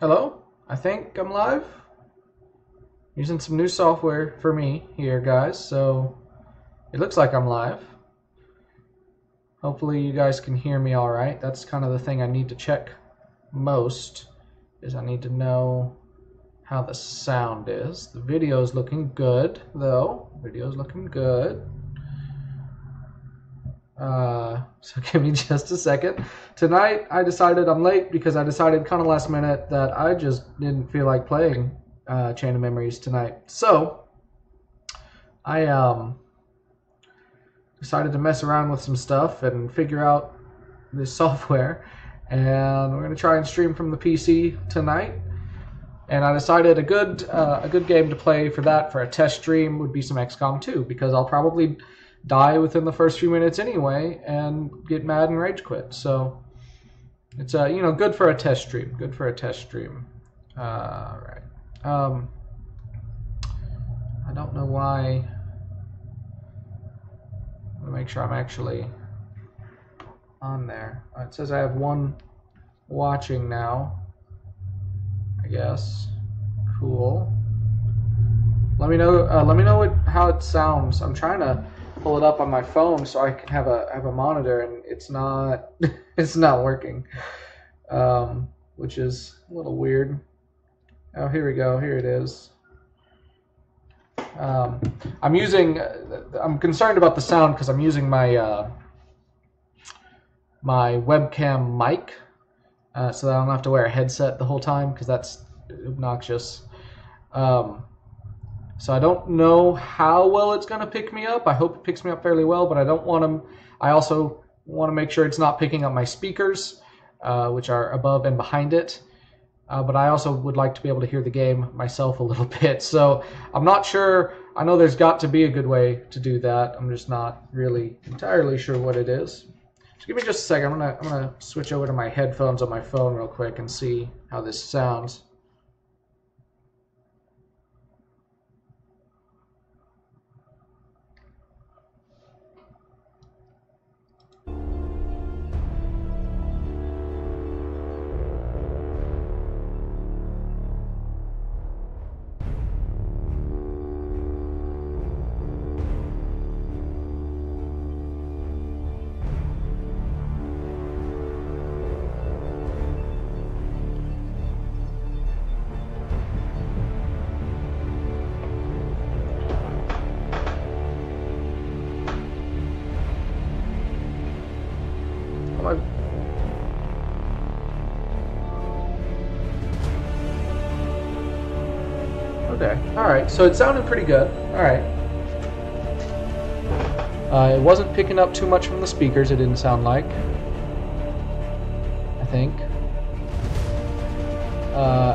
Hello? I think I'm live. Using some new software for me here, guys, so it looks like I'm live. Hopefully you guys can hear me all right. That's kind of the thing I need to check most, is I need to know how the sound is. The video's looking good, though. Video's looking good. So give me just a second. Tonight I decided I'm late because I decided kind of last minute that I just didn't feel like playing Chain of Memories tonight. So I decided to mess around with some stuff and figure out this software, and we're gonna try and stream from the PC tonight. And I decided a good game to play for that, for a test stream, would be some XCOM 2, because I'll probably die within the first few minutes anyway and get mad and rage quit. So it's good for a test stream. Good for a test stream. All right. I don't know why. I'm gonna make sure I'm actually on there. It says I have one watching now, I guess. Cool. Let me know. How it sounds. I'm trying to pull it up on my phone so I can have a monitor, and it's not it's not working, which is a little weird. Oh, here we go. Here it is. I'm concerned about the sound because I'm using my my webcam mic, so that I don't have to wear a headset the whole time, because that's obnoxious. So I don't know how well it's going to pick me up. I hope it picks me up fairly well, but I don't want to. I also want to make sure it's not picking up my speakers, which are above and behind it. But I also would like to be able to hear the game myself a little bit. So I'm not sure. I know there's got to be a good way to do that. I'm just not really entirely sure what it is. Just give me just a second. I'm gonna switch over to my headphones on my phone real quick and see how this sounds. Okay, alright, so it sounded pretty good. Alright. It wasn't picking up too much from the speakers, it didn't sound like. I think.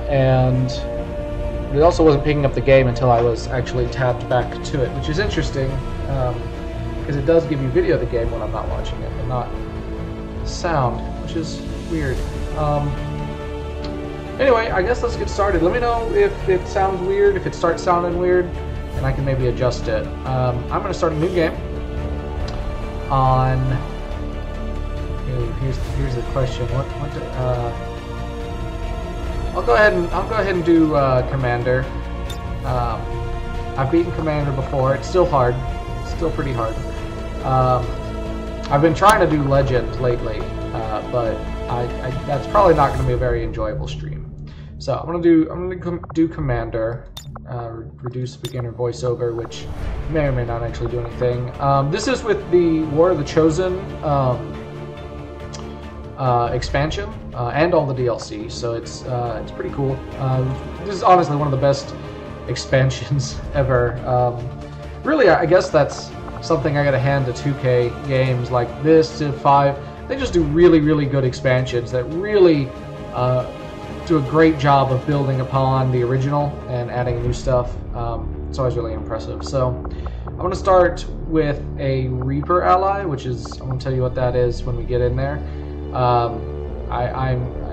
And it also wasn't picking up the game until I was actually tabbed back to it, which is interesting, because it does give you video of the game when I'm not watching it, but not sound, which is weird. Anyway, I guess let's get started. Let me know if it sounds weird, if it starts sounding weird, and I can maybe adjust it. I'm going to start a new game on... Here's the question. I'll go ahead and do Commander. I've beaten Commander before. It's still hard. It's still pretty hard. I've been trying to do Legend lately, but that's probably not going to be a very enjoyable stream. So I'm gonna do Commander, reduce beginner voiceover, which may or may not actually do anything. This is with the War of the Chosen expansion and all the DLC, so it's pretty cool. This is honestly one of the best expansions ever. Really, I guess that's something I gotta hand to 2K games like this, Civ 5. They just do really, really good expansions that really do a great job of building upon the original and adding new stuff. It's always really impressive. So I'm going to start with a Reaper ally, which is, I'm going to tell you what that is when we get in there.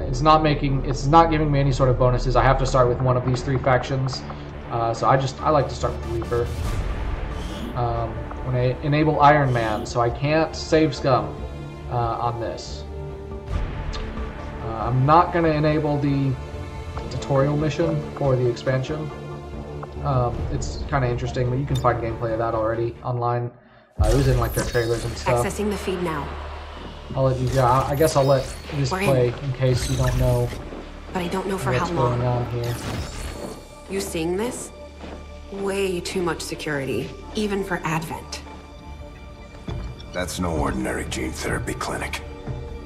It's not giving me any sort of bonuses. I have to start with one of these three factions. So I like to start with Reaper. When I enable Iron Man, so I can't save scum on this. I'm not going to enable the tutorial mission for the expansion. It's kind of interesting, but you can find gameplay of that already online. It was in like their trailers and stuff. Accessing the feed now. I'll let you go. I guess I'll let this play in case you don't know. But I don't know for how long. What's going on here? You seeing this? Way too much security, even for Advent. That's no ordinary gene therapy clinic.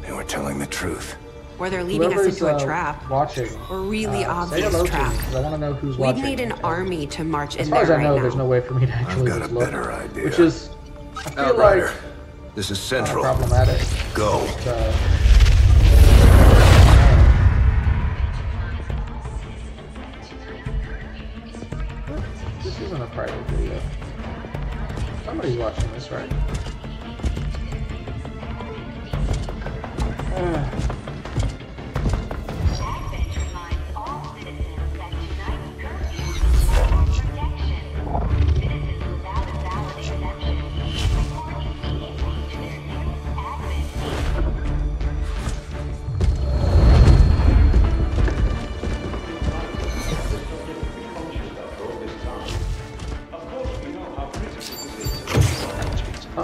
They were telling the truth. Or they're leading us into a trap. Watching. A really obvious trap. I want to know who's watching. We'd need an army to march in there right now. As far as I know, now. there's no way for me to actually I've got a better idea. Which is, I feel Outrider, like, this is Central. Problematic. Go. This isn't a private video. Somebody's watching this, right?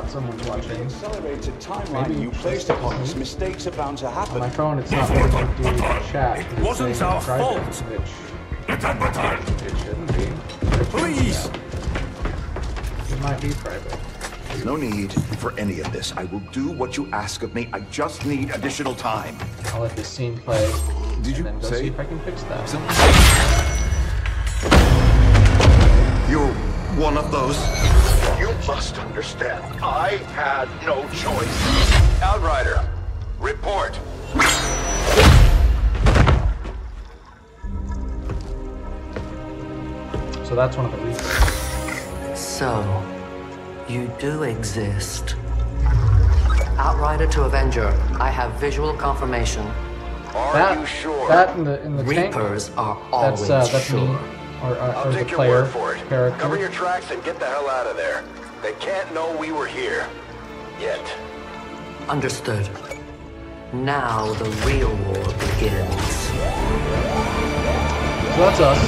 Someone's watching. The accelerated timeline you placed upon us, mistakes are bound to happen. On my phone, it's not letting me do chat. It wasn't our fault. It shouldn't be. Please. It might be private. There's no need for any of this. I will do what you ask of me. I just need additional time. I'll let this scene play. Did you and then go see if I can fix that? You're one of those. You must understand, I had no choice. Outrider, report. So that's one of the reasons. So, you do exist. Outrider to Avenger, I have visual confirmation. Are you sure? That in the Reapers tank, are always that's sure. me. I'll or take the your player word for it. character. Cover your tracks and get the hell out of there. They can't know we were here. Yet. Understood. Now the real war begins. So that's us.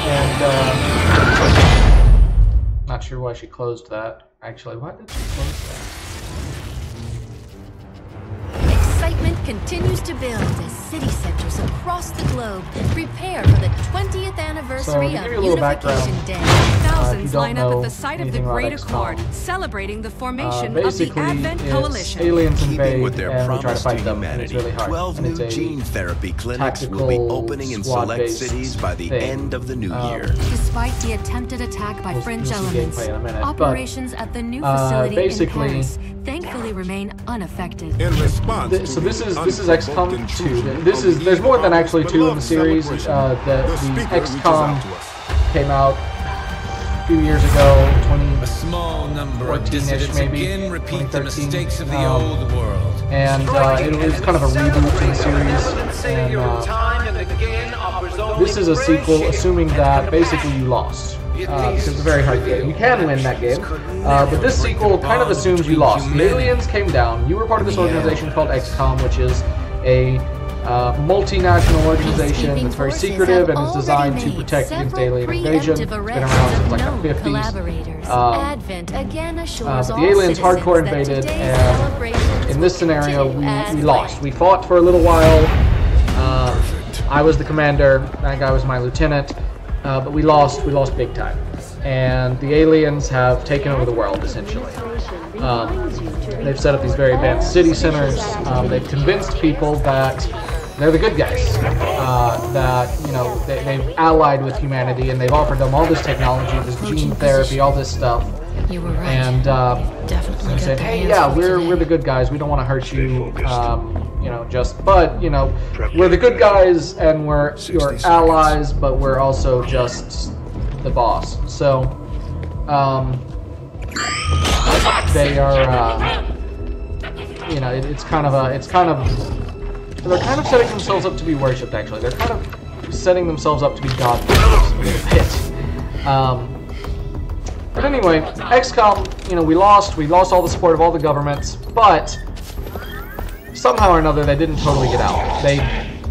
And, not sure why she closed that. Actually, why did she close that? Excitement continues to build as city centers across the globe prepare for the 20th anniversary of Unification Day. Thousands line up at the site of the Great Accord, celebrating the formation of the Advent Coalition. Aliens Keeping with their and promise try to to fight them. humanity, It's really hard. 12 new gene therapy clinics will be opening in select cities by the end of the new year. Despite the attempted attack by French elements, operations at the new facility in Paris thankfully remain unaffected. In response so this is XCOM 2. There's more than actually 2 in the series. The XCOM came out a few years ago, A small number of dissidents maybe, again repeat the 2013. mistakes of the old world. And it was kind of a reboot to the series. And, this is a sequel, assuming that basically you lost. Because it's a very hard game. You can win that game, but this sequel kind of assumes you lost. The aliens came down. You were part of this organization called XCOM, which is a multinational organization that's very secretive and is designed to protect against alien invasion. It's been around since like the 50s. But the aliens hardcore invaded, and in this scenario, we lost. We fought for a little while. I was the commander. That guy was my lieutenant. But we lost big time. And the aliens have taken over the world, essentially. They've set up these very advanced city centers. They've convinced people that they're the good guys. That, you know, they've allied with humanity, and they've offered them all this technology, this gene therapy, all this stuff. You were right. And definitely said, hey, yeah, we're the good guys. We don't want to hurt you. You know, but you know, we're the good guys and we're your allies, but we're also just the boss. So, they are, you know, they're kind of setting themselves up to be worshipped. Actually, they're kind of setting themselves up to be god a little bit. But anyway, XCOM, you know, we lost all the support of all the governments, but somehow or another they didn't totally get out. They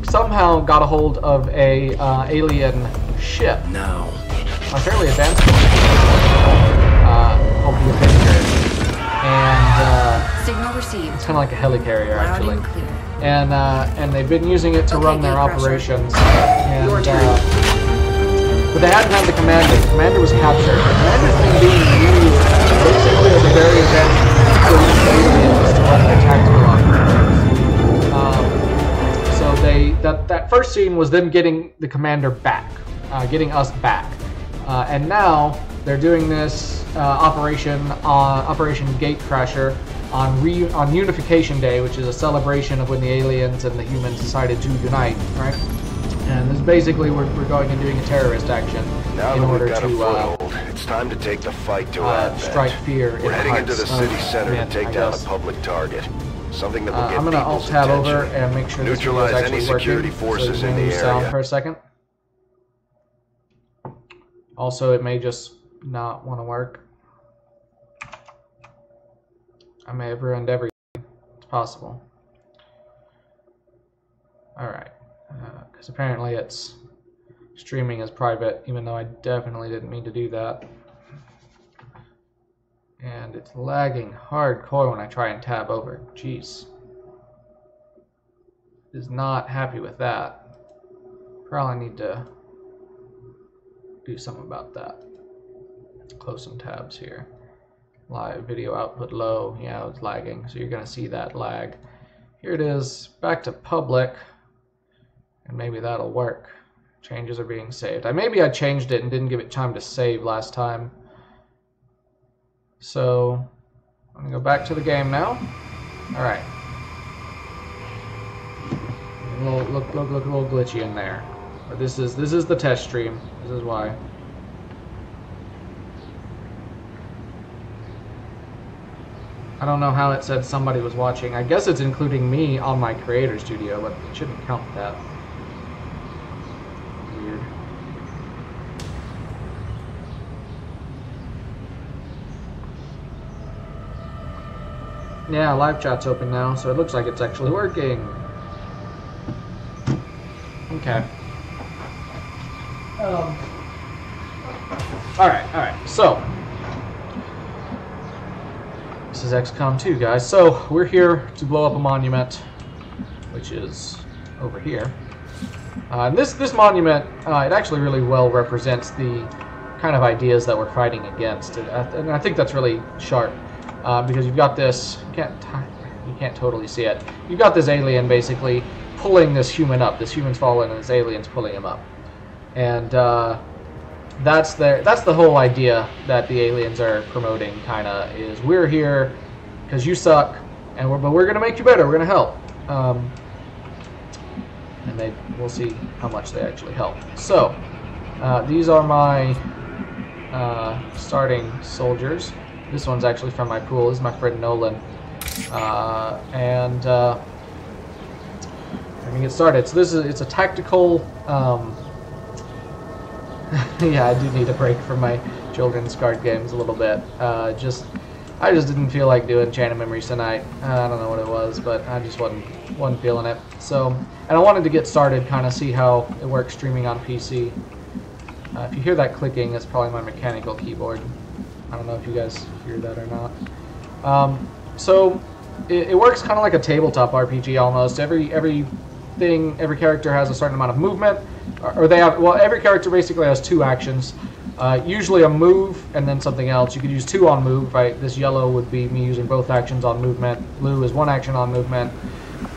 somehow got a hold of a alien ship. Now. A fairly advanced one. Called the Avenger. And signal received. It's kind of like a helicarrier, actually. Loud and clear. And they've been using it to run their operations. And, Your turn. but they hadn't had the commander. The commander was captured. The commander's been being used basically as a very advanced aliens to run their tactical operations. So that first scene was them getting the commander back, getting us back, and now they're doing this Operation Gatecrasher on Unification Day, which is a celebration of when the aliens and the humans decided to unite, right? And this basically we're going and doing a terrorist action in order to it's time to take the fight to Advent. strike fear in We're the heading hearts into the city of center men, to take I down a guess. public target. Something that will get I'm gonna people's alt-tab attention. over and make sure this video is Neutralize actually any working. security forces so in the move sound area. for a second. Also, it may just not want to work. I may have ruined everything. It's possible. Alright. Because apparently it's streaming as private, even though I definitely didn't mean to do that. And it's lagging hardcore when I try and tab over. Jeez. Is not happy with that. Probably need to do something about that. Close some tabs here. Live video output low. Yeah, it's lagging, so you're gonna see that lag. Here it is, back to public, and maybe that'll work. Changes are being saved. Maybe I changed it and didn't give it time to save last time. So I'm gonna go back to the game now. All right. Look a little glitchy in there. But this is the test stream. This is why. I don't know how it said somebody was watching. I guess it's including me on my creator studio, but it shouldn't count that. Weird. Yeah, live chat's open now, so it looks like it's actually working. Okay. Alright, so this is XCOM 2, guys. So we're here to blow up a monument, which is over here. And this monument, it actually really well represents the kind of ideas that we're fighting against, and I think that's really sharp because you've got this. You can't totally see it. You've got this alien basically pulling this human up. This human's fallen, and this alien's pulling him up, and that's the whole idea that the aliens are promoting. Kind of is we're here because you suck, and but we're gonna make you better. We're gonna help, and we'll see how much they actually help. So these are my starting soldiers. This one's actually from my pool. This is my friend Nolan, and we're gonna get started. So it's a tactical. Yeah, I do need a break from my children's card games a little bit. I just didn't feel like doing Chain of Memories tonight. I don't know what it was, but I just wasn't feeling it. So, and I wanted to get started, kind of see how it works streaming on PC. If you hear that clicking, it's probably my mechanical keyboard. I don't know if you guys hear that or not. So it works kind of like a tabletop RPG almost. Every character has a certain amount of movement, or they have. Well, every character basically has two actions. Usually a move and then something else. You could use two on move. Right? This yellow would be me using both actions on movement. Blue is one action on movement.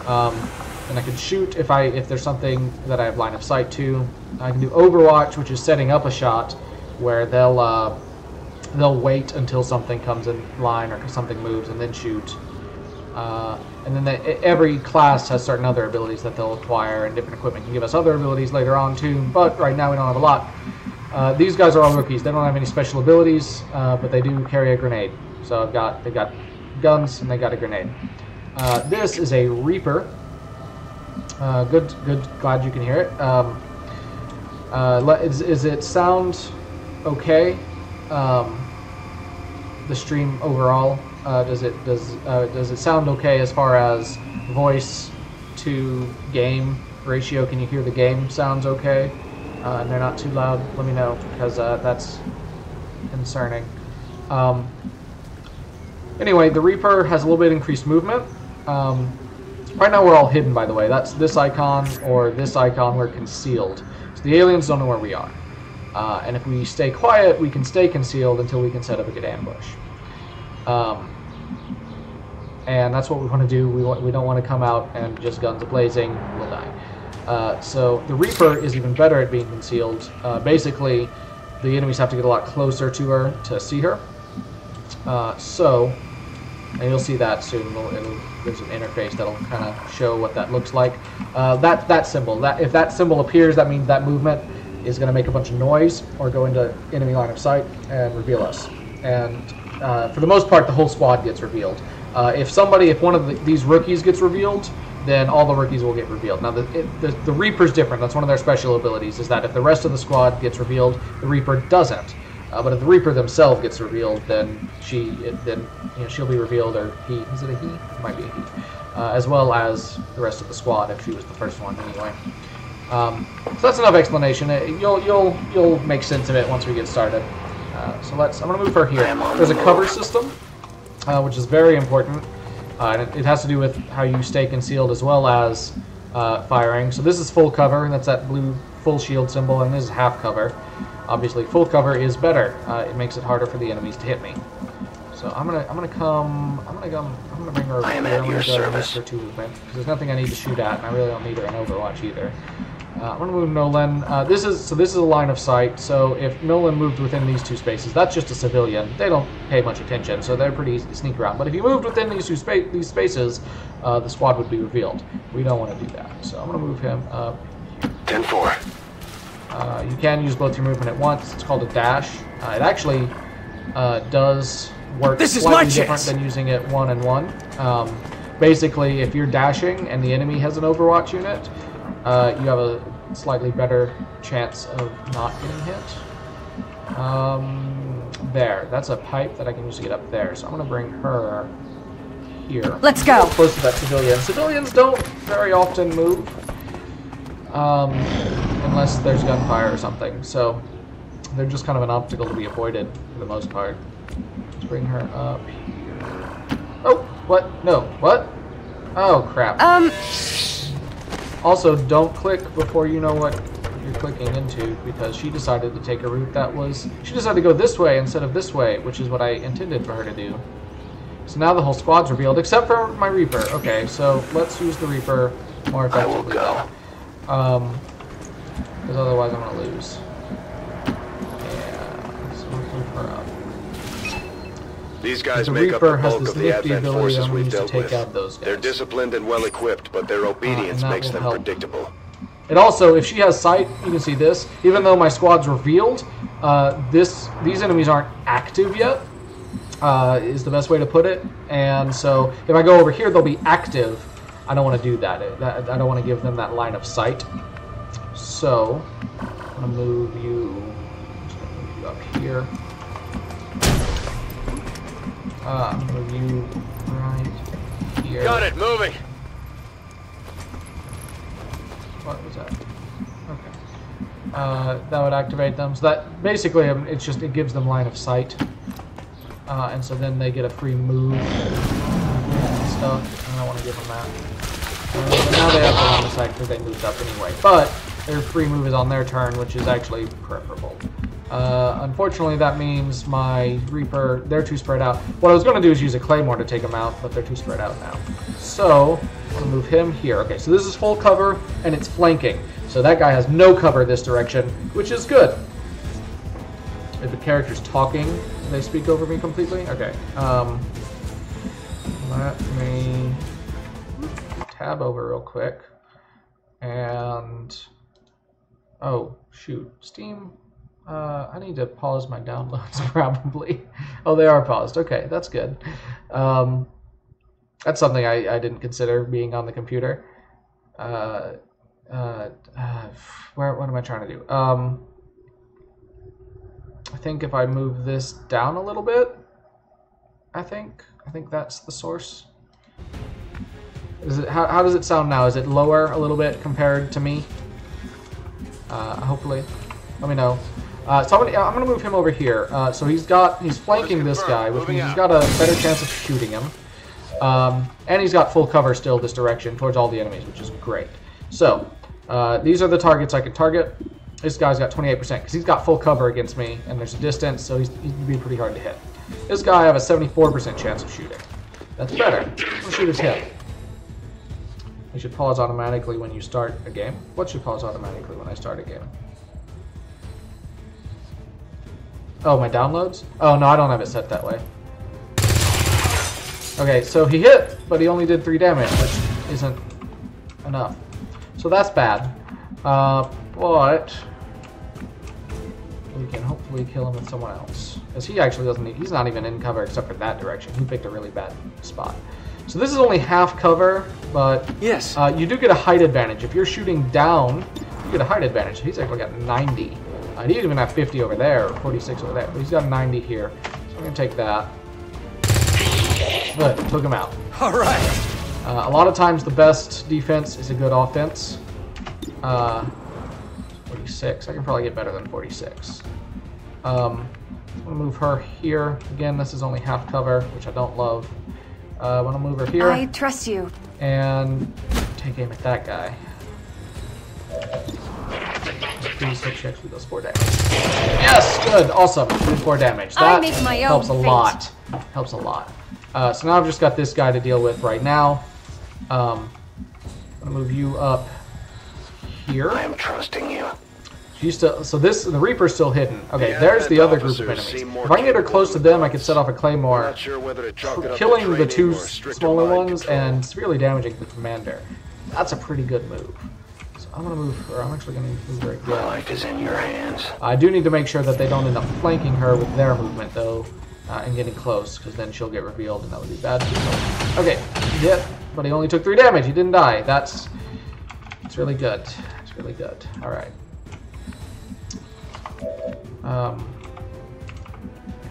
And I can shoot if there's something that I have line of sight to. I can do Overwatch, which is setting up a shot where they'll wait until something comes in line or something moves and then shoot. And then every class has certain other abilities that they'll acquire, and different equipment can give us other abilities later on too. But right now we don't have a lot. These guys are all rookies. They don't have any special abilities, but they do carry a grenade. So they've got guns and they got a grenade. This is a Reaper. Good. Glad you can hear it. Is it sound okay? The stream overall, does it sound okay as far as voice to game? Ratio, can you hear the game sounds okay? And they're not too loud? Let me know, because that's concerning. Anyway, the Reaper has a little bit increased movement. Right now we're all hidden, by the way. That's this icon or this icon, we're concealed. So the aliens don't know where we are. And if we stay quiet, we can stay concealed until we can set up a good ambush. And that's what we want to do. We don't want to come out and just guns a-blazing, we'll die. So the Reaper is even better at being concealed. Basically, the enemies have to get a lot closer to her to see her. And you'll see that soon. There's an interface that'll kind of show what that looks like. That symbol. If that symbol appears, that means that movement is going to make a bunch of noise or go into enemy line of sight and reveal us. And for the most part, the whole squad gets revealed. If one of these rookies gets revealed, then all the rookies will get revealed. Now, the Reaper's different. That's one of their special abilities, is that if the rest of the squad gets revealed, the Reaper doesn't. But if the Reaper themselves gets revealed, then she'll be revealed, or he. Is it a he? It might be a he. As well as the rest of the squad, if she was the first one anyway. So that's enough explanation. You'll make sense of it once we get started. So I'm gonna move her here. There's a cover system, which is very important. And it has to do with how you stay concealed as well as firing. So this is full cover. That's that blue full shield symbol, and this is half cover. Obviously, full cover is better. It makes it harder for the enemies to hit me. So I'm gonna bring her over here. I'm gonna go miss her 2 movement because there's nothing I need to shoot at, and I really don't need her in Overwatch either. I'm gonna move Nolan. This is a line of sight. So if Nolan moved within these 2 spaces, that's just a civilian. They don't pay much attention, so they're pretty easy to sneak around. But if you moved within these spaces, the squad would be revealed. We don't want to do that. So I'm gonna move him up. 10-4. You can use both your movement at once. It's called a dash. It actually does work slightly different than using it 1 and 1. Basically, if you're dashing and the enemy has an Overwatch unit, you have a slightly better chance of not getting hit. There. That's a pipe that I can use to get up there. So I'm going to bring her here. Let's go. Close to that civilian. Civilians don't very often move. Unless there's gunfire or something, so they're just kind of an obstacle to be avoided for the most part. Let's bring her up here. Oh, what? No, what? Oh, crap. Also, don't click before you know what you're clicking into, because she decided to take a route she decided to go this way instead of this way, which is what I intended for her to do. So now the whole squad's revealed, except for my Reaper. Okay, so let's use the Reaper more effectively then. Because otherwise I'm going to lose. Yeah, so we'll move her up. These guys the make Reaper up the has bulk this of the nifty Advent ability forces I'm we've used to dealt take with. out those guys. They're disciplined and well equipped, but their obedience makes them predictable. It also, if she has sight, you can see this. Even though my squad's revealed, these enemies aren't active yet, is the best way to put it. And so if I go over here, they'll be active. I don't want to do that. I don't want to give them that line of sight. So I'm going to move you up here. I'm going to move you right here. Got it, moving. What was that? Okay. That would activate them. So that basically, it gives them line of sight, and so then they get a free move and stuff. I don't want to give them that. But now they have the line of sight because they moved up anyway. But their free move is on their turn, which is actually preferable. Unfortunately, that means my Reaper, they're too spread out. What I was going to do is use a Claymore to take them out, but they're too spread out now. So I'm going to move him here. Okay, so this is full cover, and it's flanking. So that guy has no cover this direction, which is good. If the character's talking, they speak over me completely? Okay. Let me tab over real quick. And... oh, shoot. Steam... I need to pause my downloads, probably. Oh, they are paused. Okay, that's good. That's something I didn't consider being on the computer. What am I trying to do? I think if I move this down a little bit, I think that's the source. Is it, how does it sound now? Is it lower a little bit compared to me? Hopefully. Let me know. So I'm gonna move him over here. So he's flanking this guy, which means he's got a better chance of shooting him. And he's got full cover still this direction towards all the enemies, which is great. So these are the targets I can target. This guy's got 28% because he's got full cover against me, and there's a distance, so he's be pretty hard to hit. This guy I have a 74% chance of shooting. That's better. Let's shoot his hip. You should pause automatically when you start a game. What should pause automatically when I start a game? Oh, my downloads? Oh, no, I don't have it set that way. Okay, so he hit, but he only did 3 damage, which isn't enough. So that's bad. But we can hopefully kill him with someone else. Because he actually doesn't need, he's not even in cover except for that direction. He picked a really bad spot. So this is only half cover, but yes, you do get a height advantage. If you're shooting down, you get a height advantage. He's actually got 90. He didn't even have 50 over there, or 46 over there, but he's got 90 here. So I'm going to take that. Good, took him out. All right. A lot of times the best defense is a good offense. 46, I can probably get better than 46. I'm going to move her here. Again, this is only half cover, which I don't love. I'm going to move her here. I trust you. And take aim at that guy. Please hit she actually does 4 damage. Yes, good, awesome. Did 4 damage. That helps a lot. Helps a lot. So now I've just got this guy to deal with right now. I'm going to move you up here. I am trusting you. So the Reaper's still hidden. Okay, there's the other group of enemies. If I can get her close to them, I can set off a Claymore, killing the 2 smaller ones and severely damaging the commander. That's a pretty good move. So I'm going to move her. I'm actually going to move her again. My life is in your hands. I do need to make sure that they don't end up flanking her with their movement, though, and getting close, because then she'll get revealed, and that would be bad. Okay, hit, but he only took 3 damage. He didn't die. It's really good. It's really good. All right.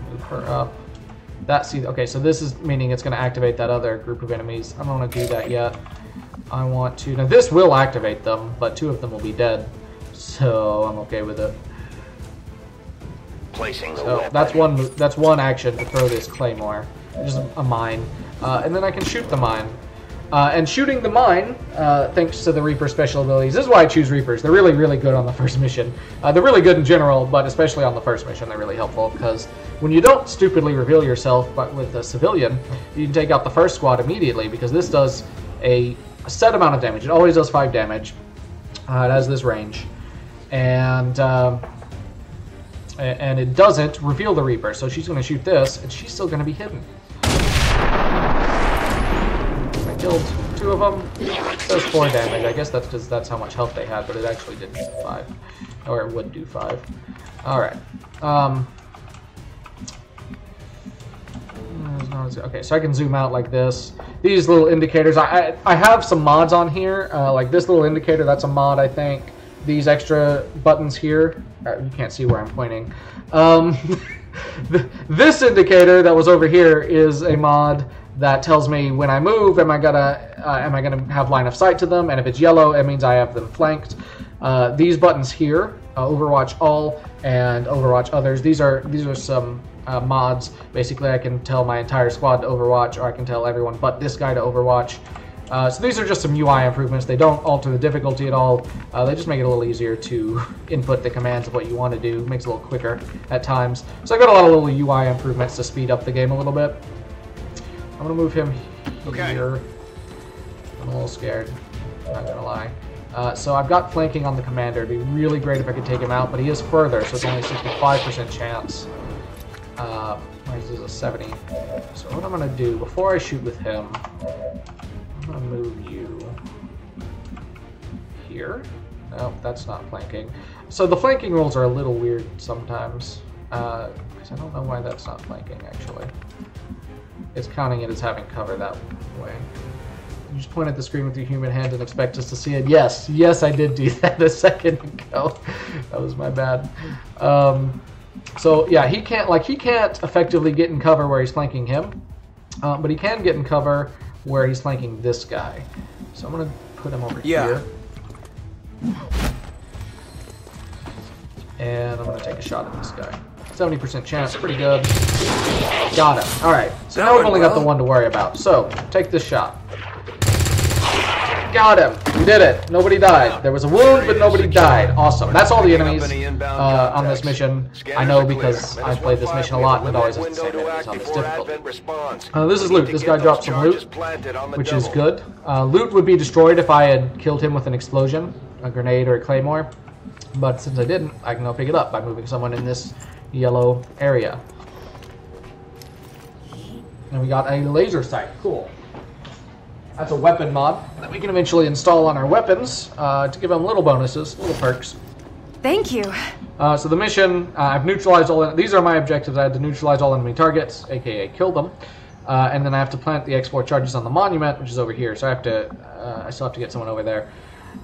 Move her up. Okay, so this is meaning it's going to activate that other group of enemies. I don't want to do that yet. I want to. Now this will activate them, but 2 of them will be dead, so I'm okay with it. So that's one action to throw this Claymore, which is a mine, and then I can shoot the mine. And shooting the mine, thanks to the Reaper special abilities, this is why I choose Reapers. They're really, really good on the first mission. They're really good in general, but especially on the first mission, they're really helpful, because when you don't stupidly reveal yourself but with a civilian, you can take out the first squad immediately, because this does a set amount of damage. It always does 5 damage. It has this range. And it doesn't reveal the Reaper, so she's going to shoot this, and she's still going to be hidden. I killed 2 of them. It says 4 damage. I guess that's because that's how much health they had, but it actually did 5. Or it would do 5. Alright. Okay, so I can zoom out like this. These little indicators, I have some mods on here. Like this little indicator, that's a mod, I think. These extra buttons here, you can't see where I'm pointing. This indicator that was over here is a mod that tells me when I move, am I gonna have line of sight to them, and if it's yellow, it means I have them flanked. These buttons here, Overwatch All and Overwatch Others, these are some mods. Basically, I can tell my entire squad to Overwatch, or I can tell everyone but this guy to Overwatch. So these are just some UI improvements. They don't alter the difficulty at all. They just make it a little easier to input the commands of what you want to do. Makes it a little quicker at times. So I've got a lot of little UI improvements to speed up the game a little bit. I'm going to move him here. I'm a little scared, not going to lie. So I've got flanking on the commander. It'd be really great if I could take him out, but he is further, so it's only a 65% chance. This is a 70. So what I'm going to do, before I shoot with him, I'm going to move you here. Nope, that's not flanking. So the flanking rules are a little weird sometimes. Because I don't know why that's not flanking, actually. It's counting it as having cover that way. You just point at the screen with your human hand and expect us to see it. Yes, yes, I did do that a second ago. That was my bad. So yeah, he can't effectively get in cover where he's flanking him, but he can get in cover where he's flanking this guy. So I'm gonna put him over here. And I'm gonna take a shot at this guy. 70% chance, pretty good. Got him. Alright, so now we've only got the one to worry about. So, take this shot. Got him! We did it! Nobody died. There was a wound, but nobody died. Awesome. That's all the enemies on this mission. I know because I've played this mission a lot and it always has the same enemies on this difficulty. This is loot. This guy dropped some loot, which is good. Loot would be destroyed if I had killed him with an explosion, a grenade, or a claymore. But since I didn't, I can now pick it up by moving someone in this yellow area. And we got a laser sight. Cool. That's a weapon mod that we can eventually install on our weapons to give them little bonuses, little perks. Thank you. So the mission, I've neutralized all. These are my objectives. I had to neutralize all enemy targets, aka kill them, and then I have to plant the X4 charges on the monument, which is over here. So I have to, I still have to get someone over there.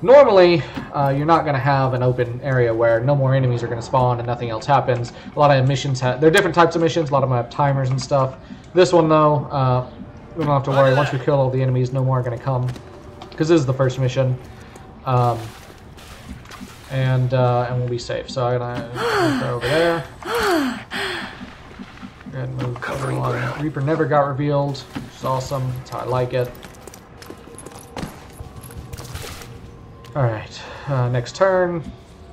Normally, you're not going to have an open area where no more enemies are going to spawn and nothing else happens. A lot of missions have, there are different types of missions. A lot of them have timers and stuff. This one though. We don't have to worry. Once we kill all the enemies, no more are going to come. Because this is the first mission. And we'll be safe. So I'm going to go over there. Go ahead and move everyone. Reaper never got revealed, which is awesome. That's how I like it. Alright, next turn.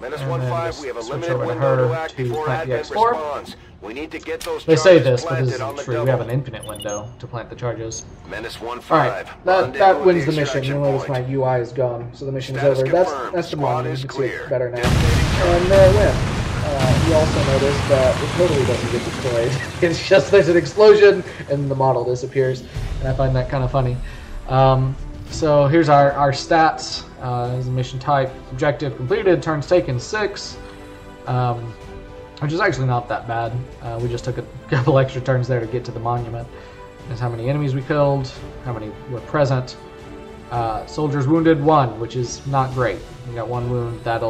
-15, we have a limited over to window her to act to before plant the Advent X4. responds. We need to get those They say charges this, but this planted on isn't the true. We have an double. infinite window to plant the charges. -15. Alright, that wins the mission. You'll notice my UI is gone, so the mission's Status over. confirmed. That's the Squad monument. is You can see it's clear. better now. Detonating And there win. You also notice that it totally doesn't get destroyed. It's just there's an explosion and the model disappears, and I find that kind of funny. So here's our stats. There's the mission type. Objective completed. Turns taken 6. Which is actually not that bad. We just took a couple extra turns there to get to the monument. That's how many enemies we killed, how many were present. Soldiers wounded 1, which is not great. We got 1 wound that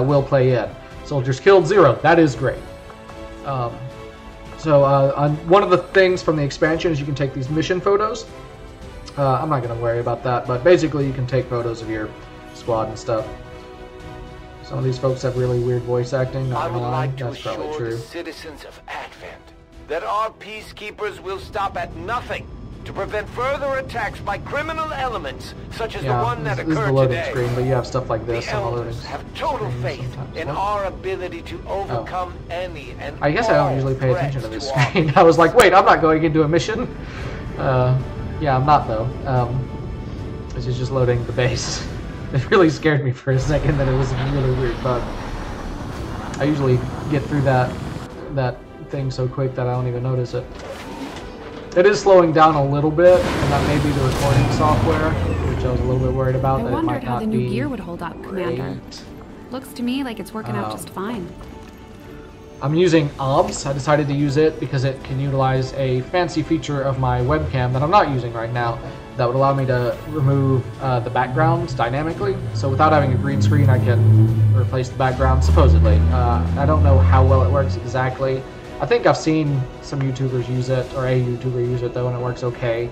will play in. Soldiers killed 0. That is great. One of the things from the expansion is you can take these mission photos. I'm not going to worry about that, but basically you can take photos of your squad and stuff. Some of these folks have really weird voice acting, not gonna lie, that's probably true. The citizens of Advent that our peacekeepers will stop at nothing to prevent further attacks by criminal elements such as the one that this is the occurred loading today. screen, but you have stuff like this The on the loading elders have total faith in our ability to overcome any and I guess I don't all usually pay attention to this threats screen. I was like, wait, I'm not going into a mission. Yeah, I'm not though. This is just loading the base. It really scared me for a second that it was a really weird bug. I usually get through that thing so quick that I don't even notice it. It is slowing down a little bit, and that may be the recording software, which I was a little bit worried about. I that it might wondered how not the new be gear would hold up, Commander. Looks to me like it's working out just fine. I'm using OBS. I decided to use it because it can utilize a fancy feature of my webcam that I'm not using right now that would allow me to remove the backgrounds dynamically. So without having a green screen, I can replace the background, supposedly. I don't know how well it works exactly. I think I've seen some YouTubers use it, or a YouTuber use it though, and it works okay.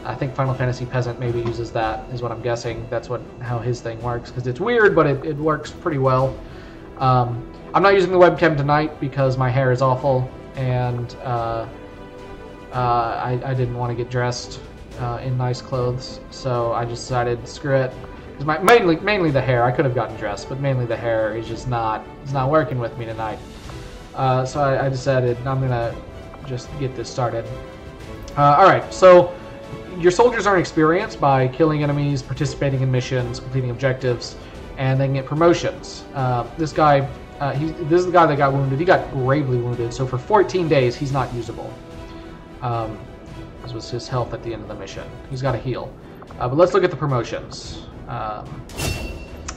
I think Final Fantasy Peasant maybe uses that, is what I'm guessing. That's how his thing works, because it's weird, but it works pretty well. I'm not using the webcam tonight because my hair is awful, and I didn't want to get dressed in nice clothes, so I just decided, screw it. Mainly the hair. I could have gotten dressed, but mainly the hair is just not working with me tonight. So I decided I'm gonna just get this started. Alright, so your soldiers earn experience by killing enemies, participating in missions, completing objectives, and they can get promotions. This guy, this is the guy that got wounded. He got gravely wounded, so for 14 days he's not usable. This was his health at the end of the mission. He's got to heal. But let's look at the promotions.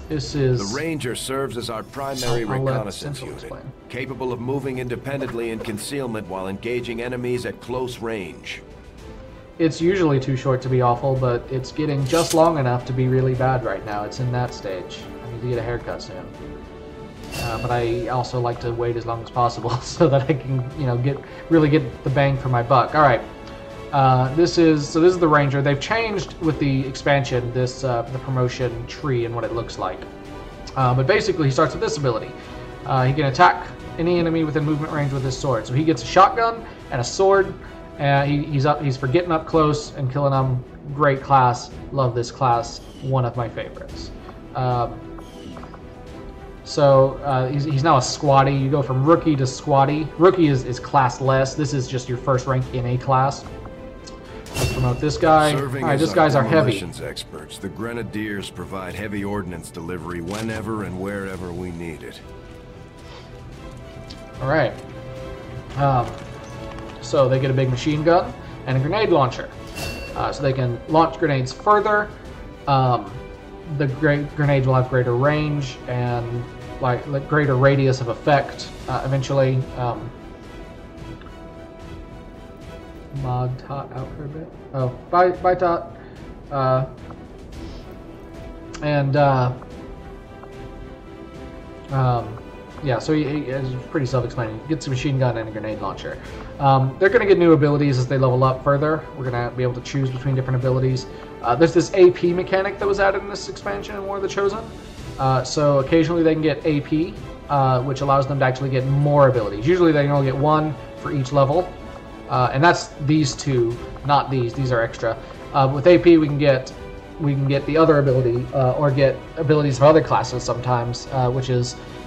This is... The Ranger serves as our primary reconnaissance unit, capable of moving independently in concealment while engaging enemies at close range. It's usually too short to be awful, but it's getting just long enough to be really bad right now. It's in that stage. I need to get a haircut soon. But I also like to wait as long as possible so that I can, really get the bang for my buck. All right. This is the Ranger. They've changed with the expansion this the promotion tree and what it looks like. But basically, he starts with this ability. He can attack any enemy within movement range with his sword. So he gets a shotgun and a sword. He's for getting up close and killing them. Great class. Love this class. One of my favorites. He's now a squatty. You go from rookie to squatty. Rookie is class less. This is just your first rank in a class. Let's promote this guy. Serving all right, these guys are heavy. Experts, the Grenadiers provide heavy ordnance delivery whenever and wherever we need it. All right. So they get a big machine gun and a grenade launcher, so they can launch grenades further. The grenades will have greater range and like greater radius of effect. Eventually, Mod Tot out for a bit. Oh, bye Tot. Yeah, so he is pretty self-explanatory. He gets a machine gun and a grenade launcher. They're going to get new abilities as they level up further. We're going to be able to choose between different abilities. There's this AP mechanic that was added in this expansion in War of the Chosen. So occasionally they can get AP, which allows them to actually get more abilities. Usually they can only get one for each level. And that's these two, not these. These are extra. With AP, we can get the other ability, or get abilities of other classes sometimes, which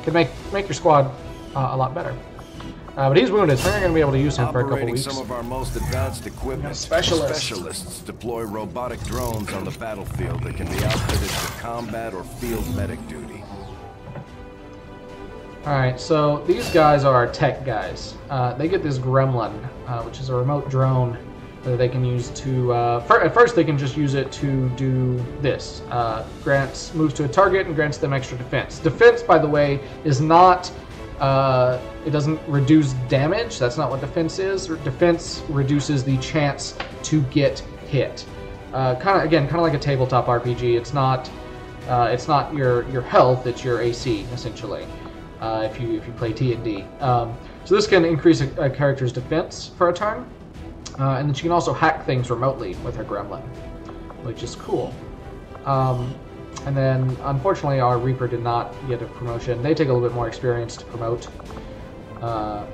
can make your squad a lot better. But he's wounded, so we're not going to be able to use him for a couple weeks. Some of our most advanced equipment. Specialists deploy robotic drones on the battlefield that can be outfitted for combat or field medic duty. Alright, so these guys are our tech guys. They get this gremlin, which is a remote drone that they can use to... at first they can just use it to do this. Moves to a target and grants them extra defense. Defense, by the way, is not... it doesn't reduce damage. That's not what defense is. Defense reduces the chance to get hit. Kind of like a tabletop RPG. It's not your health. It's your AC essentially. If you play T&D. So this can increase a character's defense for a turn, and then she can also hack things remotely with her gremlin, which is cool. And then, unfortunately, our Reaper did not get a promotion. They take a little bit more experience to promote. So,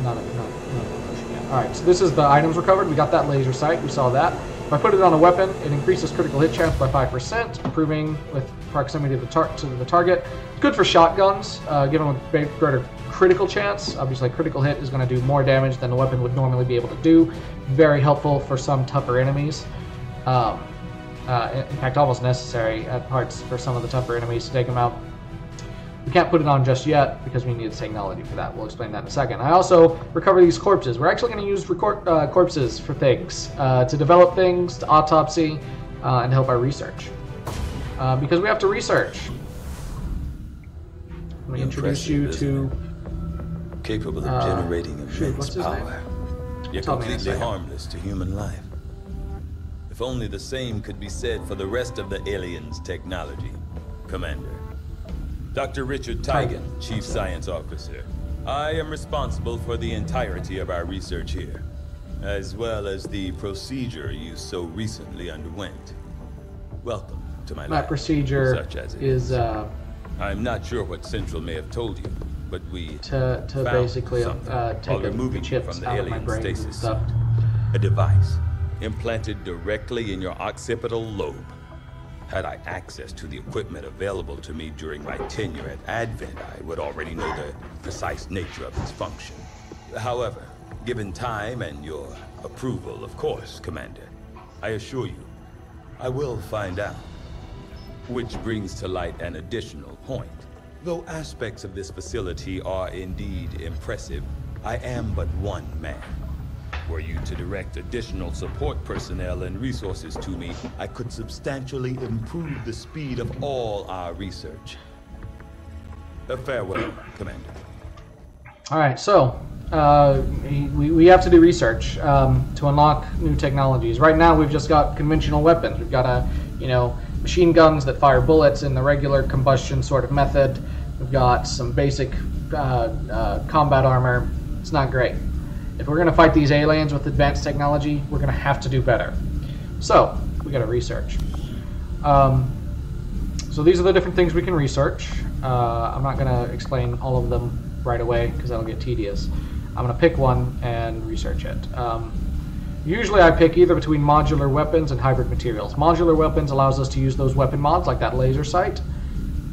not a promotion yet. Alright, so this is the items recovered. We got that laser sight. We saw that. If I put it on a weapon, it increases critical hit chance by 5%, improving with proximity to the target. Good for shotguns, given a greater critical chance. Obviously, critical hit is going to do more damage than the weapon would normally be able to do. Very helpful for some tougher enemies. In fact, almost necessary at parts for some of the tougher enemies to take them out. We can't put it on just yet because we need the technology for that. We'll explain that in a second. I also recover these corpses. We're actually going to use corpses for things, to develop things, to autopsy, and help our research. Because we have to research. Let me introduce you to... Capable of generating immense power. Yet completely harmless to human life. If only the same could be said for the rest of the aliens' technology. Commander. Dr. Richard Tigan, Chief Science Officer. I am responsible for the entirety of our research here, as well as the procedure you so recently underwent. Welcome to my lab. That procedure is... I'm not sure what Central may have told you, but we to basically take the chips out of my brain and stuff. A device implanted directly in your occipital lobe. Had I access to the equipment available to me during my tenure at Advent, I would already know the precise nature of its function. However, given time and your approval, of course, Commander, I assure you, I will find out. Which brings to light an additional point. Though aspects of this facility are indeed impressive, I am but one man. Were you to direct additional support personnel and resources to me, I could substantially improve the speed of all our research. Farewell, Commander. All right, so we have to do research to unlock new technologies. Right now, we've just got conventional weapons. We've got machine guns that fire bullets in the regular combustion sort of method. We've got some basic combat armor. It's not great. If we're going to fight these aliens with advanced technology, we're going to have to do better. So, we got to research. So these are the different things we can research. I'm not going to explain all of them right away because that'll get tedious. I'm going to pick one and research it. Usually I pick either between modular weapons and hybrid materials. Modular weapons allows us to use those weapon mods like that laser sight.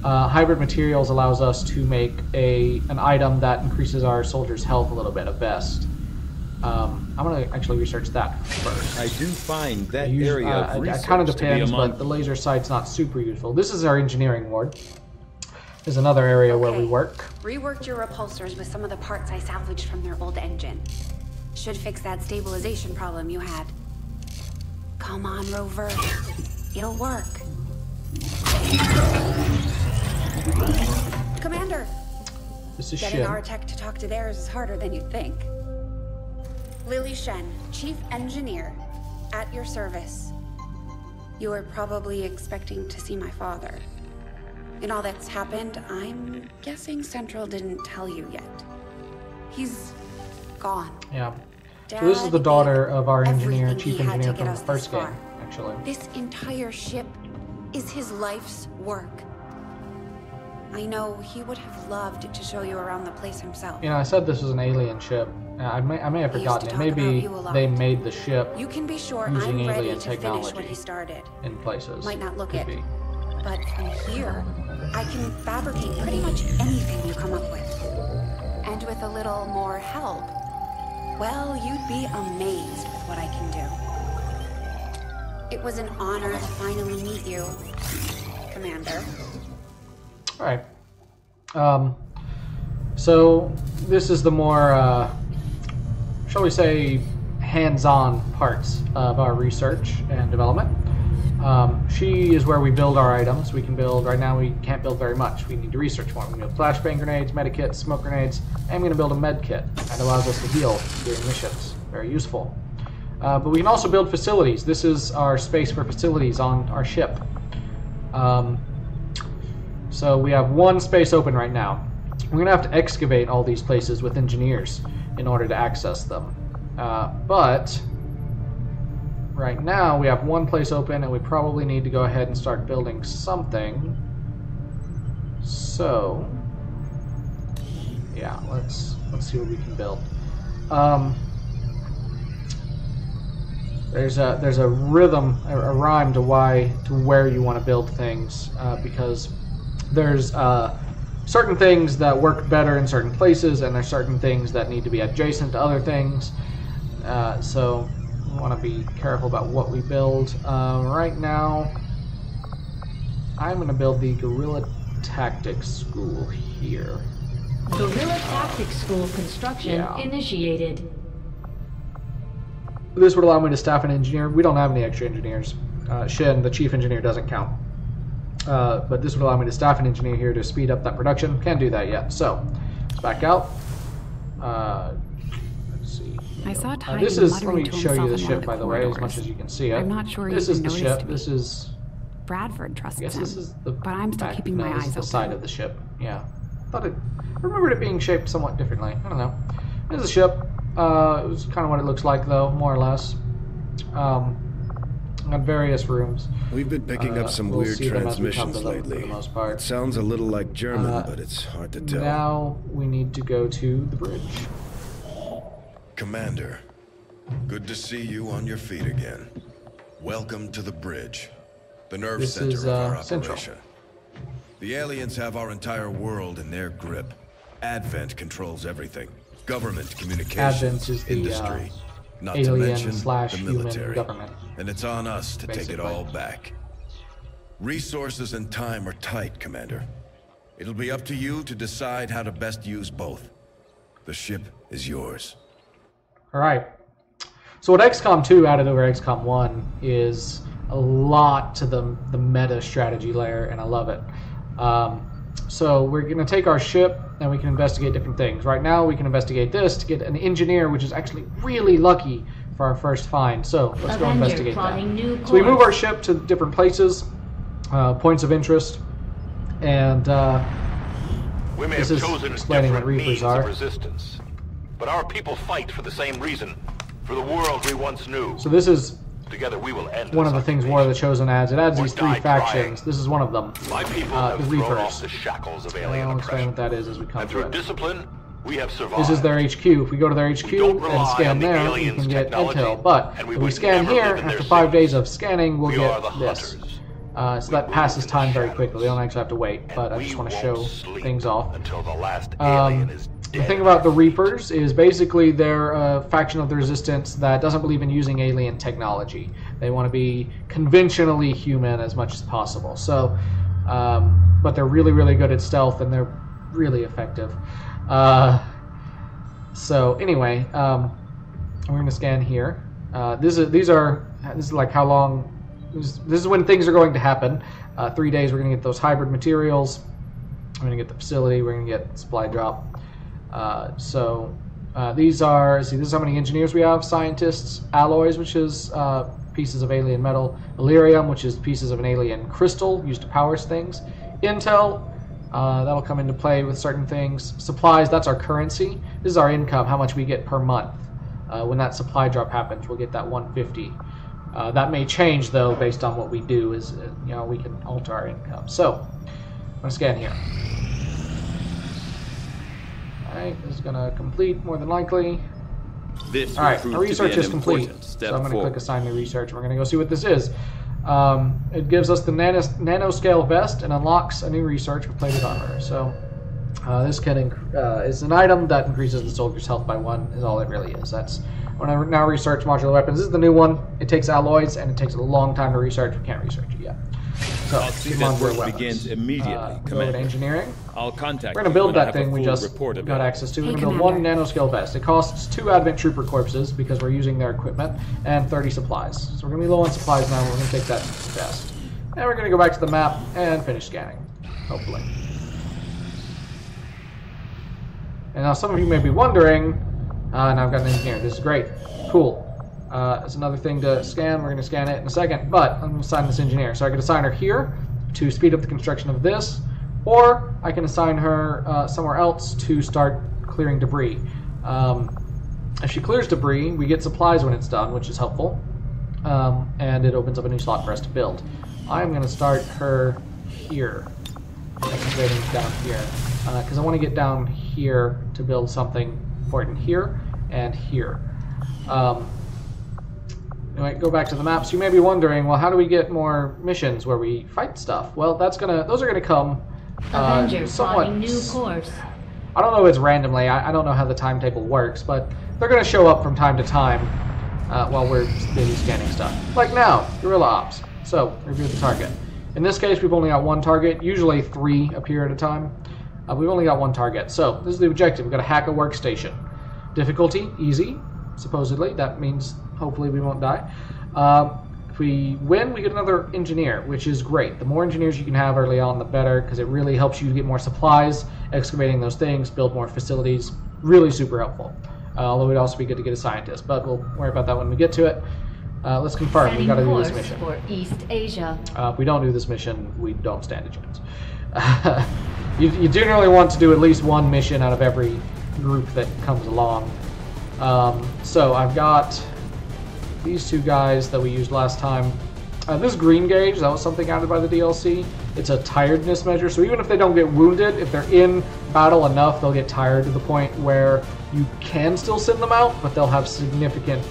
Hybrid materials allows us to make an item that increases our soldiers' health a little bit at best. I'm going to actually research that first. I do find that area of research it kind of depends, but the laser sight's not super useful. This is our engineering ward. There's another area where we work. Reworked your repulsors with some of the parts I salvaged from their old engine. Should fix that stabilization problem you had. Come on, Rover. It'll work. Commander! This is Getting our tech to talk to theirs is harder than you'd think. Lily Shen, Chief Engineer, at your service. You were probably expecting to see my father. In all that's happened, I'm guessing Central didn't tell you yet. He's gone. Yeah. So this is the daughter of our engineer, chief engineer from the first game, actually. This entire ship is his life's work. I know he would have loved to show you around the place himself. You know, I said this was an alien ship. I may have forgotten it. Maybe they made the ship you can be sure using I'm ready alien to technology finish what he started. in places. Might not look Could it, be. but from here, I can fabricate pretty much anything you come up with. And with a little more help, well, you'd be amazed with what I can do. It was an honor to finally meet you, Commander. All right. So this is the more, shall we say, hands-on parts of our research and development. She is where we build our items. We can build, right now we can't build very much. We need to research more. We can build flashbang grenades, medikits, smoke grenades, and I'm going to build a med kit. That allows us to heal during missions. Very useful. But we can also build facilities. This is our space for facilities on our ship. So we have one space open right now. We're going to have to excavate all these places with engineers in order to access them. But right now we have one place open and we probably need to go ahead and start building something. So yeah, let's see what we can build. There's a rhythm, a rhyme to where you want to build things, because there's certain things that work better in certain places, and there's certain things that need to be adjacent to other things. So we want to be careful about what we build. Right now, I'm going to build the Guerrilla Tactics School here. Guerrilla Tactics School construction initiated. This would allow me to staff an engineer. We don't have any extra engineers. Shin, the chief engineer, doesn't count. But this would allow me to staff an engineer here to speed up that production. Can't do that yet. So, let's back out. Let's see. I saw Ty this is, let muttering me to show you the himself in one ship, of the by the way, as much corridors. as you can see it. I'm not sure this he is the even ship. noticed me. This is... Bradford trusts I guess him, this is the but I'm still keeping my eyes the open. side of the ship. Yeah. I remembered it being shaped somewhat differently. I don't know. This is a ship. It was kind of what it looks like, though, more or less. Got various rooms. We've been picking up some weird transmissions lately. For the most part. It sounds a little like German, but it's hard to tell. Now we need to go to the bridge. Commander, good to see you on your feet again. Welcome to the bridge, the nerve center of our operation. The aliens have our entire world in their grip. Advent controls everything. Government, communications, Advent is the, industry, not to mention the military. Government. And it's on us to take it all back. Resources and time are tight, Commander. It'll be up to you to decide how to best use both. The ship is yours. Alright. So what XCOM 2 added over XCOM 1 is a lot to the meta strategy layer, and I love it. So we're going to take our ship and we can investigate different things. Right now we can investigate this to get an engineer, which is actually really lucky for our first find. So let's go investigate that. So we move our ship to different places, points of interest, and we may this have is chosen explaining what different Reapers means are. of resistance, but our people fight for the same reason. For the world we once knew. So this is together we will end one of the things War of the Chosen adds. It adds these 3 factions. This is one of them. My people have the thrown Reapers. off the shackles of alien I'll explain what that is as we come and to through it. discipline, we have survived. This is their HQ. If we go to their HQ and scan there, we can get intel. But if we scan here, after 5 days of scanning, we'll get this. So that passes time very quickly. We don't actually have to wait, but I just want to show things off. Until the last alien is the thing about the Reapers is basically they're a faction of the Resistance that doesn't believe in using alien technology. They want to be conventionally human as much as possible. So, but they're really, really good at stealth, and they're really effective. So anyway, we're going to scan here. This is like how long. This is when things are going to happen. 3 days, we're going to get those hybrid materials. We're going to get the facility. We're going to get supply drop. These are, this is how many engineers we have: scientists, alloys, which is pieces of alien metal, Illyrium, which is pieces of an alien crystal used to power things, intel, that'll come into play with certain things, supplies, that's our currency, this is our income, how much we get per month. When that supply drop happens, we'll get that 150. That may change though based on what we do, is we can alter our income. So I'm going to scan here. Alright, this is going to complete more than likely. Alright, our research is complete. So I'm going to click assign new research. We're going to go see what this is. It gives us the nanoscale vest and unlocks a new research with plated armor. So this is an item that increases the soldier's health by 1, is all it really is. That's when I now research modular weapons. This is the new one. It takes alloys and it takes a long time to research. We can't research it yet. So, modular weapons. Begins immediately. Go to engineering. I'll contact We're going to build that thing we just got access to. We're going to build 1 nanoscale vest. It costs 2 Advent Trooper corpses because we're using their equipment, and 30 supplies. So we're going to be low on supplies now. We're going to take that vest. And we're going to go back to the map and finish scanning, hopefully. And now some of you may be wondering, now I've got an engineer. This is great. Cool. It's another thing to scan. We're going to scan it in a second, but I'm going to assign this engineer. So I can assign her here to speed up the construction of this, or I can assign her somewhere else to start clearing debris. If she clears debris, we get supplies when it's done, which is helpful, and it opens up a new slot for us to build. I'm going to start her here, excavating down here, because I want to get down here to build something important here and here. Anyway, go back to the map. So you may be wondering, well, how do we get more missions where we fight stuff? Well, those are gonna come somewhat. New course. I don't know if it's randomly. I don't know how the timetable works, but they're gonna show up from time to time while we're busy scanning stuff. Like now, guerrilla ops. So review the target. In this case, we've only got 1 target. Usually 3 appear at a time. We've only got 1 target. So this is the objective. We've got to hack a workstation. Difficulty easy. Supposedly, that means hopefully we won't die. If we win, we get another engineer, which is great. The more engineers you can have early on, the better, because it really helps you get more supplies, excavating those things, build more facilities. Really super helpful. Although it'd also be good to get a scientist, but we'll worry about that when we get to it. Let's confirm. We've got to do this mission. For East Asia. If we don't do this mission, we don't stand a chance. You generally want to do at least 1 mission out of every group that comes along. So I've got these 2 guys that we used last time. This green gauge, that was something added by the DLC. It's a tiredness measure, so even if they don't get wounded, if they're in battle enough, they'll get tired to the point where you can still send them out, but they'll have significant,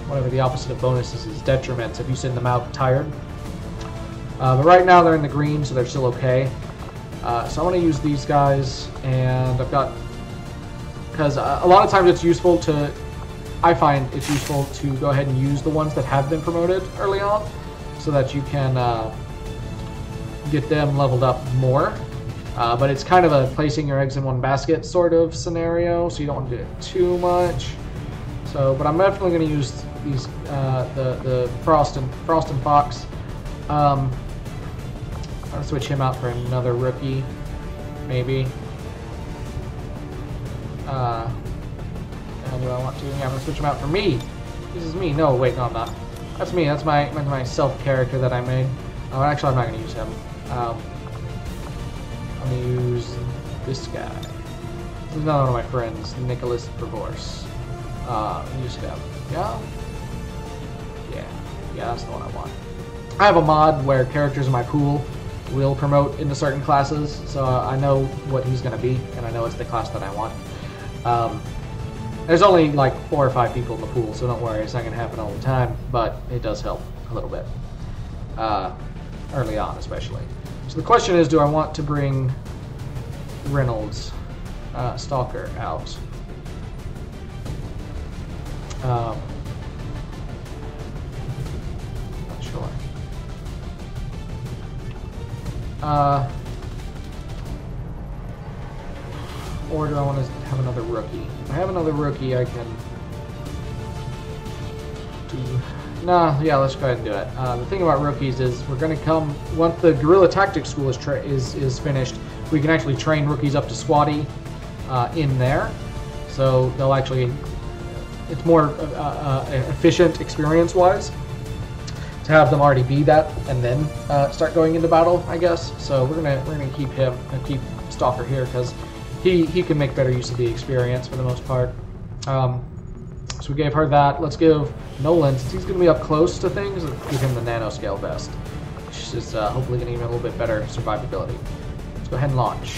whatever the opposite of bonuses is, detriments if you send them out tired. But right now they're in the green, so they're still okay. So I want to use these guys, and I've got, because a lot of times it's useful to, I find it's useful to go ahead and use the ones that have been promoted early on, so that you can get them leveled up more. But it's kind of a placing your eggs in one basket sort of scenario, so you don't want to do it too much. So, but I'm definitely going to use these the Frost and Fox. I'll switch him out for another rookie, maybe. And do I want to? Yeah, I'm gonna switch him out for me. This is me. No, wait, no, I'm not. That's me. That's my self character that I made. Oh, actually, I'm not gonna use him. I'm gonna use this guy. He's not one of my friends. Nicholas Pervorse. Use him. Yeah? Yeah, that's the one I want. I have a mod where characters in my pool will promote into certain classes, so I know what he's going to be, and I know it's the class that I want. There's only like 4 or 5 people in the pool, so don't worry, it's not going to happen all the time, but it does help a little bit. Early on, especially. So the question is, do I want to bring Reynolds, Stalker, out? Not sure. Or do I want to have another rookie? If I have another rookie, I can do... Nah, yeah, let's go ahead and do it. The thing about rookies is we're going to come... Once the Guerrilla Tactics School is finished, we can actually train rookies up to squatty in there. So they'll actually... It's more efficient experience-wise to have them already be that and then start going into battle, I guess. So we're gonna keep him and keep Stalker here because he can make better use of the experience for the most part. So we gave her that. Let's give Nolan, since he's gonna be up close to things, give him the nanoscale vest, which is hopefully gonna give him a little bit better survivability. Let's go ahead and launch.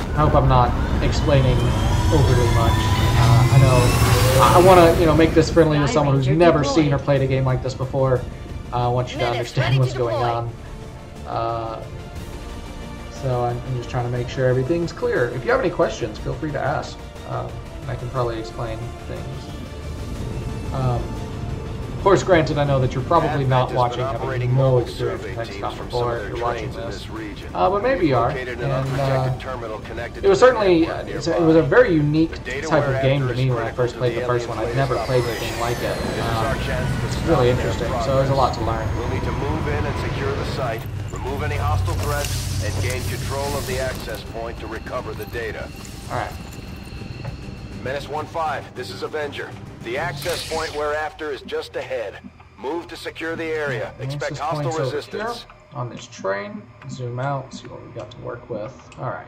I hope I'm not explaining overly much. I know I want to, make this friendly to someone who's never seen or played a game like this before. I want you to understand what's going on. So I'm just trying to make sure everything's clear. If you have any questions, feel free to ask. I can probably explain things. Of course, granted, I know that you're probably not watching, having no experience with XCOM before if you're watching this, but maybe you are. And it was certainly it was a very unique type of game to me when I first played the first one. I'd never played anything like it. It's really interesting, so there's a lot to learn. We'll need to move in and secure the site, remove any hostile threats, and gain control of the access point to recover the data. All right. Menace 1-5, this is Avenger. The access point we're after is just ahead. Move to secure the area. Expect hostile resistance. On this train, zoom out, see what we got to work with. All right.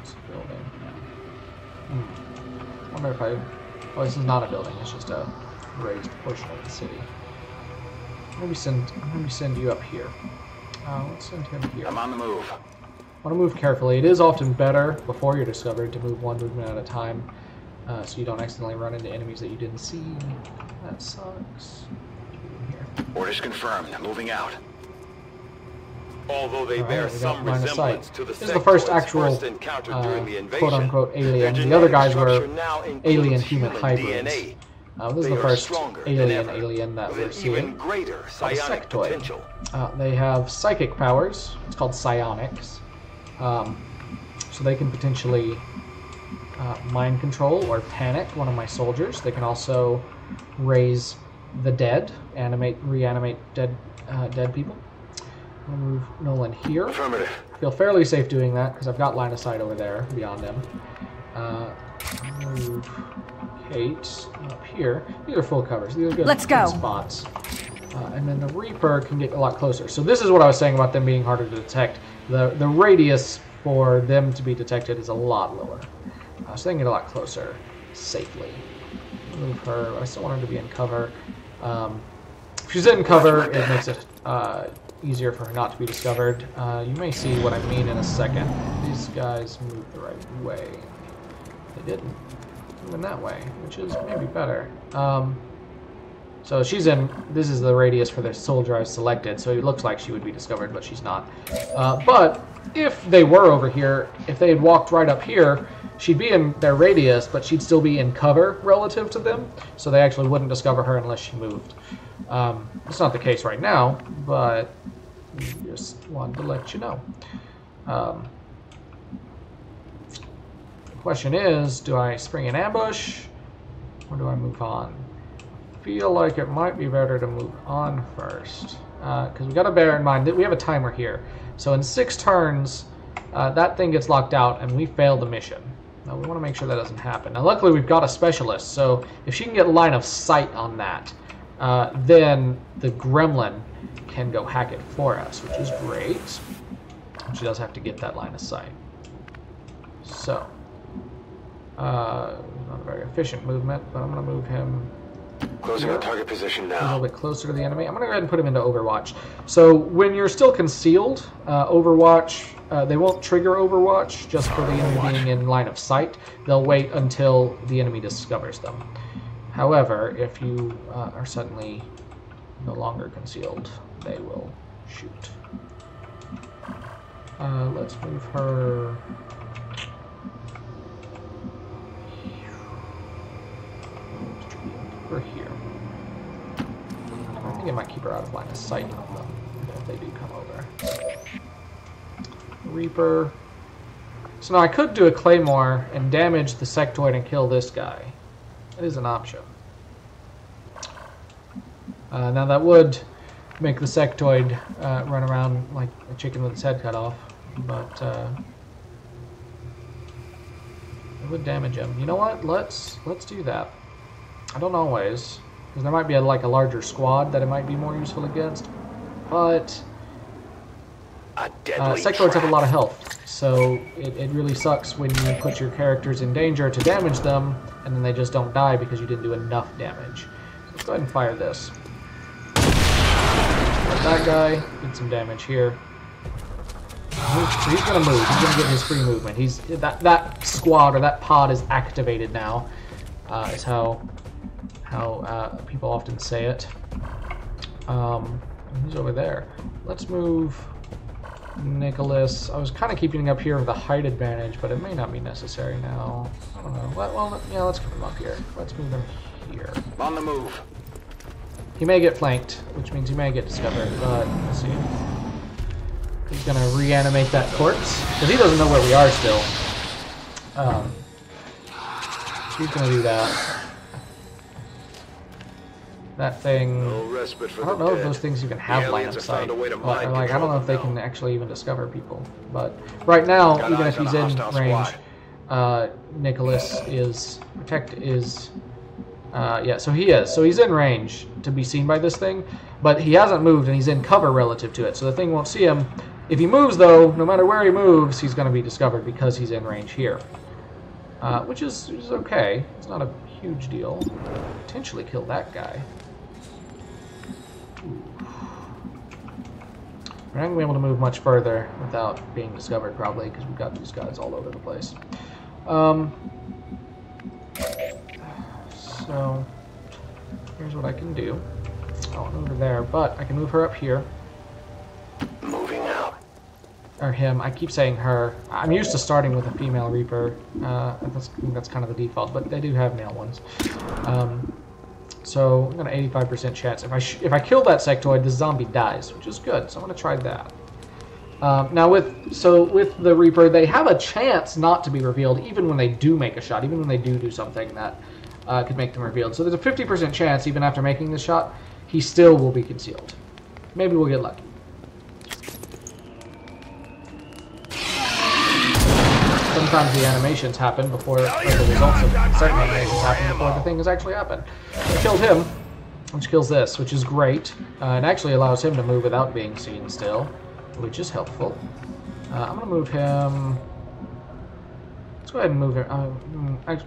It's a building. Wonder if I... Oh, this is not a building. It's just a raised portion of the city. Maybe send you up here. Let's send him here. I'm on the move. I want to move carefully. It is often better, before you're discovered, to move one movement at a time, so you don't accidentally run into enemies that you didn't see. That sucks. Orders confirmed. Moving out. Although they bear some resemblance to the this is the first actual quote-unquote alien. The other guys were alien-human hybrids. This is the first alien that we're seeing. Sectoid. They have psychic powers. It's called psionics. So they can potentially mind control or panic one of my soldiers. They can also raise the dead, reanimate dead people. I'll move Nolan here. Affirmative. I feel fairly safe doing that because I've got line of sight over there beyond them. Move Kate up here. These are full covers. These are good, good spots. And then the Reaper can get a lot closer. So this is what I was saying about them being harder to detect. The radius for them to be detected is a lot lower. So they can get a lot closer safely. Move her. I still want her to be in cover. If she's in cover, it makes it easier for her not to be discovered. You may see what I mean in a second. These guys moved the right way. They didn't. Moving that way, which is maybe better. So she's in, this is the radius for the soldier I've selected, so it looks like she would be discovered, but she's not. But if they were over here, if they had walked right up here, she'd be in their radius, but she'd still be in cover relative to them, so they actually wouldn't discover her unless she moved. It's not the case right now, but just wanted to let you know. The question is, do I spring an ambush, or do I move on? Feel like it might be better to move on first, because we got to bear in mind that we have a timer here. So in 6 turns, that thing gets locked out, and we fail the mission. Now we want to make sure that doesn't happen. Now luckily we've got a specialist, so if she can get line of sight on that, then the gremlin can go hack it for us, which is great. She does have to get that line of sight. So, not a very efficient movement, but I'm going to move him closing on target position now. A little bit closer to the enemy. I'm going to go ahead and put him into Overwatch. So when you're still concealed, Overwatch, they won't trigger Overwatch just for the enemy being in line of sight. They'll wait until the enemy discovers them. However, if you are suddenly no longer concealed, they will shoot. Let's move her... Over here. I think it might keep her out of line of sight of them if they do come over. Reaper. So now I could do a Claymore and damage the sectoid and kill this guy. That is an option. Now that would make the sectoid run around like a chicken with its head cut off, but it would damage him. You know what? Let's do that. I don't always, because there might be like a larger squad that it might be more useful against, but sectoids have a lot of health, so it really sucks when you put your characters in danger to damage them, and then they just don't die because you didn't do enough damage. So let's go ahead and fire this. Let that guy did some damage here. So he's gonna move. He's gonna get his free movement. He's that squad or that pod is activated now. Is how people often say it. He's over there. Let's move Nicholas. I was kind of keeping him up here with a height advantage, but it may not be necessary now. I don't know. Well, yeah, let's put him up here. Let's move him here. On the move. He may get flanked, which means he may get discovered, but let's see. He's gonna reanimate that corpse, because he doesn't know where we are still. So he's gonna do that. That thing, I don't know if those things even have line of sight. I don't know if they can actually even discover people. But right now, even if he's in range, Nicholas is yeah, so he is. So he's in range to be seen by this thing, but he hasn't moved and he's in cover relative to it. So the thing won't see him. If he moves though, no matter where he moves, he's going to be discovered because he's in range here. Which is okay. It's not a huge deal. Potentially kill that guy. We're not going to be able to move much further without being discovered, probably, because we've got these guys all over the place. So, here's what I can do. Oh, over there, but I can move her up here. Moving out. Or him. I keep saying her. I'm used to starting with a female Reaper. That's kind of the default, but they do have male ones. So I'm gonna 85% chance. If I kill that sectoid, the zombie dies, which is good. So I'm gonna try that. Now with the Reaper, they have a chance not to be revealed, even when they do make a shot, even when they do something that could make them revealed. So there's a 50% chance, even after making the shot, he still will be concealed. Maybe we'll get lucky. Sometimes the animations happen before, or the results of certain animations happen before the thing has actually happened. I killed him, which kills this, which is great. It actually allows him to move without being seen still, which is helpful. I'm going to move him... Let's go ahead and move him.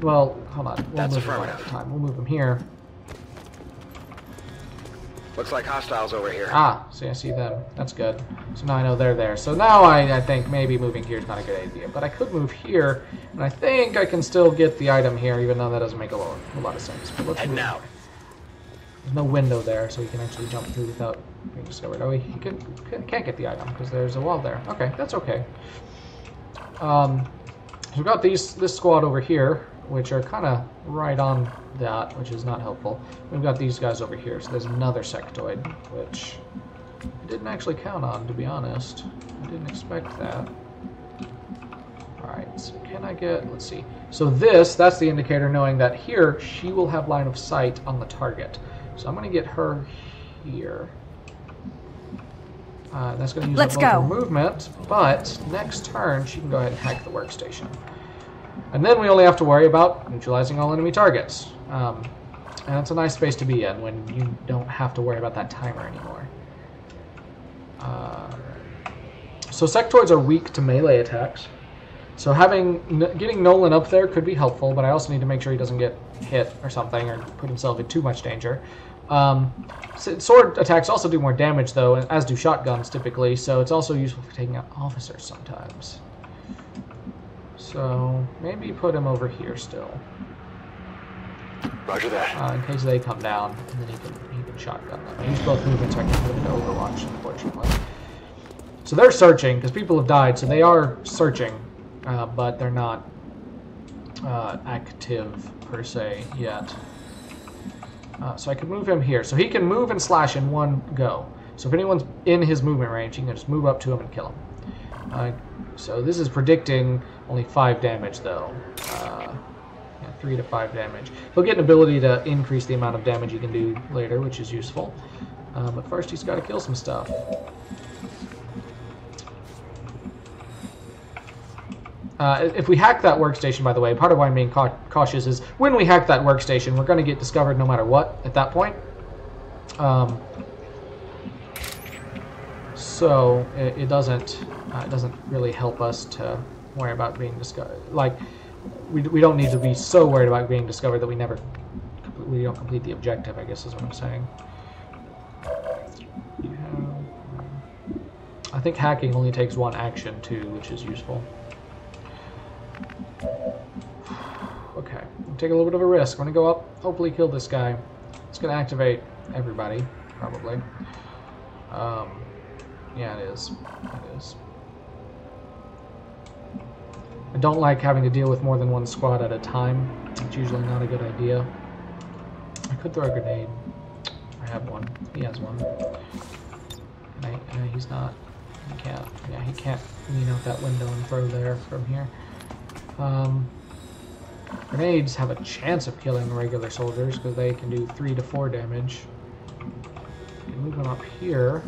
Well, hold on. We'll move him one at a time. We'll move him here. Looks like hostiles over here. Ah, see, I see them. That's good. So now I know they're there. So now I think maybe moving here is not a good idea. But I could move here, and I think I can still get the item here, even though that doesn't make a lot of sense. But let's move now. There's no window there, so he can actually jump through without being discovered. Oh, he can't get the item because there's a wall there. Okay, that's okay. So we've got this squad over here, which are kind of right on that, which is not helpful. We've got these guys over here, so there's another sectoid, which I didn't actually count on, to be honest. I didn't expect that. Alright, so can I get... Let's see. So that's the indicator knowing that here, she will have line of sight on the target. So I'm going to get her here. That's going to use up both her movement, but next turn, she can go ahead and hack the workstation. And then we only have to worry about neutralizing all enemy targets. And it's a nice space to be in when you don't have to worry about that timer anymore. So sectoids are weak to melee attacks. So getting Nolan up there could be helpful, but I also need to make sure he doesn't get hit or something or put himself in too much danger. Sword attacks also do more damage, though, as do shotguns typically, so it's also useful for taking out officers sometimes. So maybe put him over here still. Roger that. In case they come down, and then he can shotgun them. Use both movements, so I can put him into Overwatch, unfortunately. So they're searching, because people have died, so they are searching, but they're not active, per se, yet. So I could move him here. So he can move and slash in one go. So if anyone's in his movement range, you can just move up to him and kill him. So this is predicting only 5 damage, though. 3 to 5 damage. He'll get an ability to increase the amount of damage he can do later, which is useful. But first he's got to kill some stuff. If we hack that workstation, by the way, part of why I'm being cautious is when we hack that workstation, we're going to get discovered no matter what at that point. So it doesn't really help us to worry about being discovered. Like, we don't need to be so worried about being discovered that we don't complete the objective, I guess is what I'm saying. I think hacking only takes 1 action too, which is useful. Okay, we'll take a little bit of a risk. I'm gonna go up, hopefully kill this guy. It's gonna activate everybody, probably. Yeah, it is. It is. I don't like having to deal with more than 1 squad at a time. It's usually not a good idea. I could throw a grenade. I have one. He has one. He's not. He can't. Yeah, he can't lean out that window and throw there from here. Grenades have a chance of killing regular soldiers because they can do 3 to 4 damage. You can move them up here.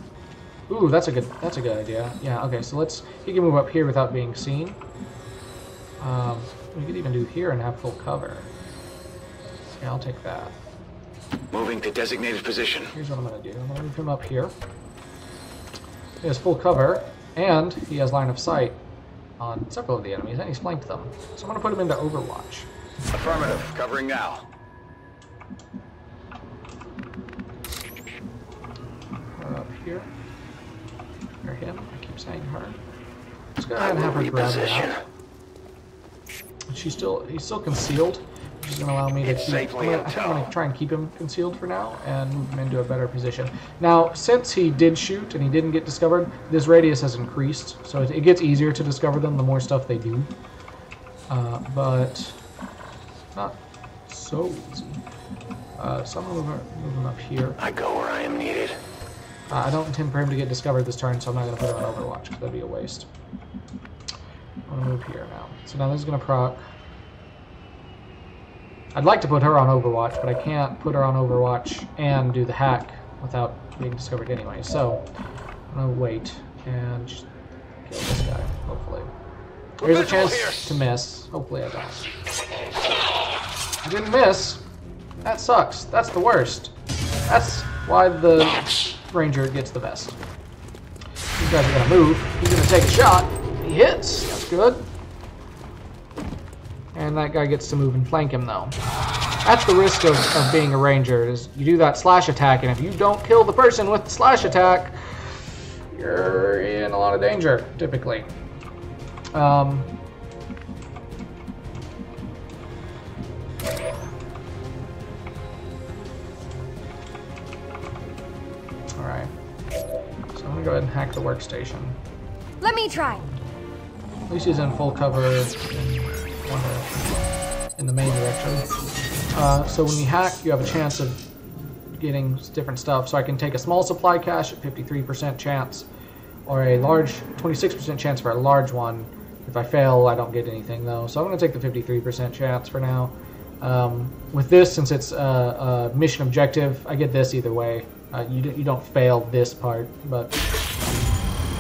Ooh, that's a good idea. Yeah, okay, so he can move up here without being seen. We could even do here and have full cover. Yeah, I'll take that. Moving to designated position. Here's what I'm gonna do. I'm gonna move him up here. He has full cover, and he has line of sight on several of the enemies, and he's flanked them. So I'm gonna put him into Overwatch. Affirmative. Covering now. Her up here. Or him. I keep saying her. Let's go ahead and have her grab it out. He's still concealed, which is going to allow me to keep... I think I'm going to try and keep him concealed for now and move him into a better position. Now, since he did shoot and he didn't get discovered, this radius has increased, so it gets easier to discover them the more stuff they do. But not so easy. So I'm going to move him up here. I go where I am needed. I don't intend for him to get discovered this turn, so I'm not going to put him in Overwatch, because that'd be a waste. I'm going to move here now. So now this is going to proc. I'd like to put her on Overwatch, but I can't put her on Overwatch and do the hack without being discovered anyway. So I'm going to wait and just kill this guy, hopefully. There's a chance to miss. Hopefully I don't. I didn't miss. That sucks. That's the worst. That's why the Ranger gets the best. These guys are going to move. He's going to take a shot. He hits. That's good. And that guy gets to move and flank him, though. That's the risk of being a Ranger, is you do that slash attack, and if you don't kill the person with the slash attack, you're in a lot of danger, typically. Alright. So I'm going to go ahead and hack the workstation. Let me try. At least he's in full cover in the main direction. So when you hack, you have a chance of getting different stuff. So I can take a small supply cache at 53% chance, or a large 26% chance for a large one. If I fail, I don't get anything though. So I'm going to take the 53% chance for now. With this, since it's a mission objective, I get this either way. You don't fail this part, but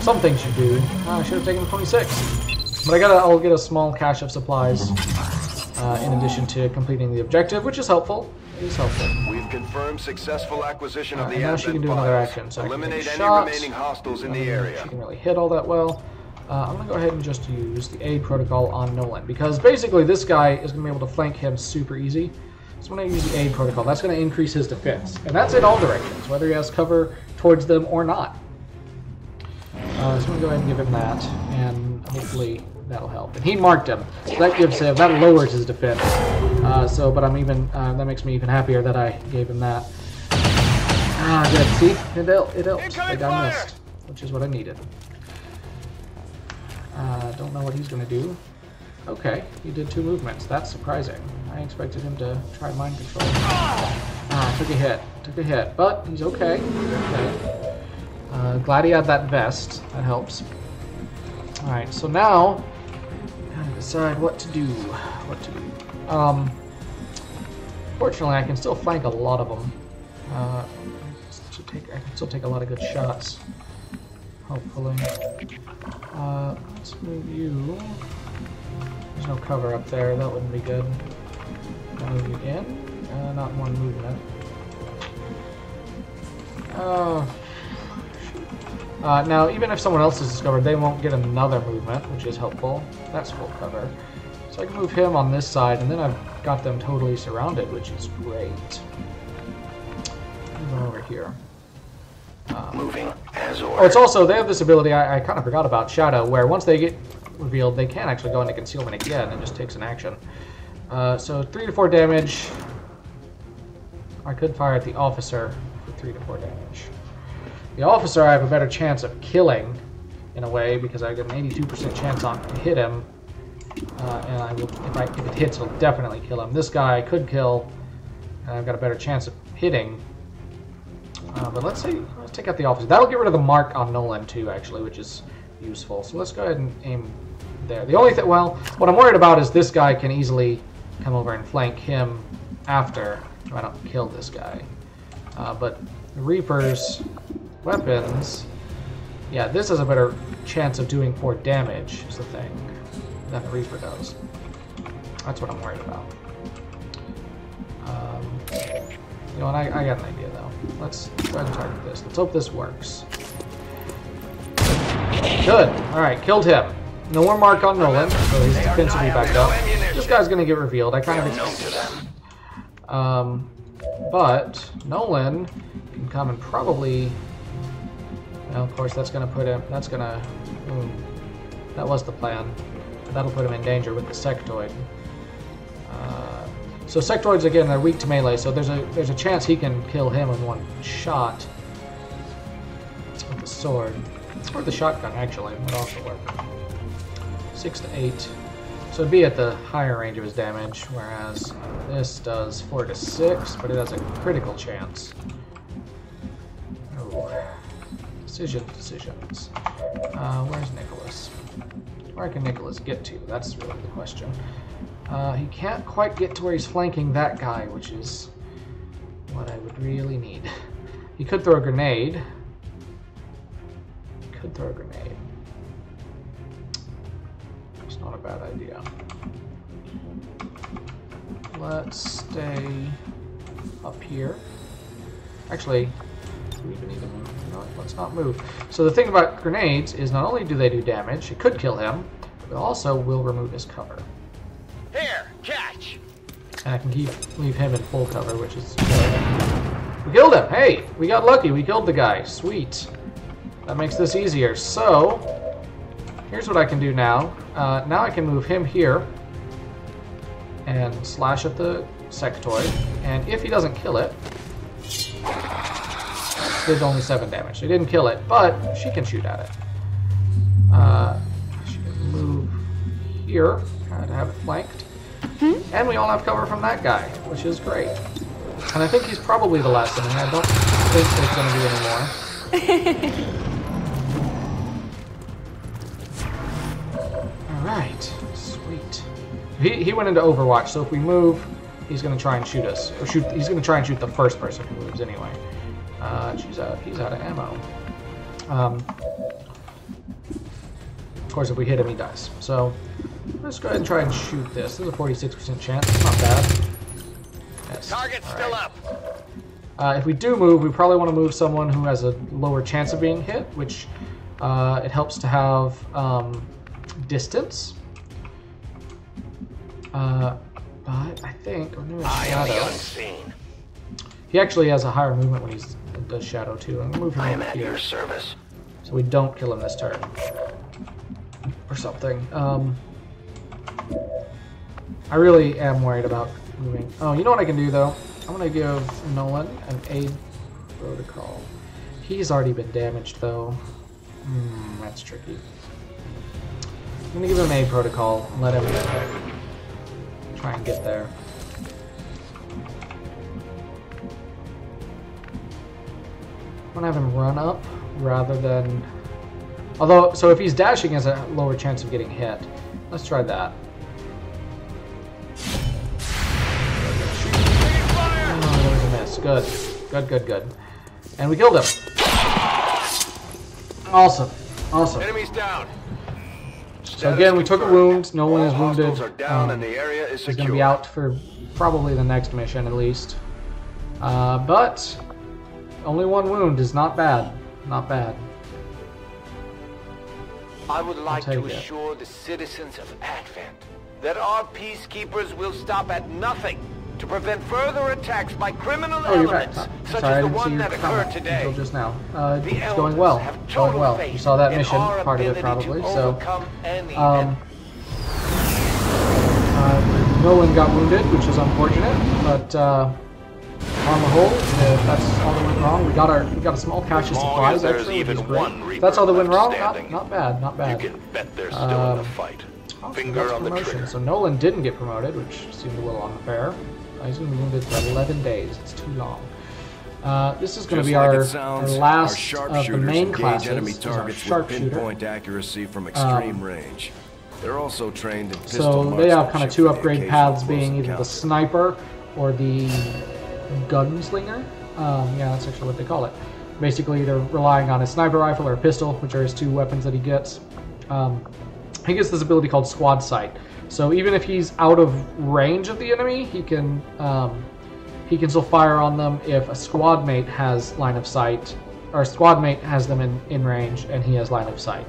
some things you do. I should have taken the 26. But I'll get a small cache of supplies in addition to completing the objective, which is helpful. is helpful. We've confirmed successful acquisition of the now she can Advent do another files. action. So Eliminate any shots. remaining hostiles in the area. She can really hit all that well. I'm going to go ahead and just use the aid protocol on Nolan, because basically this guy is going to be able to flank him super easy. So when I use the aid protocol, that's going to increase his defense. And that's in all directions, whether he has cover towards them or not. So I'm going to go ahead and give him that, and hopefully that'll help. And he marked him, so that gives him, that lowers his defense. But I'm even, that makes me even happier that I gave him that. Good, see? It helped. The guy missed, which is what I needed. Don't know what he's going to do. Okay, he did 2 movements. That's surprising. I expected him to try mind control. Took a hit, but he's okay. Glad he had that vest. That helps. Alright, so now, gotta decide what to do. Fortunately, I can still flank a lot of them. I can still take a lot of good shots. Hopefully. Let's move you. There's no cover up there. That wouldn't be good. I'll move you again. Not one movement. Now, even if someone else is discovered, they won't get another movement, which is helpful. That's full cover. So I can move him on this side, and then I've got them totally surrounded, which is great. Go over here. Moving as ordered. Oh, it's also, they have this ability I kind of forgot about, Shadow, where once they get revealed, they can actually go into concealment again and just takes an action. So 3 to 4 damage. I could fire at the officer for 3 to 4 damage. The officer I have a better chance of killing, in a way, because I get an 82% chance on to hit him. And I will, if it hits, it'll definitely kill him. This guy I could kill, and I've got a better chance of hitting. But let's take out the officer. That'll get rid of the mark on Nolan too, actually, which is useful. So let's go ahead and aim there. The only thing, well, what I'm worried about is this guy can easily come over and flank him after if I don't kill this guy. But the Reaper's weapons, yeah, this has a better chance of doing 4 damage, is the thing, than the Reaper does. That's what I'm worried about. You know, and I got an idea though. Let's go ahead and target this. Let's hope this works. Good. Alright, killed him. No more mark on Nolan, so his defense will be back up. This guy's going to get revealed. I kind of expected that. But Nolan can come and probably... Well, of course, that's going to put him... That's going to... that was the plan. That'll put him in danger with the sectoid. So sectoids, again, are weak to melee, so there's a chance he can kill him in 1 shot with the sword. Or the shotgun, actually. Would also work. 6 to 8. So it'd be at the higher range of his damage, whereas this does 4 to 6, but it has a critical chance. Oh. Decisions. Where's Nicholas? Where can Nicholas get to? That's really the question. He can't quite get to where he's flanking that guy, which is what I would really need. He could throw a grenade. It's not a bad idea. Let's stay up here. Actually, do we even need to move? No, let's not move. So the thing about grenades is not only do they do damage, it could kill him, but it also will remove his cover. Here, catch! And I can leave him in full cover, which is good. We killed him! Hey! We got lucky, we killed the guy. Sweet. That makes this easier. So, here's what I can do now. Now I can move him here and slash at the sectoid. And if he doesn't kill it, did only 7 damage. He didn't kill it, but she can shoot at it. She can move here, to have it flanked. And we all have cover from that guy, which is great. And I think he's probably the last enemy. I don't think there's going to be any more. Alright, sweet. He went into Overwatch, so if we move, he's going to try and shoot us. Or he's going to try and shoot the first person who moves anyway. He's out of ammo. Of course, if we hit him, he dies. So let's go ahead and try and shoot this. There's a 46% chance. It's not bad. missed. Target's still up. If we do move, we probably want to move someone who has a lower chance of being hit, which it helps to have distance. But I think unseen. He actually has a higher movement when he does shadow too. I'm gonna move him I am over at here your service. so we don't kill him this turn or something. I really am worried about moving. Oh, you know what I can do though? I'm gonna give Nolan an aid protocol. He's already been damaged though. That's tricky. I'm gonna give him an aid protocol and let him try and get there. I'm gonna have him run up rather than... Although, so if he's dashing, he has a lower chance of getting hit. Let's try that. Oh, there was a miss. Good. Good. And we killed him. Awesome. Enemies down. So again, we took a wound. No one is wounded. Are down and the area is he's going to be out for probably the next mission at least. But only one wound is not bad. Not bad. I would like to assure the citizens of Advent that our peacekeepers will stop at nothing to prevent further attacks by criminal elements such as the one that occurred today. Until just now. It's going well. Going well. You saw that mission, part of it probably. So, Nolan got wounded, which is unfortunate, but on the whole, that's all that went wrong. We got a small cache of supplies actually, which is great. That's all that went wrong. Not bad. You can bet they're still in the fight. Finger on the trigger. So Nolan didn't get promoted, which seemed a little unfair. He's going to be wounded for 11 days. It's too long. This is going to be our last of the main classes. Enemy targets with pinpoint accuracy from extreme range. They're also trained in pistol So they have kind of two upgrade paths, being either the sniper or the gunslinger. Yeah, that's actually what they call it. Basically, they're relying on a sniper rifle or a pistol, which are his two weapons that he gets. He gets this ability called Squad Sight. So even if he's out of range of the enemy, he can still fire on them if a squad mate has line of sight, or a squad mate has them in range and he has line of sight.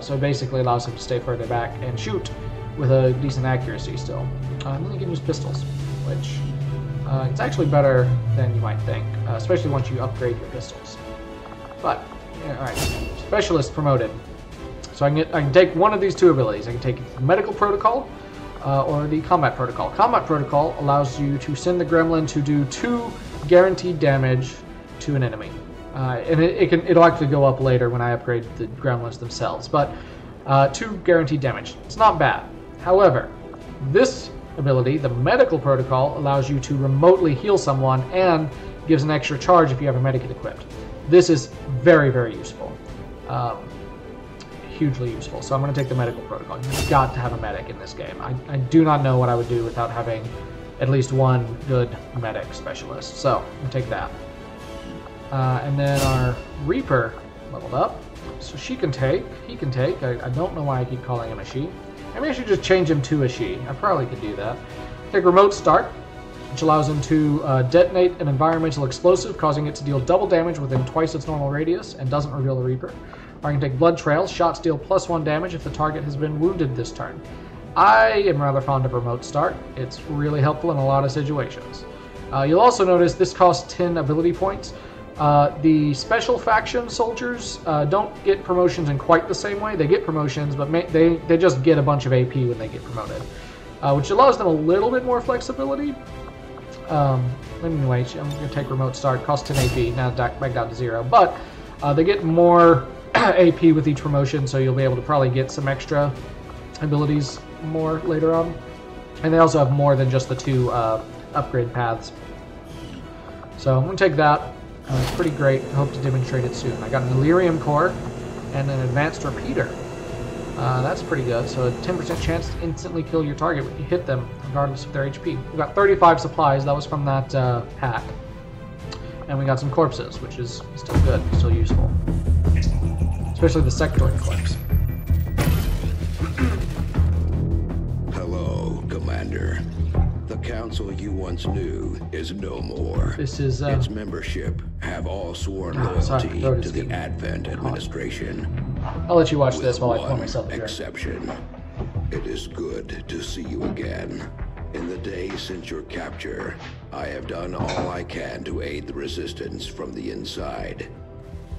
So it basically allows him to stay further back and shoot with a decent accuracy still. And then you can use pistols, which it's actually better than you might think, especially once you upgrade your pistols. But yeah, all right, specialist promoted. So I can take one of these two abilities. I can take the medical protocol or the combat protocol. Combat protocol allows you to send the gremlin to do 2 guaranteed damage to an enemy. And it'll actually go up later when I upgrade the gremlins themselves. But 2 guaranteed damage. It's not bad. However, this ability, the medical protocol, allows you to remotely heal someone and gives an extra charge if you have a medikit equipped. This is very, very useful. Hugely useful. So I'm going to take the medical protocol. You've got to have a medic in this game. I do not know what I would do without having at least one good medic specialist. So I'm going to take that. And then our Reaper leveled up. So he can take. I don't know why I keep calling him a she. Maybe I should just change him to a she. I probably could do that. Take remote start, which allows him to detonate an environmental explosive, causing it to deal double damage within twice its normal radius and doesn't reveal the Reaper. Or I can take Blood Trail. Shots deal +1 damage if the target has been wounded this turn. I am rather fond of Remote Start. It's really helpful in a lot of situations. You'll also notice this costs 10 ability points. The Special Faction soldiers don't get promotions in quite the same way. They get promotions, but they just get a bunch of AP when they get promoted, which allows them a little bit more flexibility. Anyway, I'm going to take Remote Start. Costs 10 AP. Now back down to 0. But they get more AP with each promotion, so you'll be able to probably get some extra abilities more later on. And they also have more than just the 2 upgrade paths. So I'm going to take that. It's pretty great. I hope to demonstrate it soon. I got an Elerium Core and an Advanced Repeater. That's pretty good. So a 10% chance to instantly kill your target when you hit them, regardless of their HP. We got 35 supplies. That was from that hack. And we got some corpses, which is still good, still useful. Especially the sectoid corpse. Hello, Commander. The council you once knew is no more. This is its membership have all sworn loyalty to the Advent administration. I'll let you watch this while I pour myself a drink. Exception. It is good to see you again. In the days since your capture, I have done all I can to aid the Resistance from the inside.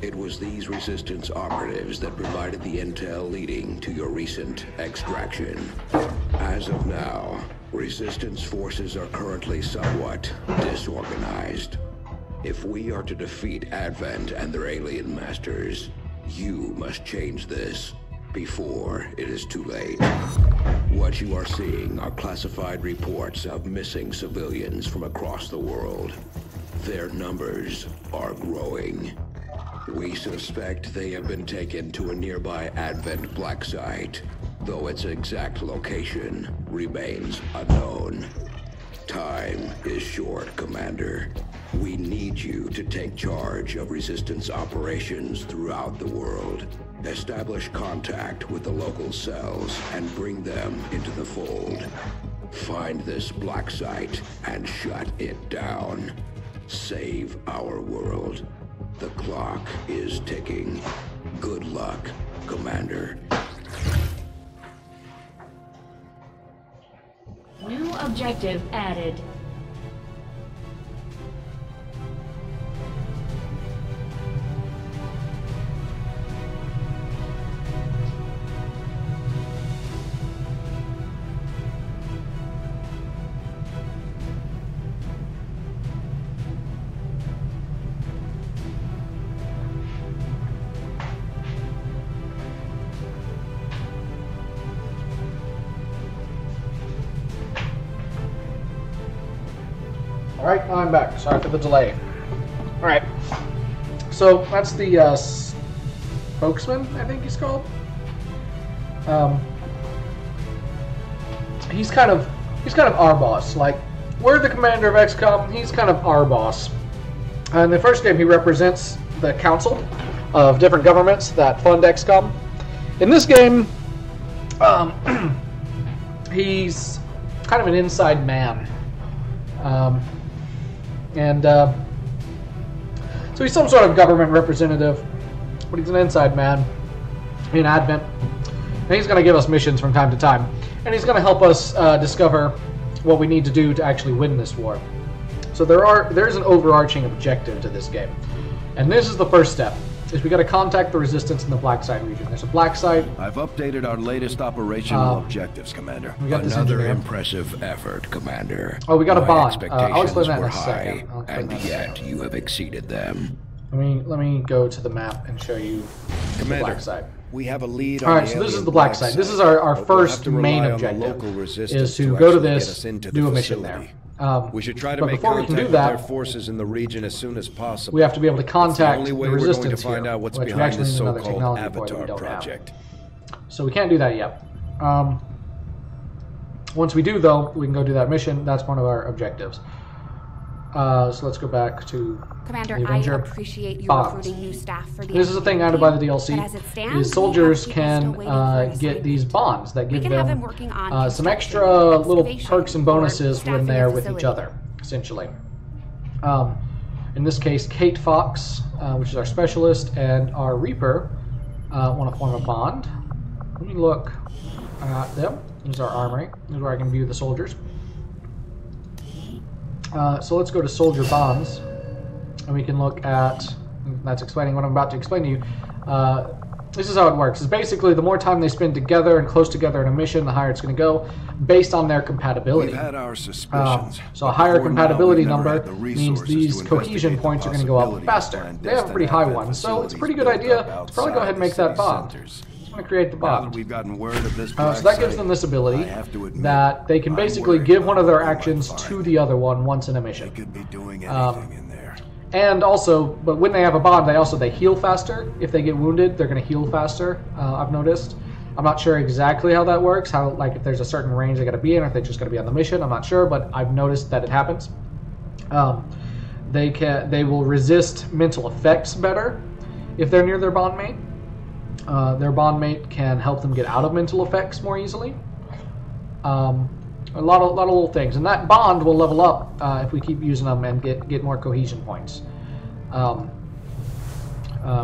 It was these Resistance operatives that provided the intel leading to your recent extraction. As of now, Resistance forces are currently somewhat disorganized. If we are to defeat Advent and their alien masters, you must change this before it is too late. What you are seeing are classified reports of missing civilians from across the world. Their numbers are growing. We suspect they have been taken to a nearby Advent black site, though its exact location remains unknown. Time is short, Commander. We need you to take charge of Resistance operations throughout the world. Establish contact with the local cells and bring them into the fold. Find this black site and shut it down. Save our world. The clock is ticking. Good luck, Commander. New objective added. Alright, I'm back. Sorry for the delay. Alright. So, that's the spokesman, I think he's called. He's kind of our boss. Like, we're the commander of XCOM, he's kind of our boss. In the first game, he represents the council of different governments that fund XCOM. In this game, he's kind of an inside man. So he's some sort of government representative, but he's an inside man in Advent. And he's going to give us missions from time to time. And he's going to help us discover what we need to do to actually win this war. So there's an overarching objective to this game. And this is the first step, is we got to contact the Resistance in the Black Site region. There's a Black Site. I've updated our latest operational objectives, Commander. We got another impressive effort, Commander. Oh, we got a bond. Expectations I'll explain that in were a high, second. and yet you have exceeded them. Let me go to the map and show you Commander, the Black Site. We have a lead on Alright, so this is the Black Site. This is our first main objective, is to go to this, do a mission there. We should try to but make before we can contact do with their that, forces in the region as soon as possible. we have to be able to contact the We're Resistance going to find here, out what's which we behind actually this need another so-called technology for that we Avatar don't project. have. So we can't do that yet. Once we do, though, we can go do that mission. That's one of our objectives. So let's go back to Commander, the Avenger. I appreciate you bonds. recruiting new staff for the This is a thing added by the DLC. But as it stands, is soldiers we have people can still waiting for get these bonds that give have them working on some extra little excavation perks and bonuses or when staffing they're a with each facility. other, essentially. In this case, Kate Fox, which is our specialist, and our Reaper want to form a bond. Let me look at them. This is our armory. This is where I can view the soldiers. So let's go to Soldier Bonds, and we can look at, that's explaining what I'm about to explain to you. This is how it works. It's basically the more time they spend together and close together in a mission, the higher it's going to go, based on their compatibility. We've had our suspicions. So a higher compatibility number the means these cohesion points are going to go up faster. They have a pretty high one, so it's a pretty good idea to probably go ahead and make that bond. Just want to create the bond. We've gotten word of this So that gives them this ability that they can basically give one of their actions to the other one once in a mission. Could be doing anything in there. And also, but when they have a bond, they heal faster. If they get wounded, they're going to heal faster, I've noticed. I'm not sure exactly how that works, if there's a certain range they got to be in, or if they just got to be on the mission, I'm not sure, but I've noticed that it happens. They will resist mental effects better if they're near their bond mate. Their bond mate can help them get out of mental effects more easily. A lot of little things, and that bond will level up if we keep using them and get more cohesion points.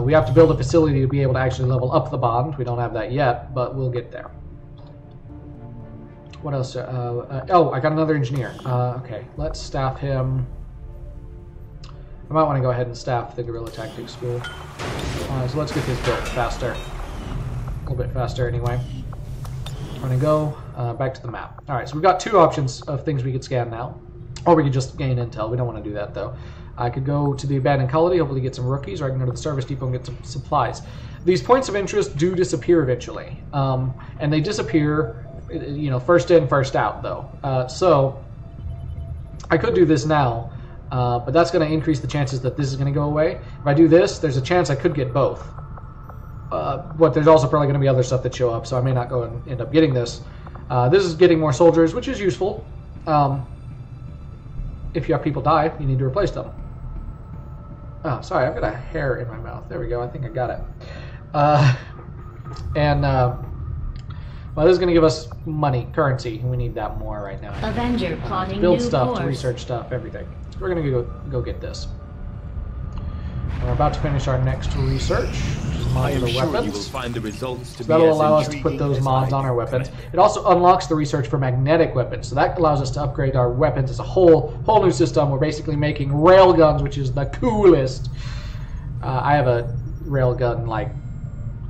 We have to build a facility to be able to actually level up the bond. We don't have that yet, but we'll get there. What else? Oh, I got another engineer. Okay, let's staff him. I might want to go ahead and staff the Guerrilla Tactics School. So let's get this built faster. A little bit faster anyway. We're going to go back to the map. Alright, so we've got two options of things we could scan now. Or we could just gain intel. We don't want to do that, though. I could go to the abandoned colony, hopefully get some rookies, or I can go to the service depot and get some supplies. These points of interest do disappear eventually. And they disappear, you know, first in, first out, though. So I could do this now, but that's going to increase the chances that this is going to go away. If I do this, there's a chance I could get both. But there's also probably going to be other stuff that show up, so I may not go and end up getting this. This is getting more soldiers, which is useful. If you have people die, you need to replace them. Oh, sorry, I've got a hair in my mouth. There we go, I think I got it. Well, this is going to give us money, currency, and we need that more right now. Avenger plotting build new stuff, course. to research stuff, everything. So we're going to go get this. And we're about to finish our next research, which is modular weapons. You will find the results to so that'll allow us to put those mods on our weapons. It also unlocks the research for magnetic weapons, so that allows us to upgrade our weapons as a whole new system. We're basically making railguns, which is the coolest. I have a railgun like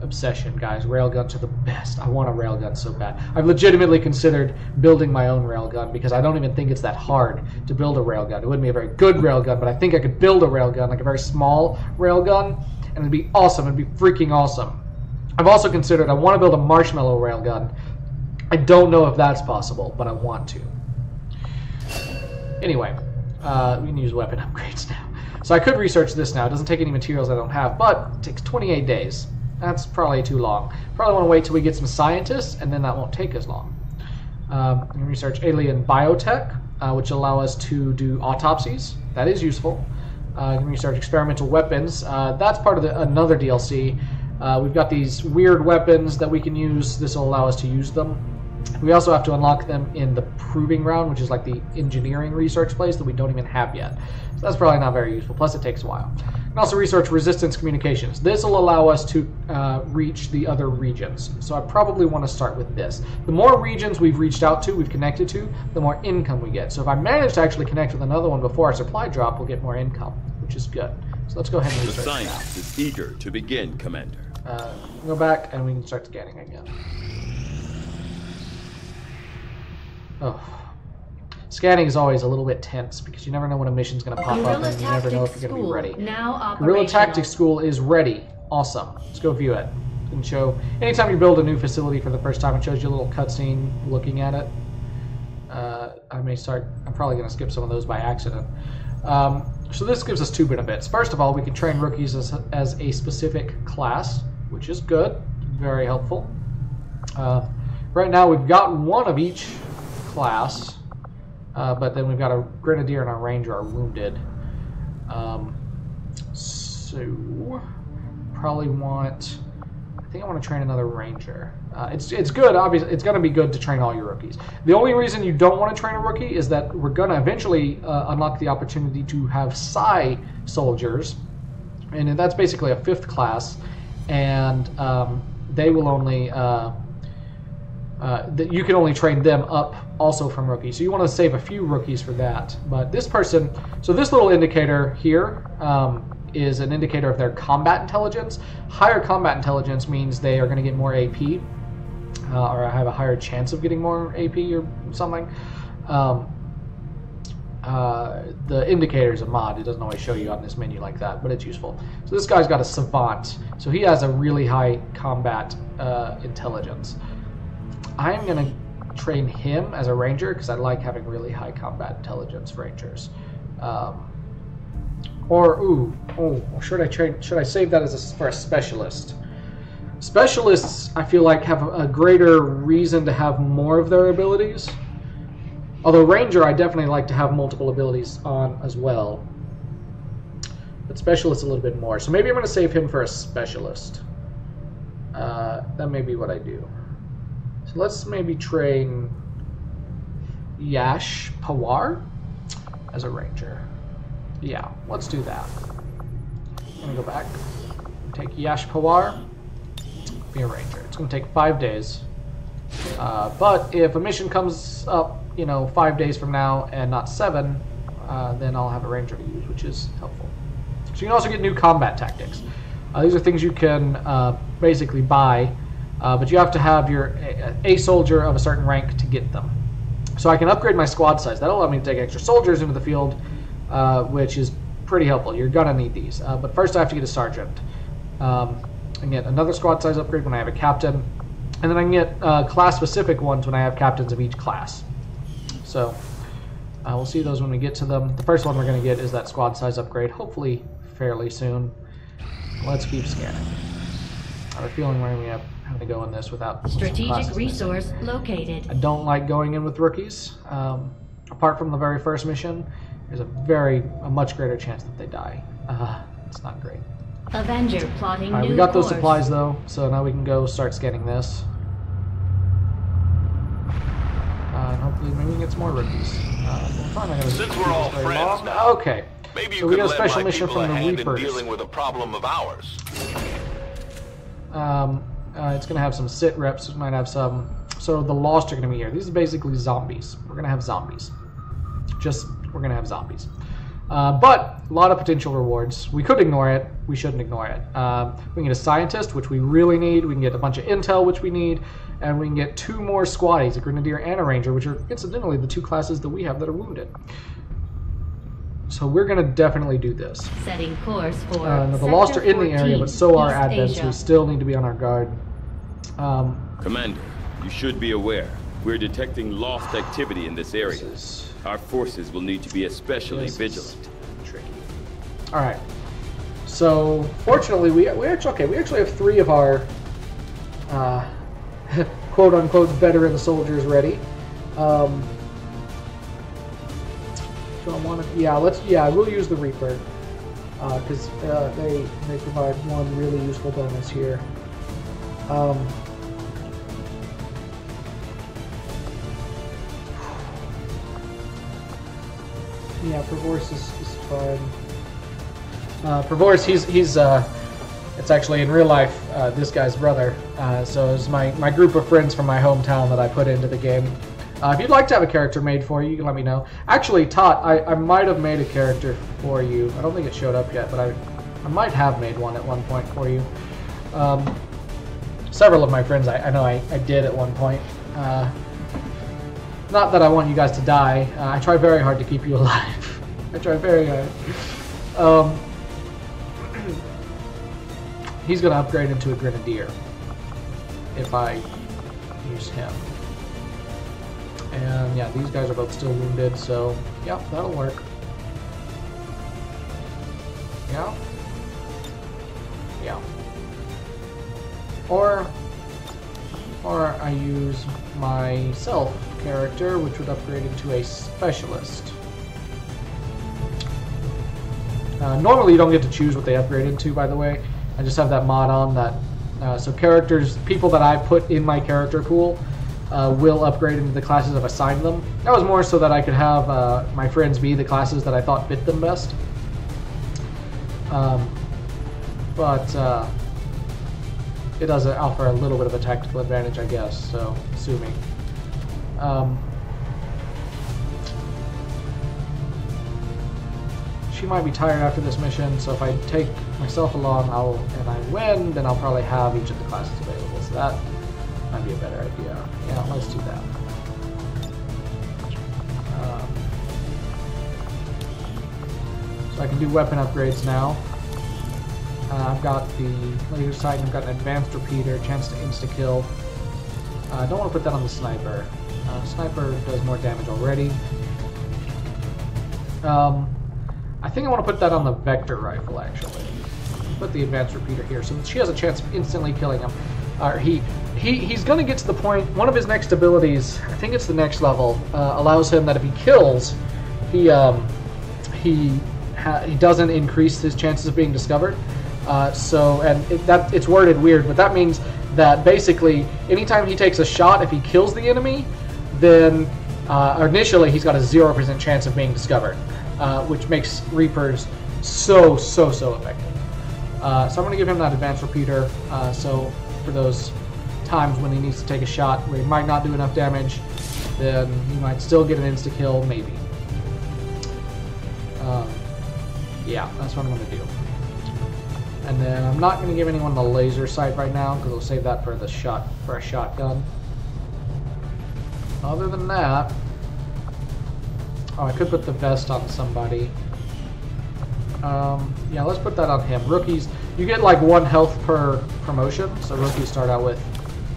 obsession, guys. Railguns are the best. I want a railgun so bad. I've legitimately considered building my own railgun because I don't even think it's that hard to build a railgun. It wouldn't be a very good railgun, but I think I could build a railgun, like a very small railgun, and it'd be awesome. It'd be freaking awesome. I've also considered I want to build a marshmallow railgun. I don't know if that's possible, but I want to. Anyway, we can use weapon upgrades now. So I could research this now. It doesn't take any materials I don't have, but it takes 28 days. That's probably too long. Probably want to wait till we get some scientists, and then that won't take as long. We can research alien biotech, which will allow us to do autopsies. That is useful. We can research experimental weapons. That's part of another DLC. We've got these weird weapons that we can use. This will allow us to use them. We also have to unlock them in the proving ground, which is like the engineering research place that we don't even have yet. So that's probably not very useful. Plus, it takes a while. We can also research resistance communications. This will allow us to reach the other regions. So I probably want to start with this. The more regions we've reached out to, we've connected to, the more income we get. So if I manage to actually connect with another one before our supply drop, we'll get more income, which is good. So let's go ahead and research. The scientist is eager to begin, Commander. Go back and we can start scanning again. Oh. Scanning is always a little bit tense because you never know when a mission's going to pop up and you never know if you're going to be ready. Guerrilla Tactics School is ready. Awesome. Let's go view it. It can show anytime you build a new facility for the first time, it shows you a little cutscene looking at it. I'm probably going to skip some of those by accident. So this gives us two benefits. First of all, we can train rookies as a specific class, which is good. Very helpful. Right now we've got one of each class, but then we've got a grenadier and a ranger are wounded. So probably I think I want to train another ranger. It's good, obviously. It's going to be good to train all your rookies. The only reason you don't want to train a rookie is that we're going to eventually unlock the opportunity to have Psi soldiers, and that's basically a 5th class, and they will only you can only train them up also from rookies. So you want to save a few rookies for that. But this person, so this little indicator here is an indicator of their combat intelligence. Higher combat intelligence means they are going to get more AP, or have a higher chance of getting more AP or something. The indicator is a mod. It doesn't always show you on this menu like that, but it's useful. So this guy's got a savant. So he has a really high combat intelligence. I'm going to train him as a ranger because I like having really high combat intelligence rangers. Should I save that for a specialist? Specialists, I feel like, have a greater reason to have more of their abilities. Although Ranger, I definitely like to have multiple abilities on as well. But Specialist a little bit more. So maybe I'm going to save him for a Specialist. That may be what I do. So let's maybe train... Yash Pawar as a ranger. Yeah, let's do that. I'm gonna go back. Take Yash Pawar, be a ranger. It's gonna take 5 days. But if a mission comes up, you know, 5 days from now and not 7, then I'll have a ranger to use, which is helpful. So you can also get new combat tactics. These are things you can basically buy, but you have to have a soldier of a certain rank to get them. So I can upgrade my squad size. That'll allow me to take extra soldiers into the field, which is pretty helpful. You're gonna need these. But first I have to get a sergeant. I get another squad size upgrade when I have a captain, and then I can get class-specific ones when I have captains of each class. So we'll see those when we get to them. The first one we're going to get is that squad size upgrade, hopefully fairly soon. Let's keep scanning. I have a feeling we're going to be having to go in this without strategic resource located. I don't like going in with rookies. Apart from the very first mission, there's a much greater chance that they die. It's not great. Avenger plotting new we got those course. supplies though, so now we can go start scanning this. And hopefully maybe we can get some more rookies. Since we're all friends now, okay. Maybe So you we could got a lend special my mission people from a the hand in Reapers. dealing with a problem of ours. It's going to have some sit reps. It might have some. So the Lost are going to be here. These are basically zombies. We're going to have zombies. We're going to have zombies. But a lot of potential rewards. We could ignore it. We shouldn't ignore it. We can get a scientist, which we really need. We can get a bunch of intel, which we need. And we can get 2 more squaddies, a grenadier and a ranger, which are incidentally the 2 classes that we have that are wounded. So we're going to definitely do this. Setting course for the Lost are in the area, but so are East Advents. Asia. We still need to be on our guard. Commander, you should be aware. We're detecting Lost activity in this area. Our forces will need to be especially vigilant. Tricky. All right. So fortunately, we actually have 3 of our quote unquote veteran soldiers ready. So I want to, we'll use the Reaper because they provide one really useful bonus here. Yeah, Pervorse is fine. Pervorse, he's it's actually in real life this guy's brother. So it's my group of friends from my hometown that I put into the game. If you'd like to have a character made for you, you can let me know. Actually, Tot, I might have made a character for you. I don't think it showed up yet, but I might have made one at one point for you. Several of my friends, I know I did at one point. Not that I want you guys to die. I try very hard to keep you alive. I try very hard. He's going to upgrade into a grenadier if I use him. And yeah, these guys are both still wounded, so yeah, that'll work. Yeah. Yeah. Or I use my self character, which would upgrade into a specialist. Normally you don't get to choose what they upgrade into, by the way. I just have that mod on that. So people that I put in my character pool will upgrade into the classes I've assigned them. That was more so that I could have my friends be the classes that I thought fit them best. But it does offer a little bit of a tactical advantage, I guess, so assuming. She might be tired after this mission, so if I take myself along and I win, then I'll probably have each of the classes available. So that might be a better idea. Yeah, let's do that. So I can do weapon upgrades now. I've got the laser sight, and I've got an advanced repeater, chance to insta-kill. I don't want to put that on the sniper. Sniper does more damage already. I think I want to put that on the vector rifle, actually. Put the advanced repeater here, so she has a chance of instantly killing him. He's going to get to the point, one of his next abilities, I think it's the next level, allows him that if he kills, he doesn't increase his chances of being discovered. It's worded weird, but that means that basically anytime he takes a shot, if he kills the enemy, then initially he's got a 0% chance of being discovered, which makes Reapers so effective. So I'm going to give him that advanced repeater, so for those times when he needs to take a shot where he might not do enough damage, then he might still get an insta-kill, maybe. Yeah, that's what I'm going to do. And then I'm not going to give anyone the laser sight right now, because we'll save that for a shotgun. Other than that, oh, I could put the vest on somebody. Yeah, let's put that on him. Rookies, you get like 1 health per promotion, so rookies start out with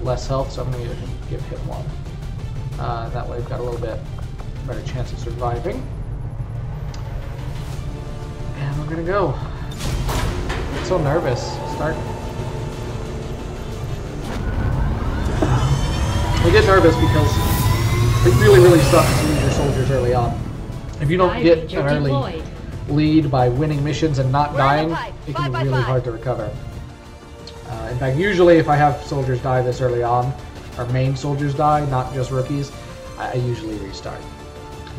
less health, so I'm going to give him 1. That way we've got a little bit better chance of surviving. And we're going to go. I'm so nervous. Start. I get nervous because it really sucks to lose your soldiers early on. If you don't get an early lead by winning missions and not dying, it can be really hard to recover. In fact, usually if I have soldiers die this early on, or main soldiers die, not just rookies, I usually restart.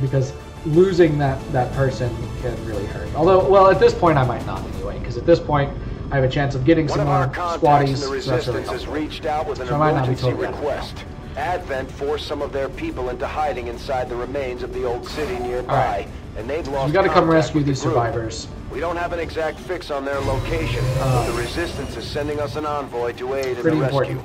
Because losing that person can really hurt. Although, well, at this point I might not anyway, because at this point I have a chance of getting some more squaddies. The Resistance has reached out with an emergency request. Advent forced some of their people into hiding inside the remains of the old city nearby, and they've lost. We got to come rescue these survivors. We don't have an exact fix on their location, but the Resistance is sending us an envoy to aid in the rescue.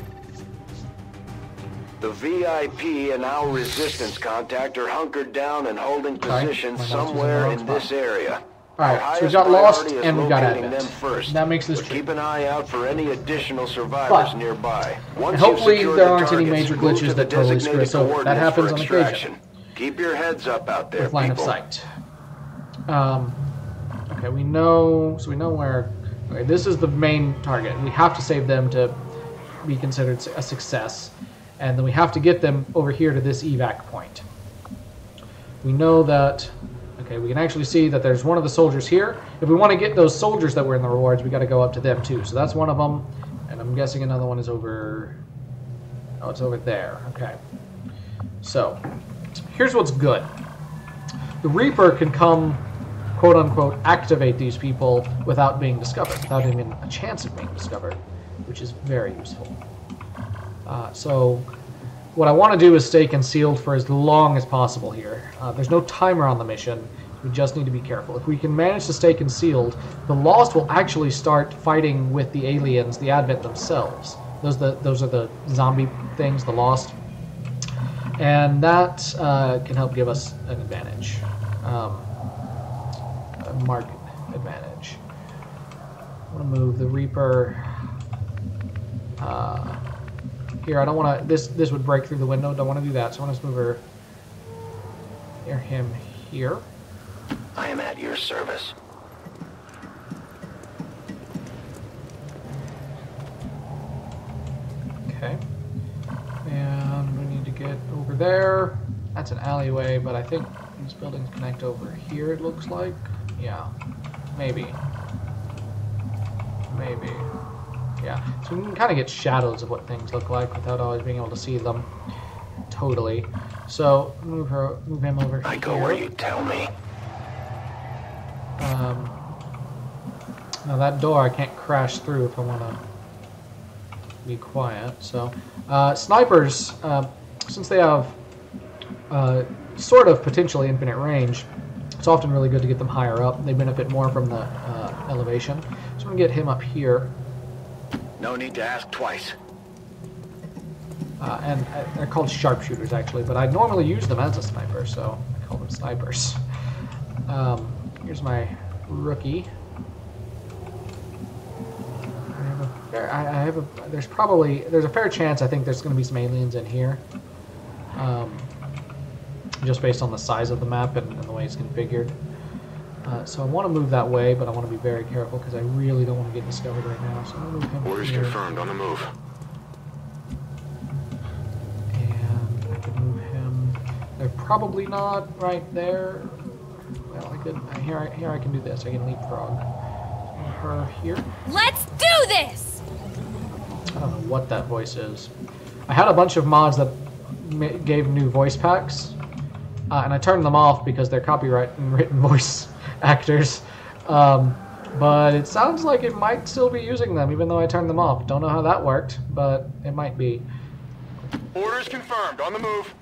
The VIP and our Resistance contact are hunkered down and holding positions somewhere in this area. Alright, so we got Lost and we got Advent. That makes this tricky. Keep an eye out for any additional survivors nearby. And hopefully there aren't any major glitches that totally screw us over. That happens on occasion. Keep your heads up out there, with line of sight. Okay, we know where. Okay, this is the main target. We have to save them to be considered a success, and then we have to get them over here to this evac point. We know that. Okay, we can actually see that there's one of the soldiers here. If we want to get those soldiers that were in the rewards, we got to go up to them too. So that's one of them, and I'm guessing another one is over. Oh, it's over there. Okay. So here's what's good. The Reaper can come, quote unquote, activate these people without being discovered, without even a chance of being discovered, which is very useful. So what I want to do is stay concealed for as long as possible here. There's no timer on the mission. We just need to be careful. If we can manage to stay concealed, the Lost will actually start fighting with the aliens, the Advent themselves. Those are the zombie things, the Lost. And that can help give us an advantage. A marked advantage. I'm going to move the Reaper here. I don't want to. This would break through the window. Don't want to do that. So I want to move her near him here. I am at your service. Okay. And we need to get over there. That's an alleyway, but I think these buildings connect over here, it looks like. Yeah. Maybe. Maybe. Yeah. So we can kind of get shadows of what things look like without always being able to see them totally. So move him over here. I go where you tell me. Now that door I can't crash through if I want to be quiet. So snipers, since they have sort of potentially infinite range, it's often really good to get them higher up. They benefit more from the elevation. So I'm going to get him up here. No need to ask twice. And they're called sharpshooters actually, but I normally use them as a sniper, so I call them snipers. Here's my rookie. There's a fair chance I think there's going to be some aliens in here. Just based on the size of the map and the way it's configured. So I want to move that way, but I want to be very careful because I really don't want to get discovered right now. So I'm going to move him Orders here. confirmed, on the move. And I could move him. They're probably not right there. Well, I could. Here I can do this. I can leapfrog her here. Let's do this! I don't know what that voice is. I had a bunch of mods that gave new voice packs, and I turned them off because they're copyright and written voice actors. But it sounds like it might still be using them, even though I turned them off. Don't know how that worked, but it might be. Orders confirmed. On the move.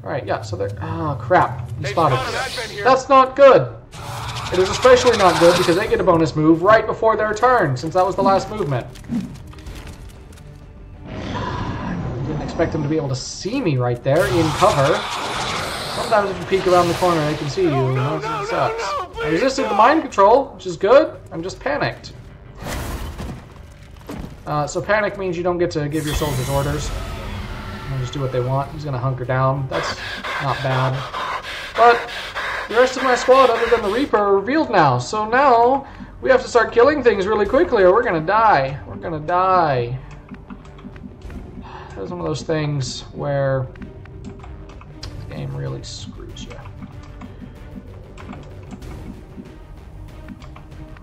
Alright, yeah, so they're... Oh, crap. He spotted me. That's not good. It is especially not good because they get a bonus move right before their turn, since that was the last movement. I didn't expect them to be able to see me right there in cover. Sometimes if you peek around the corner, they can see you. It sucks. I resisted the mind control, which is good. I'm just panicked. So panic means you don't get to give your soldiers orders. They'll just do what they want. He's going to hunker down. That's not bad. But the rest of my squad, other than the Reaper, are revealed now. So now we have to start killing things really quickly or we're going to die. We're going to die. That's one of those things where the game really screws you.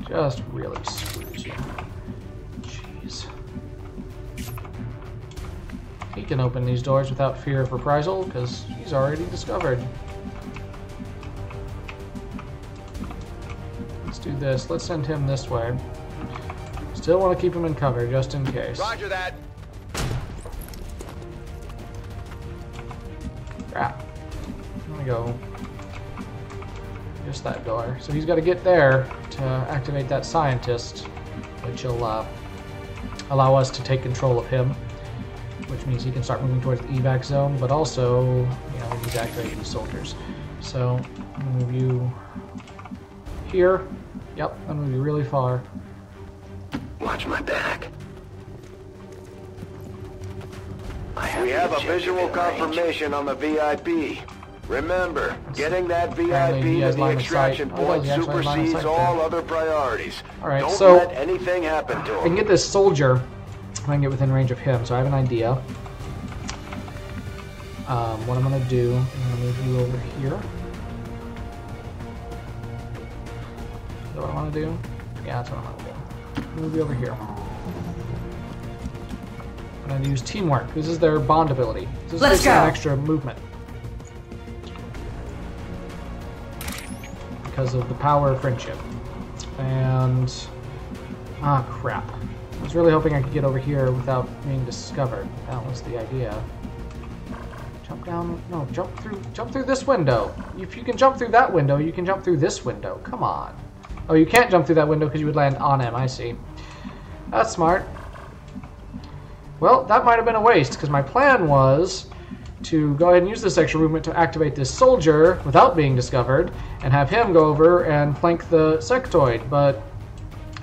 Just really screws you. Jeez. He can open these doors without fear of reprisal because he's already discovered. Let's do this. Let's send him this way. Still want to keep him in cover just in case. Roger that. Crap. There we go. Just that door. So he's got to get there to activate that scientist, which will allow us to take control of him, which means he can start moving towards the evac zone, but also, you know, we need to activate these soldiers. So, I'm going to move you here. Yep, I'm going to move you really far. Watch my back. We have a visual confirmation on the VIP. Remember, getting that VIP to the extraction point supersedes all other priorities. Alright, Don't so let anything happen to him. I can get this soldier if I can get within range of him, so I have an idea. What I'm going to do, I'm going to move you over here. Is that what I want to do? Yeah, that's what I want to do. Move you over here. I'm going to use teamwork. This is their bond ability. This is basically an extra movement. Because of the power of friendship. And... ah, crap. I was really hoping I could get over here without being discovered. That was the idea. Jump down... no, jump through this window. If you can jump through that window, you can jump through this window. Come on. Oh, you can't jump through that window because you would land on him. I see. That's smart. Well, that might have been a waste, because my plan was to go ahead and use this extra movement to activate this soldier without being discovered, and have him go over and flank the sectoid, but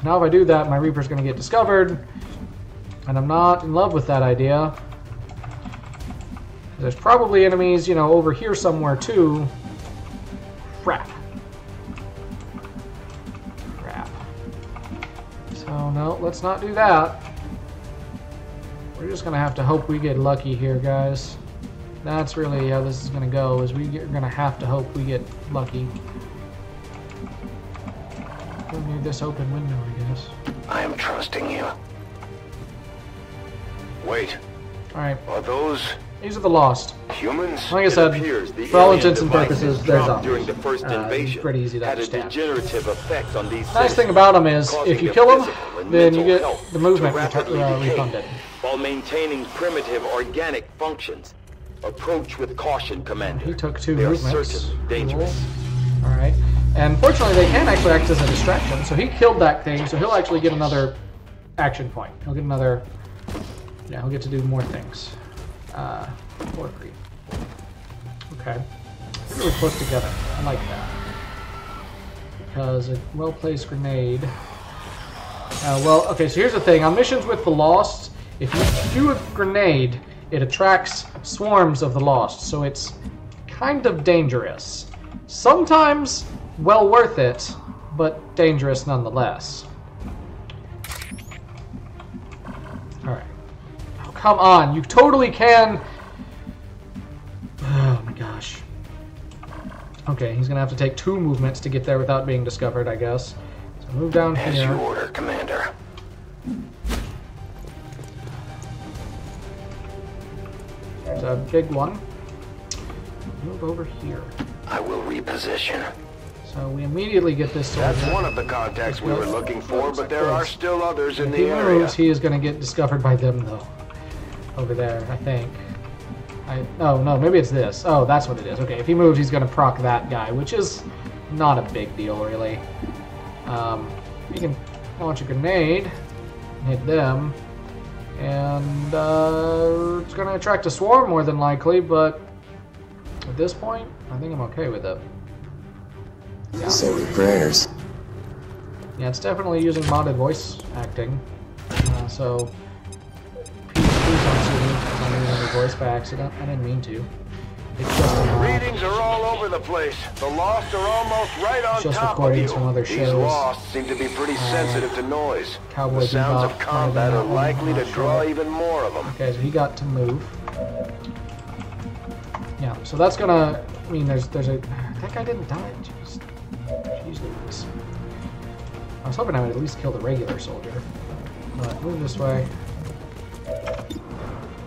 now if I do that, my Reaper's going to get discovered, and I'm not in love with that idea. There's probably enemies, you know, over here somewhere too. Crap. Crap. So, no, let's not do that. We're just going to have to hope we get lucky here, guys. That's really how this is going to go, is we're going to have to hope we get lucky. We'll need this open window, I guess. I am trusting you. Wait. Alright. Are those... these are the Lost. Humans? Like I said, for all intents and purposes, they're zombies. During the first invasion, pretty easy to had understand. a degenerative effect on these Nice thing about them is, if you kill them, then you get the movement refunded. While maintaining primitive organic functions. Approach with caution, Commander. He took 2 they movements. Are certainly dangerous. Cool. Alright. And fortunately, they can actually act as a distraction. So he killed that thing, so he'll actually get another action point. He'll get another... yeah, he'll get to do more things. For free. Okay. They're really close together. I like that. Because a well-placed grenade... well, okay, so here's the thing. On missions with the Lost, if you do a grenade, it attracts swarms of the Lost, so it's kind of dangerous. Sometimes well worth it, but dangerous nonetheless. Alright. Oh, come on, you totally can... oh my gosh. Okay, he's gonna have to take 2 movements to get there without being discovered, I guess. So move down here. As you order, Commander. There's a big one. move over here. I will reposition. So we immediately get this soldier. That's one of the contacts we were looking for, but there are still others in if the he area. Moves, he is going to get discovered by them, though. Over there, I think. Oh, no, maybe it's this. Oh, that's what it is. Okay, if he moves, he's going to proc that guy, which is not a big deal, really. You can launch a grenade, hit them, and it's going to attract a swarm more than likely, but at this point, I think I'm okay with it. Yeah. Say your prayers. Yeah, it's definitely using modded voice acting, so please don't sue me if I'm using the voice by accident. I didn't mean to. It's just readings are all over the place. The Lost are almost right on top of you. From other shows. These Lost seem to be pretty sensitive to noise. Cowboy the sounds Bebop, of combat are likely to draw even more of them. Okay, so he got to move. Yeah, so that's gonna mean there's a. That guy didn't die. Jeez Louise. I was hoping I would at least kill the regular soldier. But move this way.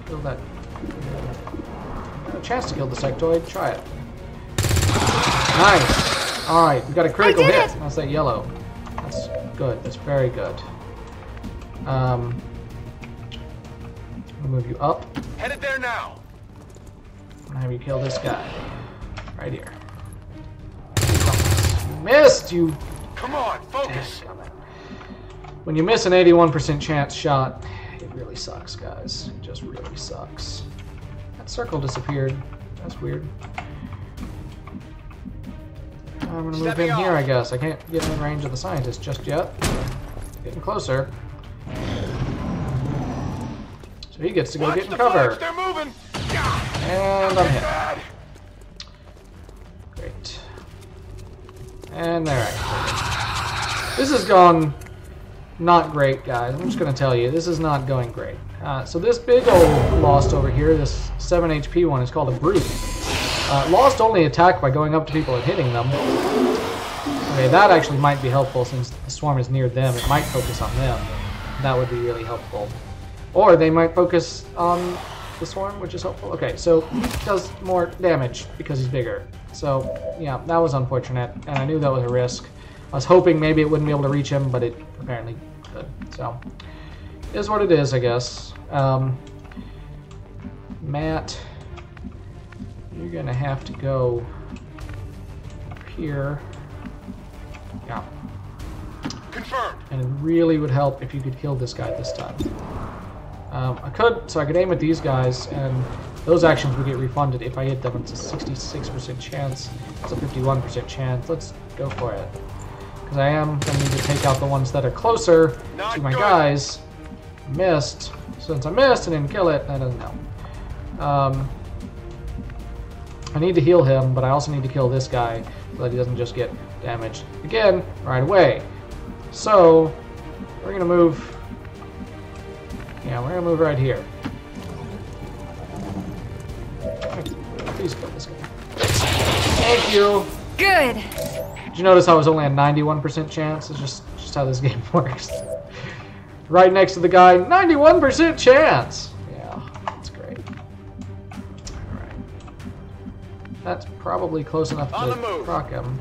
Kill that. A chance to kill the sectoid. Try it. Nice. All right, we got a critical hit. That's that yellow. That's good. That's very good. I'll move you up. Headed there now. And have you kill this guy right here. You missed. You. Come on, focus. When you miss an 81% chance shot, it really sucks, guys. It just really sucks. That circle disappeared. That's weird. I'm gonna move in here, I guess. I can't get in range of the scientist just yet. Getting closer. So he gets to go get in cover. They're moving. And I'm hit. Great. And there I go. This has gone not great, guys. I'm just going to tell you, this is not going great. So this big old Lost over here, this 7 HP one, is called a Brute. Lost only attack by going up to people and hitting them. Okay, that actually might be helpful since the swarm is near them. It might focus on them. That would be really helpful. Or they might focus on the swarm, which is helpful. Okay, so he does more damage because he's bigger. So, yeah, that was unfortunate, and I knew that was a risk. I was hoping maybe it wouldn't be able to reach him, but it apparently could. So, it is what it is, I guess. Matt, you're gonna have to go up here. Yeah. Confirmed. And it really would help if you could kill this guy this time. I could aim at these guys, and those actions would get refunded if I hit them. It's a 66% chance. It's a 51% chance. Let's go for it. Because I am going to need to take out the ones that are closer to my guys. Missed. Since I missed and didn't kill it, that doesn't help. I need to heal him, but I also need to kill this guy so that he doesn't just get damaged again right away. So, we're going to move... Yeah, we're going to move right here. Please kill this guy. Thank you! Good! Did you notice I was only a 91% chance? It's just how this game works. Right next to the guy, 91% chance! Yeah, that's great. Alright. That's probably close enough to proc him.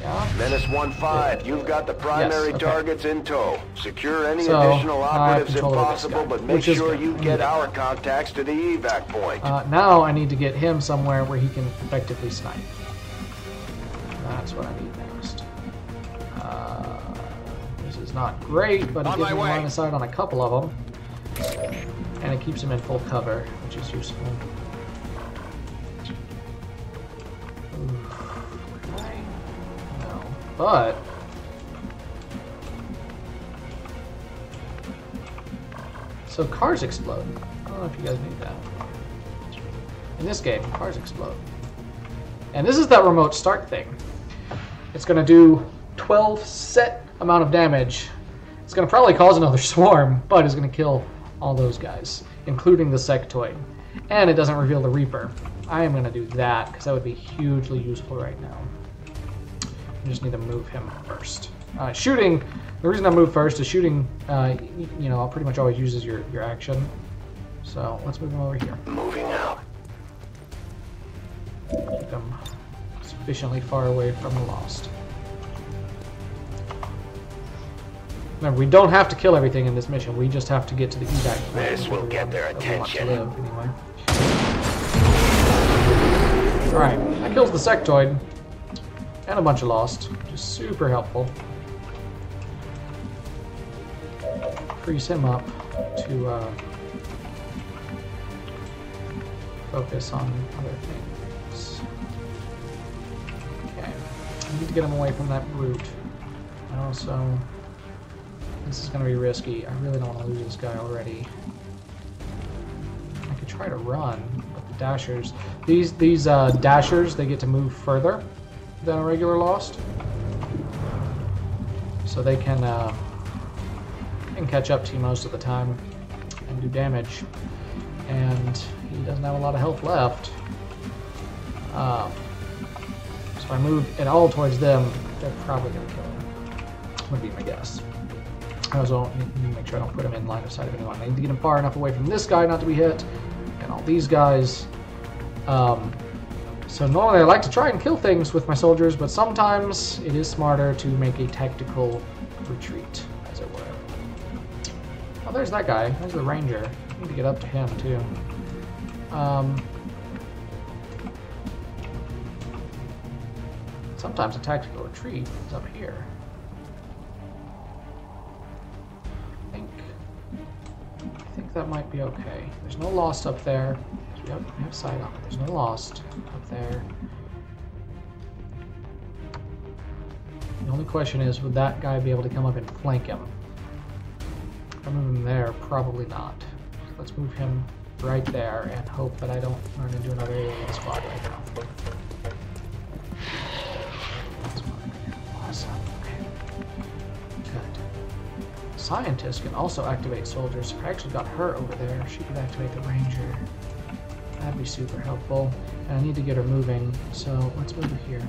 Yeah. Menace 1-5, you've got the primary targets in tow. Secure any additional operatives if possible, but make sure you get our contacts to the evac point. Now I need to get him somewhere where he can effectively snipe. That's what I need next. This is not great, but it gives me line of sight on a couple of them. And it keeps him in full cover, which is useful. But so cars explode. I don't know if you guys knew that. In this game, cars explode. And this is that remote start thing. It's going to do 12 set amount of damage. It's going to probably cause another swarm, but it's going to kill all those guys, including the sectoid. And it doesn't reveal the Reaper. I am going to do that because that would be hugely useful right now. I just need to move him first. Shooting, the reason I move first is shooting, you know, pretty much always uses your action. So let's move him over here. Moving out. keep him sufficiently far away from the Lost. Remember, we don't have to kill everything in this mission. We just have to get to the evac point. This will get their attention. Anyway. Alright, that kills the sectoid. And a bunch of Lost. Which is super helpful. Frees him up to focus on other things. Okay. I need to get him away from that brute. And also, this is going to be risky. I really don't want to lose this guy already. I could try to run, but the dashers... These dashers, they get to move further than a regular Lost. So they can catch up to you most of the time and do damage. And he doesn't have a lot of health left. So if I move it all towards them, they're probably going to kill him. Would be my guess. I also need to make sure I don't put him in line of sight of anyone. I need to get him far enough away from this guy not to be hit, and all these guys. So normally I like to try and kill things with my soldiers, but sometimes it is smarter to make a tactical retreat, as it were. Oh, there's that guy. There's the ranger. I need to get up to him, too. Sometimes a tactical retreat is up here. I think that might be okay. There's no Lost up there. We have sight on it. There's no Lost up there. The only question is, would that guy be able to come up and flank him? If I move him there, probably not. So let's move him right there and hope that I don't run into another alien squad right now. Awesome. Good. Scientist can also activate soldiers. I actually got her over there. She could activate the ranger. That'd be super helpful. And I need to get her moving, so let's move her here.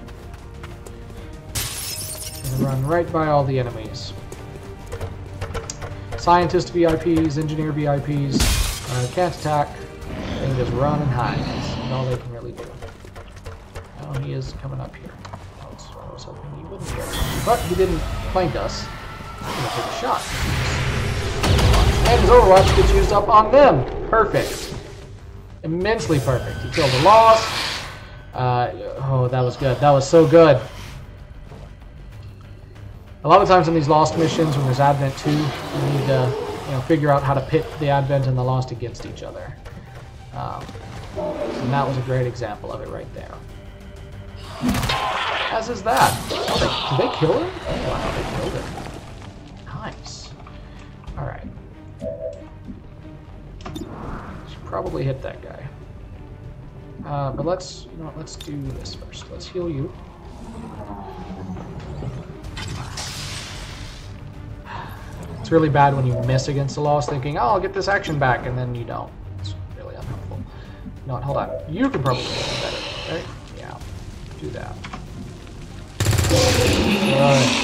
And run right by all the enemies. Scientist VIPs, engineer VIPs, can't attack. They can just run and hide. That's all they can really do. Oh, he is coming up here. I was hoping he wouldn't get it. But he didn't flank us. I'm gonna take a shot. And his Overwatch gets used up on them. Perfect. Immensely perfect. He killed the Lost. Oh, that was good. That was so good. A lot of times in these Lost missions, when there's Advent 2, you need to figure out how to pit the Advent and the Lost against each other. And that was a great example of it right there. As is that. Oh, did they kill him? Wow, they killed him. Nice. Alright. Should probably hit that guy. But let's do this first. Let's heal you. It's really bad when you miss against the Lost thinking, oh, I'll get this action back, and then you don't. It's really unhelpful. No, hold on. You can probably do it better, right? Yeah. Do that.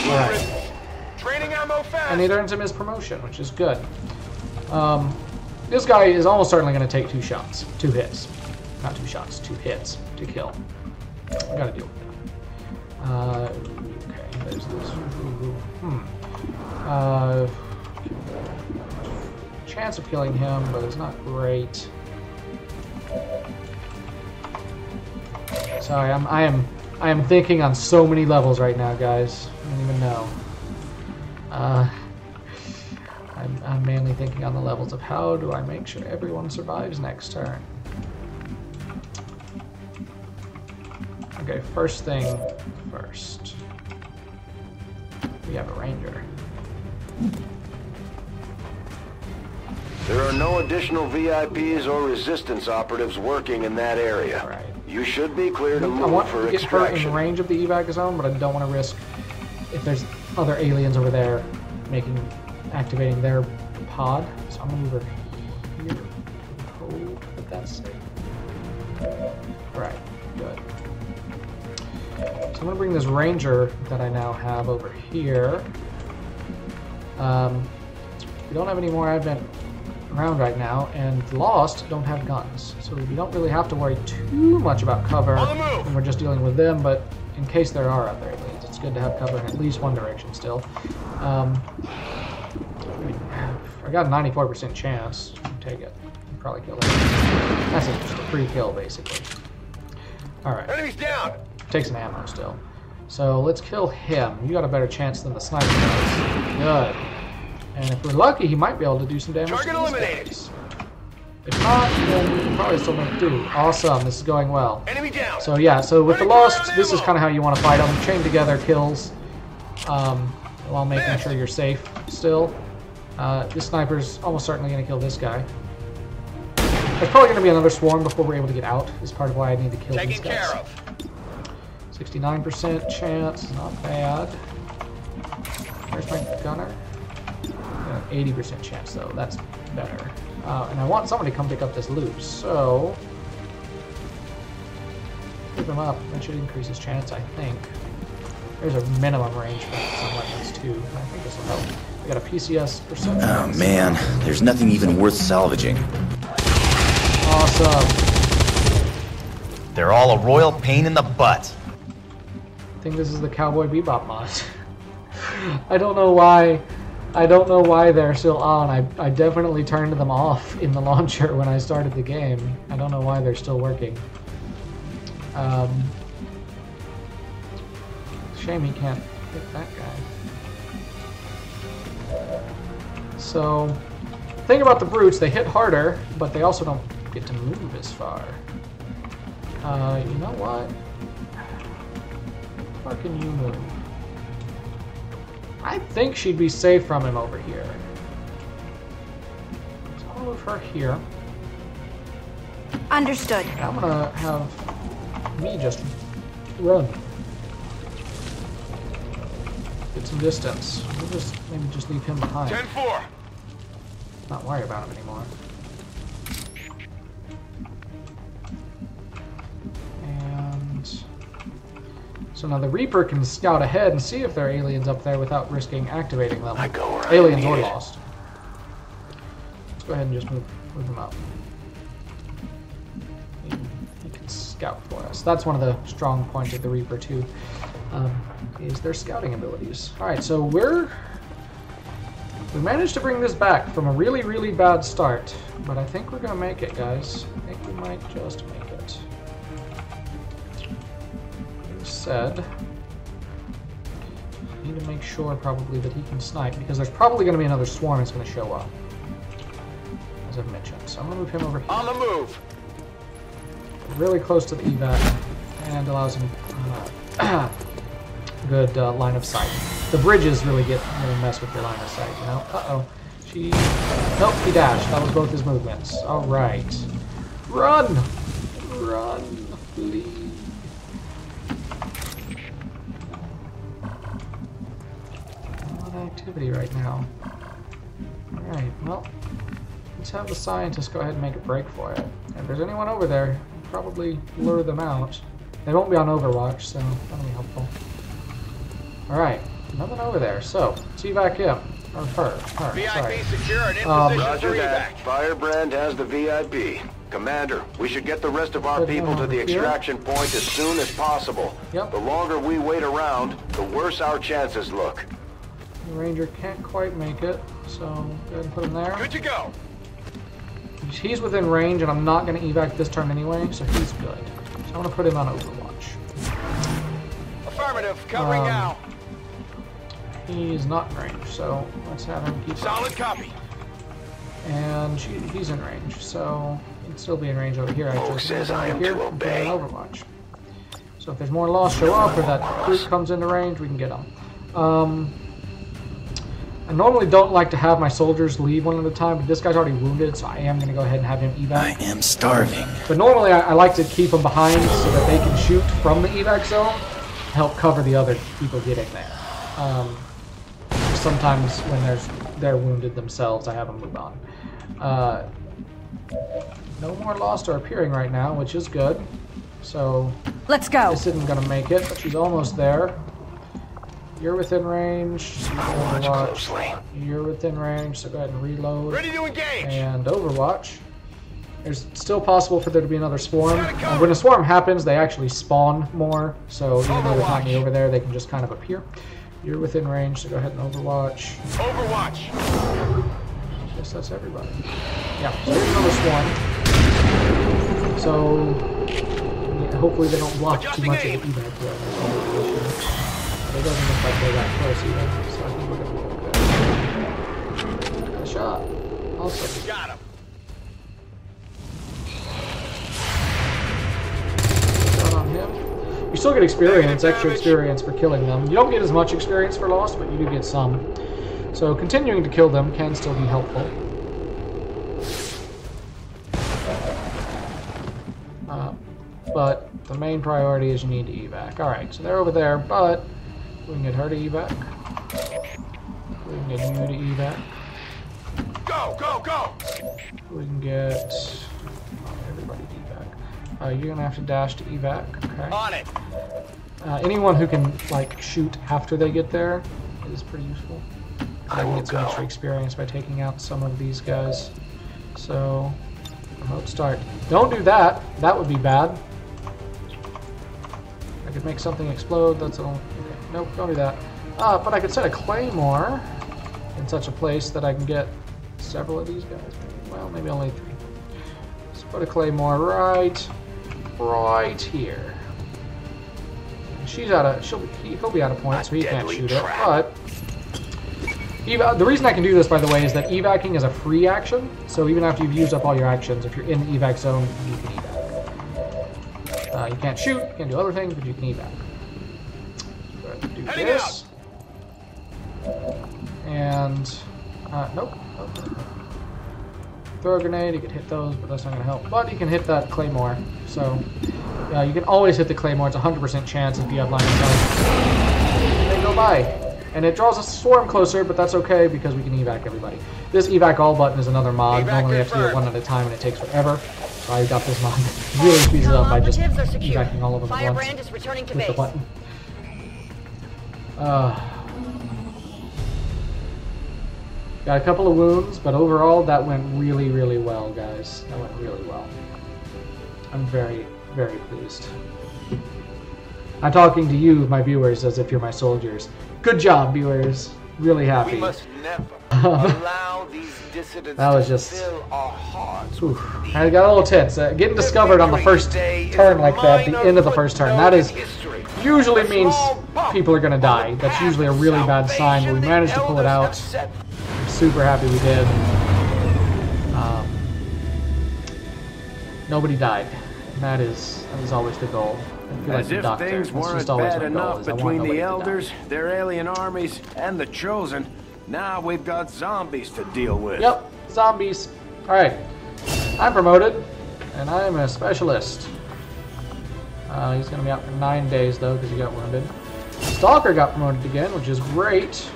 Alright. Training ammo fast. And he earns him his promotion, which is good. This guy is almost certainly going to take 2 shots. 2 hits. Not 2 shots, 2 hits to kill. I gotta deal with that. Okay, there's this. Chance of killing him, but it's not great. Sorry, I am thinking on so many levels right now, guys. I don't even know. I'm mainly thinking on the levels of how do I make sure everyone survives next turn. Okay, first thing first. We have a ranger. There are no additional VIPs or resistance operatives working in that area. Right. You should be clear to move for extraction. I want to get her in range of the evac zone, but I don't want to risk if there's other aliens over there activating their pod. So I'm gonna move her here. Hope that that's safe. Alright, good. So I'm gonna bring this ranger that I now have over here. We don't have any more Advent around right now, and Lost don't have guns, so we don't really have to worry too much about cover when we're just dealing with them, but in case there are other aliens, it's good to have cover in at least one direction still. I got a 94% chance. Take it. Probably kill it. That's just a free kill, basically. Alright. Enemies down! Takes an ammo still. So let's kill him. You got a better chance than the sniper does. Good. And if we're lucky, he might be able to do some damage. Target eliminated! If not, then we can probably still make do. Awesome, this is going well. Enemy down! So yeah, so with the Lost, this is kind of how you want to fight them. Chain together kills, while making sure you're safe still. This sniper's almost certainly going to kill this guy. There's probably going to be another swarm before we're able to get out, is part of why I need to kill these guys. 69% chance, not bad. Where's my gunner? 80% chance though, that's better. And I want somebody to come pick up this loot, so keep him up. That should increase his chance, I think. There's a minimum range for some weapons too. I think this will help. We got a PCS percent. Oh man, there's nothing even worth salvaging. Awesome. They're all a royal pain in the butt. I think this is the Cowboy Bebop mod. I don't know why. I don't know why they're still on. I definitely turned them off in the launcher when I started the game. I don't know why they're still working. Shame he can't hit that guy. So, the thing about the brutes, they hit harder, but they also don't get to move as far. You know what? How far can you move? I think she'd be safe from him over here. So I'll move her here. Understood. And I'm gonna have me just run. Get some distance. We'll just maybe just leave him behind. 10-4. Not worry about him anymore. And so now the Reaper can scout ahead and see if there are aliens up there without risking activating them. Aliens or Lost. Let's go ahead and just move him up. He can scout for us. That's one of the strong points of the Reaper too, is their scouting abilities. Alright, so we managed to bring this back from a really, really bad start, but I think we're going to make it, guys. I think we might just make it. Being said, we need to make sure probably that he can snipe, because there's probably going to be another swarm that's going to show up, as I've mentioned. So I'm going to move him over here. On the move! Really close to the evac, and allows him good line of sight. The bridges really mess with your line of sight, you know? Uh-oh. Nope, he dashed. That was both his movements. Alright. Run! Run, please. A lot of activity right now. Alright, well, let's have the scientists go ahead and make a break for it. If there's anyone over there, probably lure them out. They won't be on Overwatch, so that'll be helpful. Alright, nothing over there, so let's evac him. Or her, VIP sorry. secure and in position Roger for that. evac. Firebrand has the VIP. Commander, we should get the rest of our people to the extraction point as soon as possible. Yep. The longer we wait around, the worse our chances look. The Ranger can't quite make it, so go ahead and put him there. Good to go. He's within range, and I'm not going to evac this turn anyway, so he's good. So I'm going to put him on Overwatch. Affirmative, covering now. He's not in range, so let's have him keep Solid copy. And he's in range, so he'd still be in range over here. Folks says I am to obey. Overwatch. So if there's more Lost show up, or that group comes into range, we can get them. I normally don't like to have my soldiers leave one at a time, but this guy's already wounded, so I am going to go ahead and have him evac. I am starving. But normally I like to keep them behind so that they can shoot from the evac zone to help cover the other people getting there. Sometimes when they're wounded themselves, I have them move on. No more Lost are appearing right now, which is good. So let's go. This isn't going to make it, but she's almost there. you're within range. Overwatch. You're within range, so go ahead and reload. Ready to engage. And Overwatch. There's still possible for there to be another swarm. When a swarm happens, they actually spawn more, so even though they're not over there, they can just kind of appear. You're within range, so go ahead and Overwatch. Overwatch! I guess that's everybody. Yeah, so here's another swarm. So, yeah, hopefully they don't block too much of the evac. But it doesn't look like they're that close either, so I think we're going to be okay. Got a shot. Awesome. Got him. On him. You still get experience, extra experience for killing them. You don't get as much experience for Lost, but you do get some. So continuing to kill them can still be helpful. But the main priority is you need to evac. Alright, so they're over there, but we can get her to evac. We can get you to evac. Go, go, go! We can get everybody to evac. You're gonna have to dash to evac. Okay. On it. Anyone who can like shoot after they get there is pretty useful. I can get some extra experience by taking out some of these guys. So, remote start. Don't do that. That would be bad. I could make something explode. That's all. Okay. Nope. Don't do that. But I could set a claymore in such a place that I can get several of these guys. Well, maybe only 3. Let's put a claymore right here. She's out of. He'll be out of points, so he can't shoot it. But the reason I can do this, by the way, is that evacing is a free action. So even after you've used up all your actions, if you're in the evac zone, you can evac. You can't shoot, you can't do other things, but you can evac. Go ahead and do this. And nope. Throw a grenade, you can hit those, but that's not going to help. But you can hit that claymore. So you can always hit the claymore. It's a 100% chance if you have line of sight. They go by. And it draws a swarm closer, but that's okay because we can evac everybody. This evac all button is another mod. Normally you have to do it one at a time and it takes forever. So I got this mod. It really speeds it up by just evacing all of them at once with the button. Got a couple of wounds, but overall that went really, really well, guys. That went really well. I'm very, very pleased. I'm talking to you, my viewers, as if you're my soldiers. Good job, viewers. Really happy. We must never allow these dissidents that was just. To fill our hearts. I got a little tense. Getting discovered on the first turn like that, the end of the first turn, that is usually means people are going to die. That's usually a really bad sign, but we managed to pull it out. I'm super happy we did. Nobody died. That is always the goal. As if things weren't bad enough between the Elders, their alien armies, and the Chosen, now we've got zombies to deal with. Yep, zombies. Alright, I'm promoted, and I'm a specialist. He's going to be out for 9 days, though, because he got wounded. Stalker got promoted again, which is great.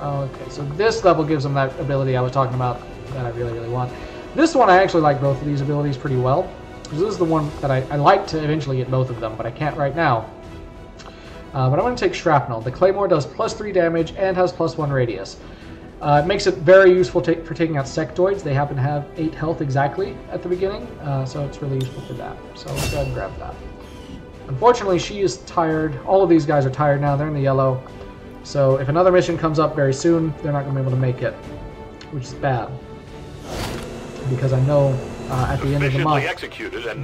Okay, so this level gives him that ability I was talking about that I really, really want. This one, I actually like both of these abilities pretty well. This is the one that I like to eventually get both of them, but I can't right now. But I'm going to take Shrapnel. The Claymore does +3 damage and has +1 radius. It makes it very useful for taking out sectoids. They happen to have 8 health exactly at the beginning, so it's really useful for that. So let's go ahead and grab that. Unfortunately, she is tired. All of these guys are tired now. They're in the yellow. So if another mission comes up very soon, they're not going to be able to make it, which is bad. Because I know at the end of the month,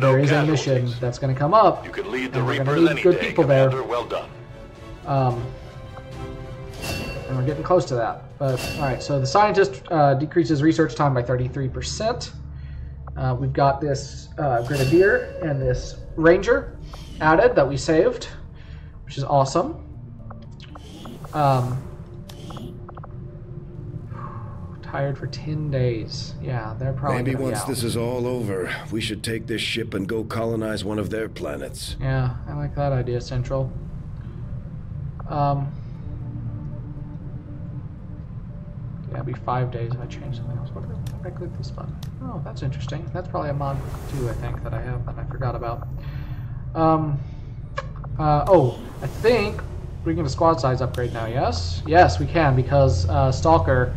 there is a mission that's going to come up, and we're going to need good people there. Well done. And we're getting close to that. But alright, so the scientist decreases research time by 33%. We've got this grenadier and this ranger added that we saved, which is awesome. Tired for 10 days. Yeah, they're probably maybe gonna be once out. This is all over, we should take this ship and go colonize one of their planets. Yeah, I like that idea, Central. Yeah, it'd be 5 days if I change something else. What if I click this button? Oh, that's interesting. That's probably a mod too, I think, that I have that I forgot about. Oh, I think We can get a squad size upgrade now, yes? Yes, we can, because Stalker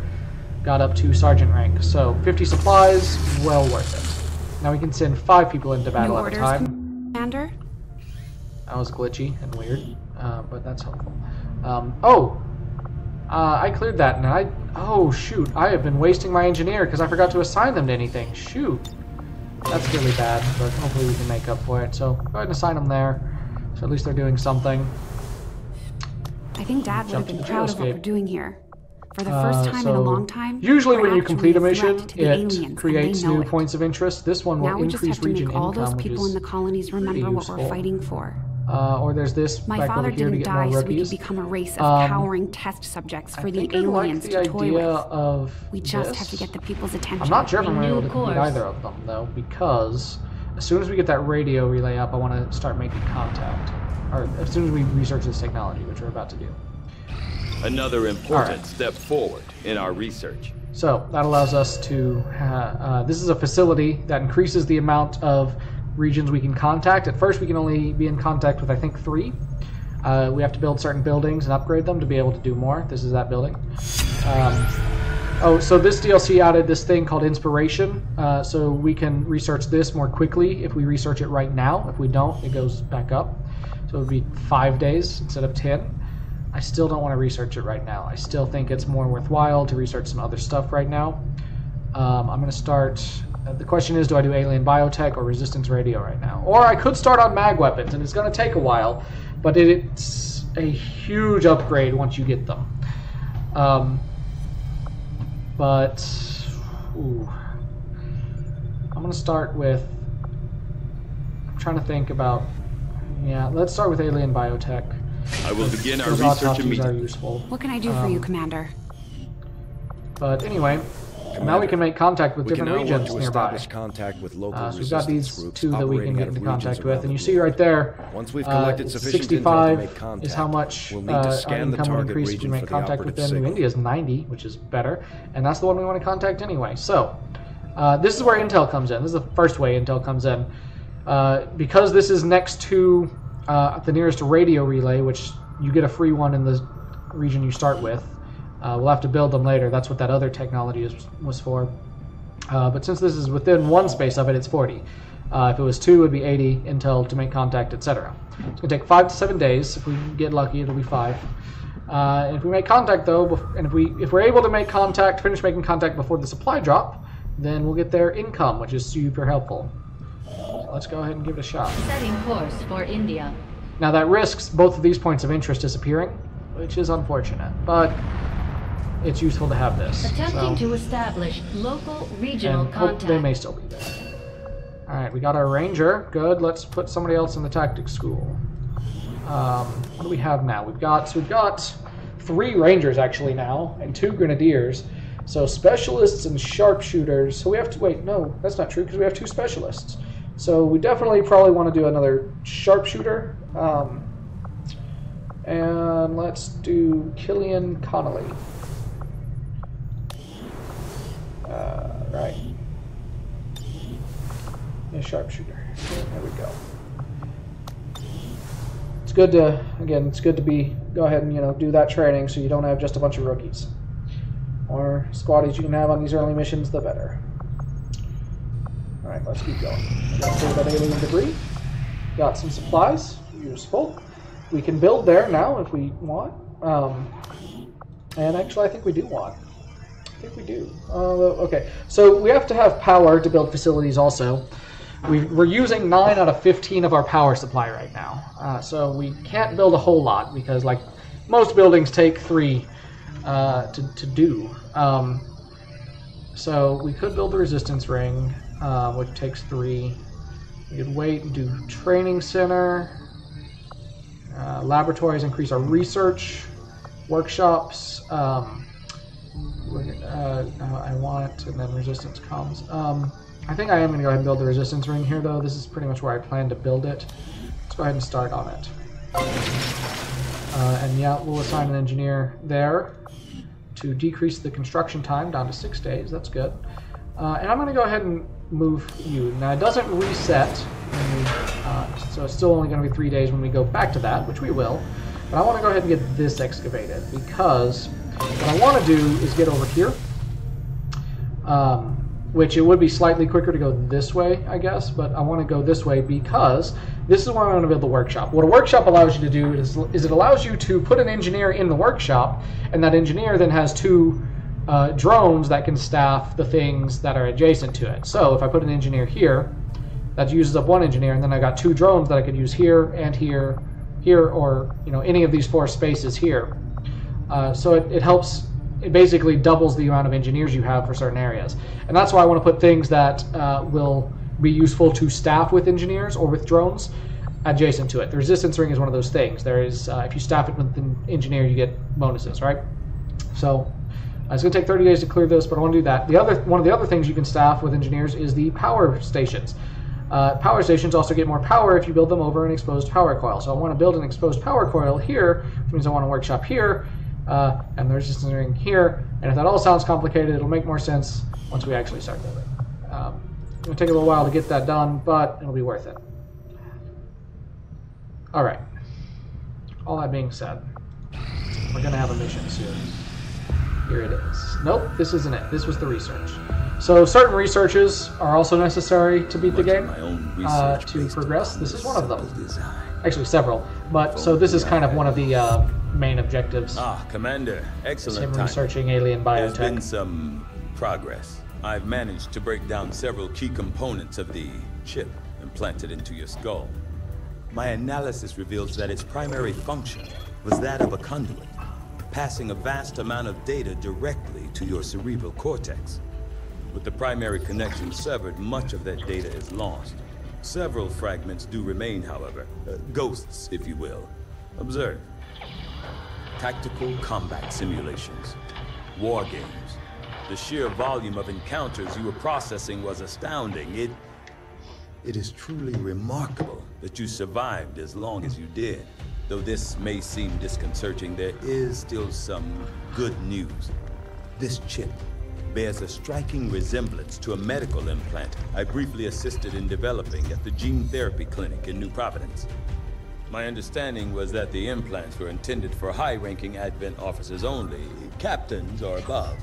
got up to Sergeant rank. So 50 supplies, well worth it. Now we can send 5 people into battle at a time. Commander? That was glitchy and weird, but that's helpful. I cleared that, and oh shoot, I have been wasting my engineer because I forgot to assign them to anything. Shoot. That's really bad, but hopefully we can make up for it. So go ahead and assign them there, so at least they're doing something. I think Dad would have been proud of what we're doing here. For the first time in a long time. Usually when you complete a mission, it creates new points of interest. This one will increase region income, all those people in the colonies remember what we're fighting for. Or there's this. My father didn't die so we could become a race of cowering test subjects for the aliens to toy with. We just have to get the people's attention. I'm not sure if I'm able to complete either of them though, because as soon as we get that radio relay up, I want to start making contact. Or as soon as we research this technology, which we're about to do. Another important step forward in our research. So that allows us to. This is a facility that increases the amount of regions we can contact. At first we can only be in contact with I think 3. We have to build certain buildings and upgrade them to be able to do more. This is that building. So this DLC added this thing called Inspiration, so we can research this more quickly if we research it right now. If we don't, it goes back up. So it would be 5 days instead of 10. I still don't want to research it right now. I still think it's more worthwhile to research some other stuff right now. I'm going to start. The question is, do I do alien biotech or resistance radio right now? Or I could start on mag weapons, and it's going to take a while, but it's a huge upgrade once you get them. I'm going to start with. I'm trying to think about. Yeah, let's start with alien biotech. I will begin our research immediately. What can I do for you, Commander? But anyway. Now we can make contact with different regions nearby. Contact with local so we've got these 2 that we can get into contact with, and you see right there, once we've collected sufficient 65 intel to make contact, is how much we'll need to scan the income will target increase if we region make for the contact with them. operative New India is 90, which is better, and that's the one we want to contact anyway. So this is where intel comes in. This is the first way intel comes in. Because this is next to the nearest radio relay, which you get a free one in the region you start with. We'll have to build them later. That's what that other technology was for. But since this is within 1 space of it, it's 40. If it was 2, it would be 80 intel to make contact, etc. It's going to take 5 to 7 days. If we get lucky, it'll be 5. And if we make contact, though, and if we're able to make contact, finish making contact before the supply drop, then we'll get their income, which is super helpful. So let's go ahead and give it a shot. Setting course for India. Now that risks both of these points of interest disappearing, which is unfortunate, but it's useful to have this. Attempting to establish local regional contact. They may still be there. Alright, we got our ranger. Good. Let's put somebody else in the tactics school. What do we have now? We've got 3 rangers actually now, and 2 grenadiers. So specialists and sharpshooters. So we have to wait. No, that's not true because we have 2 specialists. So we definitely probably want to do another sharpshooter. And let's do Killian Connolly. Right. Yeah, sharpshooter. There we go. It's good to, again, go ahead and, do that training so you don't have just a bunch of rookies. More squaddies you can have on these early missions, the better. Alright, let's keep going. Got that alien debris. Got some supplies. Useful. We can build there now if we want. And actually, I think we do want. I think we do. Okay, so we have to have power to build facilities also. We're using 9 out of 15 of our power supply right now. So we can't build a whole lot because, like, most buildings take 3 to do. So we could build the resistance ring, which takes 3. We could wait and do training center. Laboratories increase our research. Workshops. I want, and then resistance comes. I think I am going to go ahead and build the resistance ring here, though. This is pretty much where I plan to build it. Let's go ahead and start on it. And yeah, we'll assign an engineer there to decrease the construction time down to 6 days. That's good. And I'm going to go ahead and move you. Now, it doesn't reset, so it's still only going to be 3 days when we go back to that, which we will. But I want to go ahead and get this excavated, because what I want to do is get over here, which it would be slightly quicker to go this way, I guess, but I want to go this way because this is where I'm going to build the workshop. What a workshop allows you to do is it allows you to put an engineer in the workshop, and that engineer then has 2 drones that can staff the things that are adjacent to it. So if I put an engineer here, that uses up 1 engineer, and then I got 2 drones that I could use here and here, or any of these 4 spaces here. So it helps. It basically doubles the amount of engineers you have for certain areas, and that's why I want to put things that will be useful to staff with engineers or with drones adjacent to it. The resistance ring is one of those things. There is, if you staff it with an engineer, you get bonuses, right? So it's going to take 30 days to clear this, but I want to do that. One of the other things you can staff with engineers is the power stations. Power stations also get more power if you build them over an exposed power coil. So I want to build an exposed power coil here, which means I want a workshop here, and the resistance ring here. And if that all sounds complicated, it'll make more sense once we actually start building. It's going to take a little while to get that done, but it'll be worth it. Alright. All that being said, we're going to have a mission soon. Here it is. Nope, this isn't it. This was the research. So certain researches are also necessary to beat the game, to progress. This is one of them. Actually, several. But so this is kind of one of the main objectives. Commander, excellent. Him researching alien biotech. There's been some progress. I've managed to break down several key components of the chip implanted into your skull. My analysis reveals that its primary function was that of a conduit, passing a vast amount of data directly to your cerebral cortex. With the primary connection severed, much of that data is lost. Several fragments do remain, however. Ghosts, if you will. Observe. Tactical combat simulations. War games. The sheer volume of encounters you were processing was astounding. It is truly remarkable that you survived as long as you did. Though this may seem disconcerting, there is still some good news. This chip bears a striking resemblance to a medical implant I briefly assisted in developing at the gene therapy clinic in New Providence. My understanding was that the implants were intended for high-ranking Advent officers only, captains or above.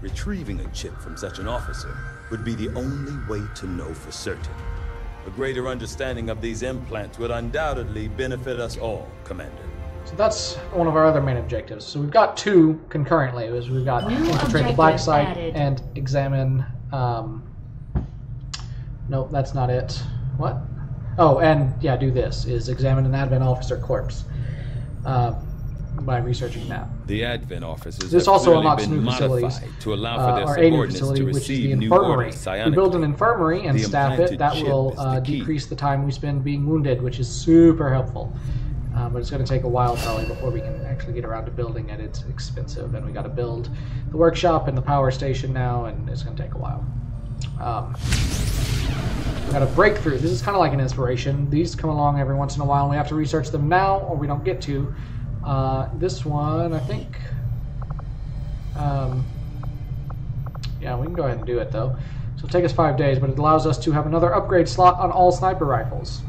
Retrieving a chip from such an officer would be the only way to know for certain. A greater understanding of these implants would undoubtedly benefit us all, Commander. So that's one of our other main objectives. So we've got 2 concurrently. We've got infiltrate the black site and examine... nope, that's not it. What? Oh, and yeah, do this, is examine an Advent officer corpse by researching that. The Advent officers this have also unlocks been new facilities, to allow for their our aid subordinates facility, to which is the receive new infirmary. orders We build an infirmary and staff it. That will decrease the time we spend being wounded, which is super helpful. But it's going to take a while probably before we can actually get around to building it. It's expensive, and we got to build the workshop and the power station now, and it's going to take a while. We got a breakthrough. This is kind of like an inspiration. These come along every once in a while, and we have to research them now, or we don't get to. This one, I think. Yeah, we can go ahead and do it though. So it'll take us 5 days, but it allows us to have another upgrade slot on all sniper rifles.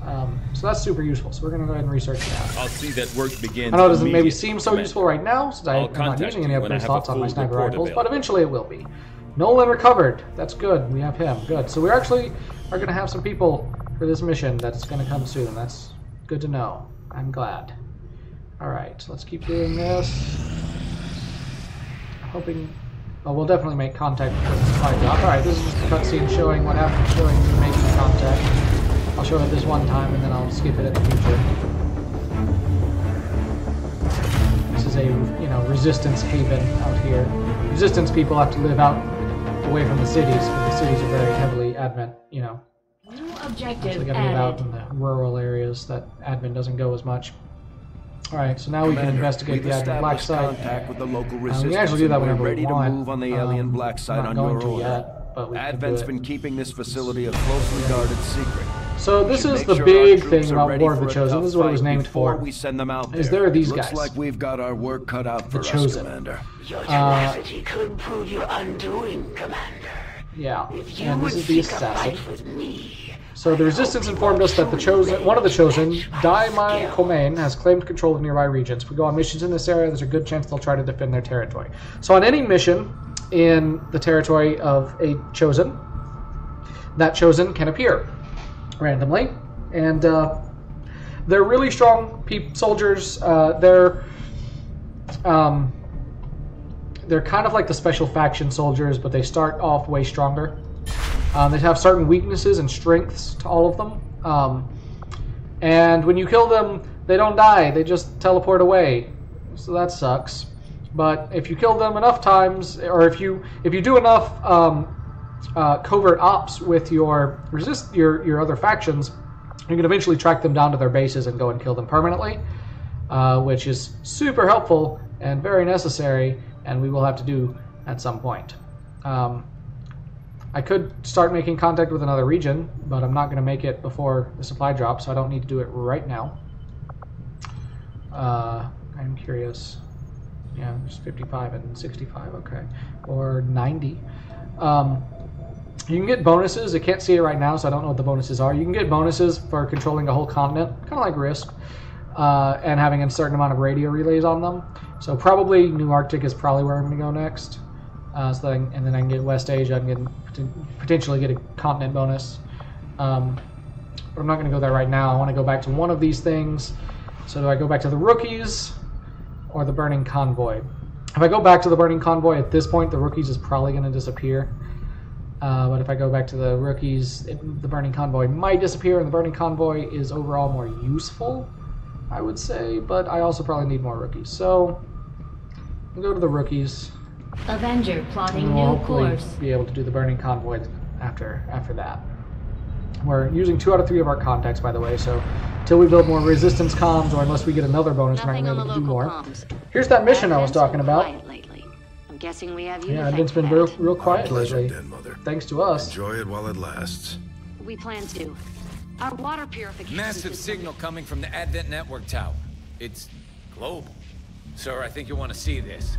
So that's super useful. So we're going to go ahead and research that. I'll see that work begins. I know it doesn't maybe seem so useful right now, since I'm not using any upgrade slots on my sniper rifles, but eventually it will be. Nolan recovered. That's good. We have him. Good. So we actually are going to have some people for this mission that's going to come soon. That's good to know. I'm glad. Alright, so let's keep doing this. I'm hoping... Oh, we'll definitely make contact with the supply drop. Alright, this is just a cutscene showing what happens, showing you making contact. I'll show it this one time and then I'll skip it in the future. This is a, resistance haven out here. Resistance people have to live out away from the cities, because the cities are very heavily Advent, New objective so they gotta live out in the rural areas that Advent doesn't go as much. Alright, so now we can investigate the Advent black site. With the local we actually do that whenever we're ready we want. to move on the alien black site on your order. Yet, but Advent's been keeping this facility a closely guarded secret. So this is the big thing about War of the Chosen. This is what it was named for. We send them out is there are these Looks guys. like we've got our work cut out for the Chosen. us, Commander. Your tenacity could prove your undoing, Commander. Yeah, if you and would this is the seek assassin. a fight with me, So the Resistance informed us that one of the Chosen, Daimai Komain, has claimed control of nearby regions. If we go on missions in this area, there's a good chance they'll try to defend their territory. So on any mission in the territory of a Chosen, that Chosen can appear randomly, and they're really strong soldiers. They're kind of like the special faction soldiers, but they start off way stronger. They have certain weaknesses and strengths to all of them. And when you kill them, they don't die. They just teleport away. So that sucks. But if you kill them enough times, or if you do enough covert ops with your other factions, you can eventually track them down to their bases and go and kill them permanently, which is super helpful and very necessary, and we will have to do at some point. I could start making contact with another region, but I'm not going to make it before the supply drop, so I don't need to do it right now. I'm curious. Yeah, there's 55 and 65, okay. Or 90. You can get bonuses. I can't see it right now, so I don't know what the bonuses are. You can get bonuses for controlling a whole continent, kind of like Risk, and having a certain amount of radio relays on them. So probably New Arctic is probably where I'm going to go next. And then I can get West Asia and potentially get a continent bonus. But I'm not going to go there right now. I want to go back to one of these things. So do I go back to the Rookies or the Burning Convoy? If I go back to the Burning Convoy at this point, the Rookies is probably going to disappear. But if I go back to the Rookies, the Burning Convoy might disappear, and the Burning Convoy is overall more useful, I would say. But I also probably need more Rookies. So I'll go to the Rookies. Avenger plotting and we'll new hopefully course. Be able to do the Burning Convoy after that. We're using 2 out of 3 of our contacts, by the way, so until we build more resistance comms, or unless we get another bonus, we're not going to be able to do more. Here's that mission I was talking about. I'm guessing we have you. Yeah, it's been real quiet Pleasure, lately. Den Mother. Thanks to us. Enjoy it while it lasts. We plan to. Our water purification. Massive signal coming from the Advent Network Tower. It's global. Sir, I think you'll want to see this.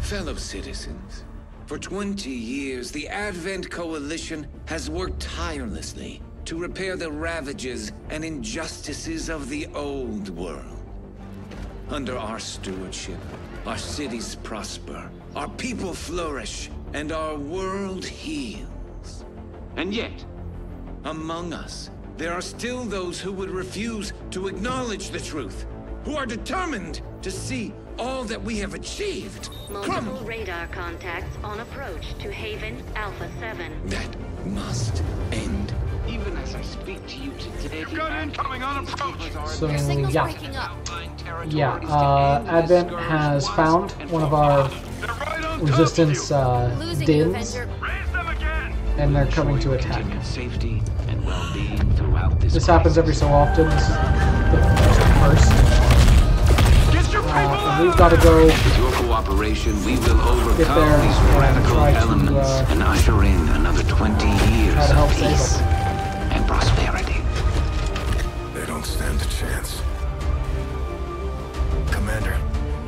Fellow citizens, for 20 years, the Advent Coalition has worked tirelessly to repair the ravages and injustices of the old world. Under our stewardship, our cities prosper, our people flourish, and our world heals. And yet, among us, there are still those who would refuse to acknowledge the truth, who are determined to see all that we have achieved. Multiple radar contacts on approach to Haven Alpha 7. That must end. Even as I speak to you today, you've got incoming on approach. So yeah, Advent has found one of our resistance DINs, and they're coming to attack. Safety and well-being throughout this happens every so often. This is the first. And we've got to go. With your cooperation, we will overcome these radical elements and usher in another 20 years of peace and prosperity. They don't stand a chance. Commander,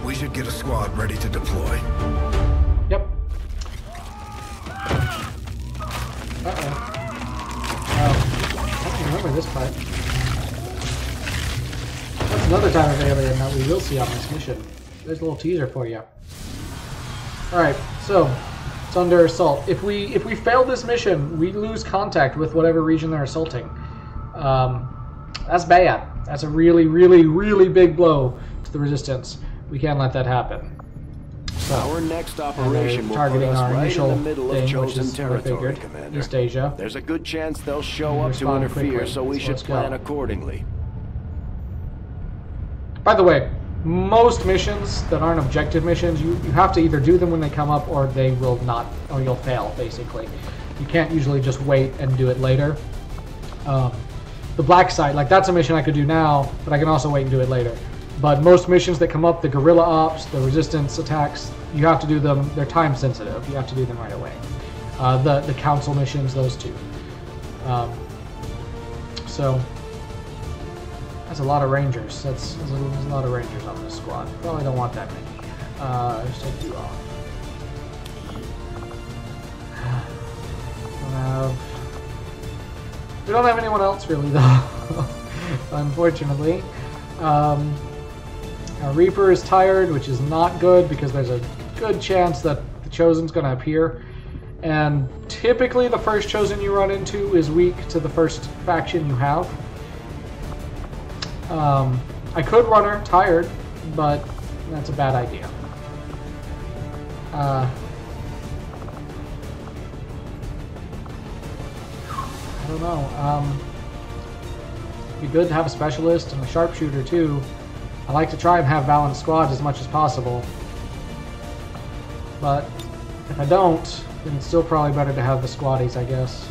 we should get a squad ready to deploy. Yep. Uh-oh. I don't remember this part. That's another type of alien that we will see on this mission. There's a little teaser for you. Alright, so it's under assault. If we fail this mission, we lose contact with whatever region they're assaulting. That's bad. That's a really, really, really big blow to the resistance. We can't let that happen. So, our next operation will put targeting us our right initial in the middle of thing, chosen which is territory, Commander. East Asia. There's a good chance they'll show up to interfere, quickly, so we should plan accordingly. By the way, most missions that aren't objective missions, you have to either do them when they come up, or they will not, or you'll fail, basically. You can't usually just wait and do it later. The black site, like that's a mission I could do now, but I can also wait and do it later. But most missions that come up, the guerrilla ops, the resistance attacks, you have to do them, they're time sensitive. You have to do them right away. The council missions, those two. So, that's a lot of rangers. There's a lot of rangers on this squad. Probably don't want that many. Let's take you off. We'll have don't have anyone else really, though, unfortunately. Reaper is tired, which is not good because there's a good chance that the Chosen's going to appear. And typically the first Chosen you run into is weak to the first faction you have. I could run her tired, but that's a bad idea. I don't know. It'd be good to have a specialist and a sharpshooter too. I like to try and have balanced squads as much as possible. But if I don't, then it's still probably better to have the squaddies, I guess.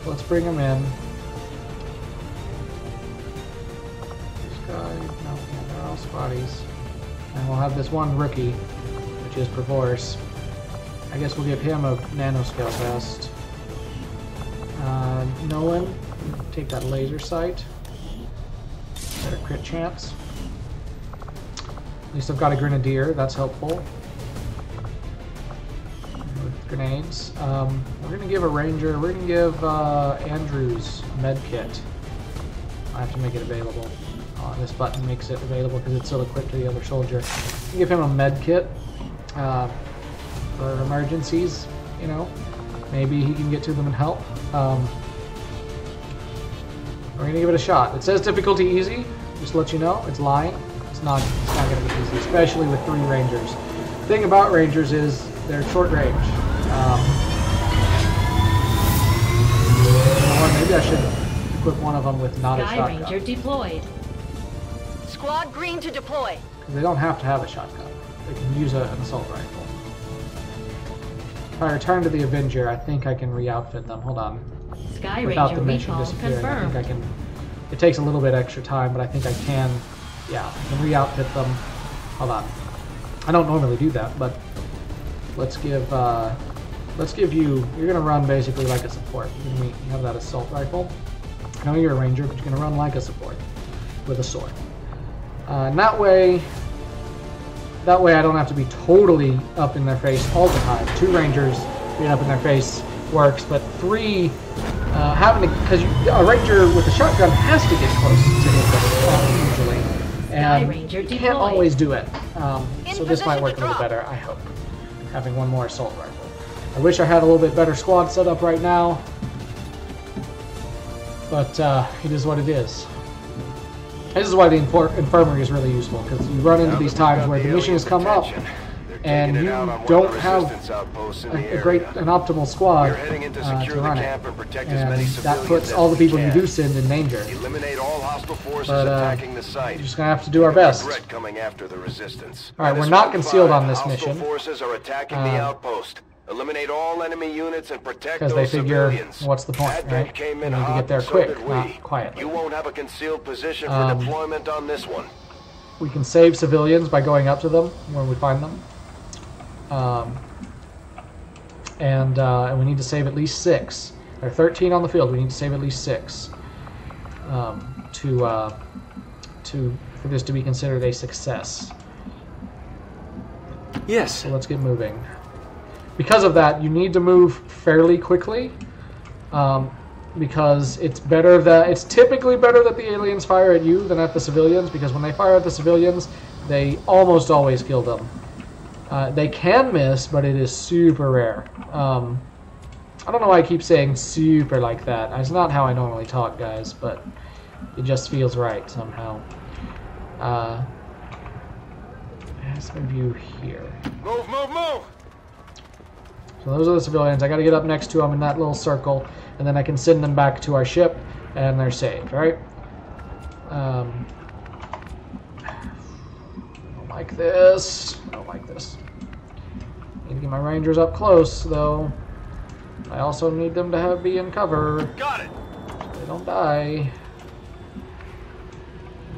Let's bring them in. This guy, no, they're all squaddies. And we'll have this one rookie, which is Pervorce. I guess we'll give him a nanoscale vest. Nolan, take that laser sight. Better crit chance. At least I've got a grenadier, that's helpful. With grenades. We're gonna give a ranger, we're gonna give Andrews a med kit. I have to make it available. This button makes it available because it's still equipped to the other soldier. Give him a med kit for emergencies, you know. Maybe he can get to them and help. We're gonna give it a shot. It says difficulty easy, just to let you know, it's lying. It's not gonna be easy, especially with 3 rangers. The thing about rangers is they're short range. Maybe I should equip one of them with not a shotgun. Ranger deployed. Squad green to deploy. Because they don't have to have a shotgun. They can use an assault rifle. If I return to the Avenger, I think I can re-outfit them. Hold on. Sky Without Ranger the mission disappearing, confirmed. I think I can. It takes a little bit extra time, but I think I can. Yeah, I can re-outfit them. Hold on. I don't normally do that, but let's give you. You're gonna run basically like a support. You have that assault rifle. I know you're a ranger, but you're gonna run like a support with a sword. And that way I don't have to be totally up in their face all the time. 2 rangers being up in their face works, but 3 having to, because a ranger with a shotgun has to get close to hit them usually, and you can't always do it. So this might work a little better, I hope. Having one more assault rifle. I wish I had a little bit better squad set up right now, but it is what it is. This is why the infirmary is really useful, because you run into these times where the mission has come up and you don't have an optimal squad to run it, and that puts all the people you do send in danger. But we're just gonna have to do our best. All right, we're not concealed on this mission. Forces are attacking the outpost. Eliminate all enemy units and protect those civilians. Because they figure, civilians. what's the point, right? Came We in need to hot, get there so quick, did we. not quietly. You won't have a concealed position for deployment on this one. We can save civilians by going up to them when we find them. And we need to save at least 6. There are 13 on the field. We need to save at least 6 for this to be considered a success. Yes. So let's get moving. Because of that, you need to move fairly quickly, because it's typically better that the aliens fire at you than at the civilians, because when they fire at the civilians, they almost always kill them. They can miss, but it is super rare. I don't know why I keep saying super like that. It's not how I normally talk, guys, but it just feels right somehow. Let's move you here. Move, move, move! So those are the civilians. I got to get up next to them in that little circle, and then I can send them back to our ship, and they're saved, right? I don't like this. I don't like this. Need to get my rangers up close, though. I also need them to be in cover. Got it. So they don't die.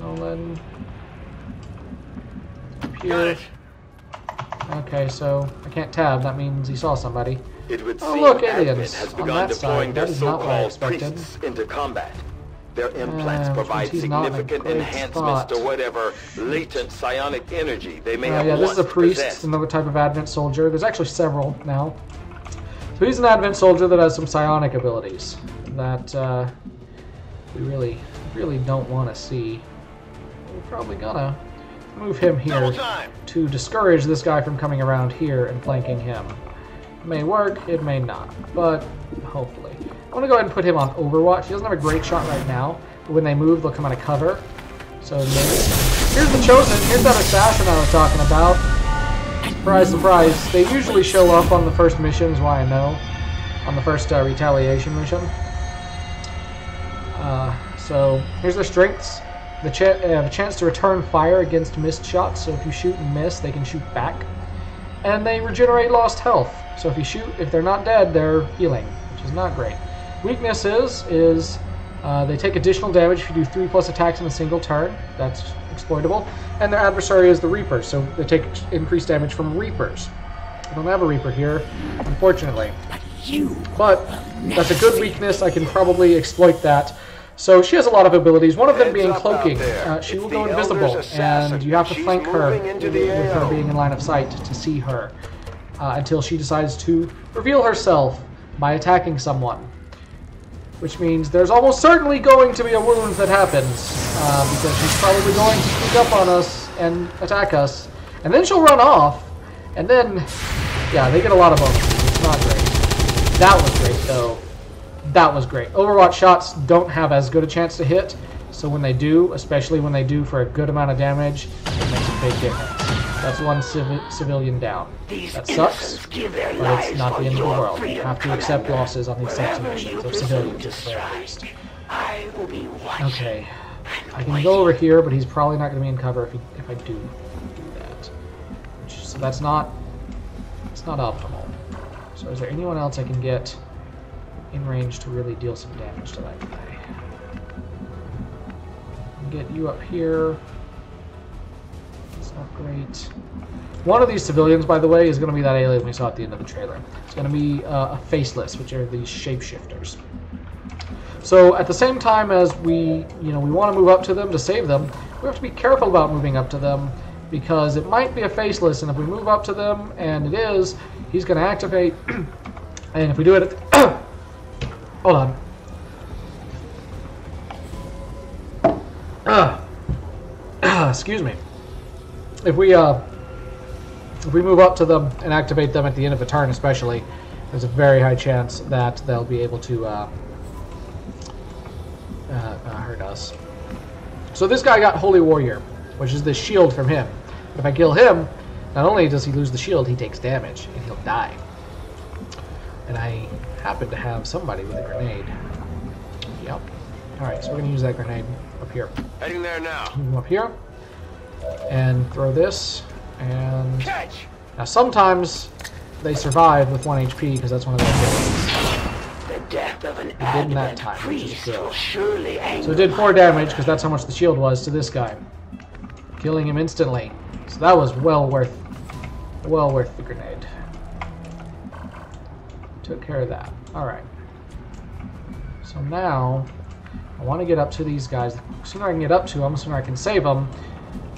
Nolan. Up here. Okay, so I can't tab. That means he saw somebody. It would oh, seem look, Advent aliens has on begun that deploying side. their That is not what I so-called expected. priests into combat. Their implants provide he's not in a significant great enhancements spot. to whatever latent psionic energy they may have yeah, this is a once priest, possessed. another type of Advent soldier. There's actually several now. So he's an Advent soldier that has some psionic abilities. And that we really don't want to see. We're probably gonna move him here to discourage this guy from coming around here and flanking him. It may work, it may not, but hopefully. I'm gonna go ahead and put him on Overwatch. He doesn't have a great shot right now, but when they move, they'll come out of cover. So maybe. Here's the Chosen. Here's that assassin I was talking about. Surprise, surprise. They usually show up on the first mission, is why I know. On the first retaliation mission. So here's their strengths. They have a chance to return fire against missed shots, so if you shoot and miss, they can shoot back. And they regenerate lost health. So if you shoot, if they're not dead, they're healing, which is not great. Weakness is they take additional damage if you do 3+ attacks in a single turn. That's exploitable. And their adversary is the Reapers, so they take increased damage from Reapers. I don't have a Reaper here, unfortunately. But that's a good weakness. I can probably exploit that. So she has a lot of abilities, one of them being cloaking. She will go invisible, and you have to flank her with her being in line of sight to see her until she decides to reveal herself by attacking someone. Which means there's almost certainly going to be a wound that happens, because she's probably going to sneak up on us and attack us. And then she'll run off, and then, yeah, they get a lot of bonuses. It's not great. That was great, though. That was great. Overwatch shots don't have as good a chance to hit, so when they do, especially when they do for a good amount of damage, it makes a big difference. That's one civilian down. That sucks, but it's not the end of the world. You have to accept losses on these types of missions, of civilians at the very least. Okay, I can go over here, but he's probably not going to be in cover if I do that. So that's not optimal. So is there anyone else I can get in range to really deal some damage to that guy? Get you up here. That's not great. One of these civilians, by the way, is going to be that alien we saw at the end of the trailer. It's going to be a faceless, which are these shapeshifters. So at the same time as we want to move up to them to save them, we have to be careful about moving up to them because it might be a faceless, and if we move up to them, and it is, he's going to activate. And if we do it at hold on. Excuse me. If we move up to them and activate them at the end of a turn, especially, there's a very high chance that they'll be able to hurt us. So this guy got Holy Warrior, which is the shield from him. But if I kill him, not only does he lose the shield, he takes damage and he'll die. And I happen to have somebody with a grenade. Yep. Alright, so we're going to use that grenade up here. Heading there now. Move up here. And throw this. And now sometimes they survive with 1 HP because that's one of their abilities. The death of an didn't that time, which is good. Surely so it did 4 damage because that's how much the shield was to this guy. Killing him instantly. So that was well worth the grenade. Took care of that. Alright. So now, I want to get up to these guys. The sooner I can get up to them, the sooner I can save them.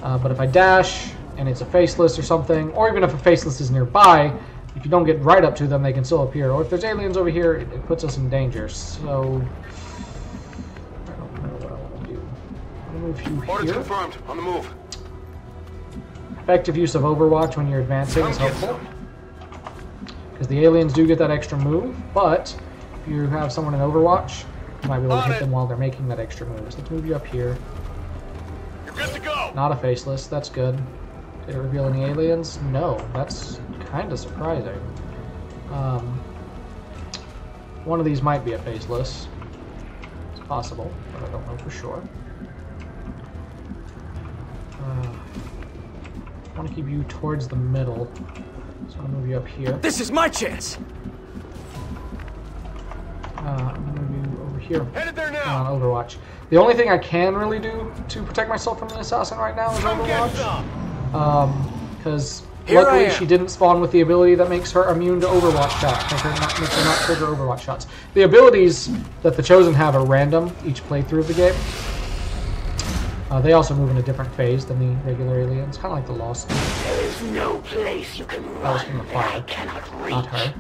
But if I dash, and it's a faceless or something, or even if a faceless is nearby, if you don't get right up to them, they can still appear. Or if there's aliens over here, it puts us in danger. So, I don't know what I want to do. I'm going to move you Orders here. confirmed. On the move. Effective use of Overwatch when you're advancing is helpful. Because the aliens do get that extra move, but if you have someone in Overwatch, you might be able to hit them while they're making that extra move. So let's move you up here. You're good to go. Not a faceless, that's good. Did it reveal any aliens? No, that's kind of surprising. One of these might be a faceless. It's possible, but I don't know for sure. I want to keep you towards the middle. So I'm going to move you up here. This is my chance! I'm going to move you over here. Headed there now. On Overwatch. The only thing I can really do to protect myself from the assassin right now is Overwatch. Because luckily she didn't spawn with the ability that makes her immune to Overwatch shots. Makes her not trigger Overwatch shots. The abilities that the Chosen have are random each playthrough of the game. They also move in a different phase than the regular aliens, kind of like the Lost. There is no place you can run. That was from the fire, I cannot reach. not her.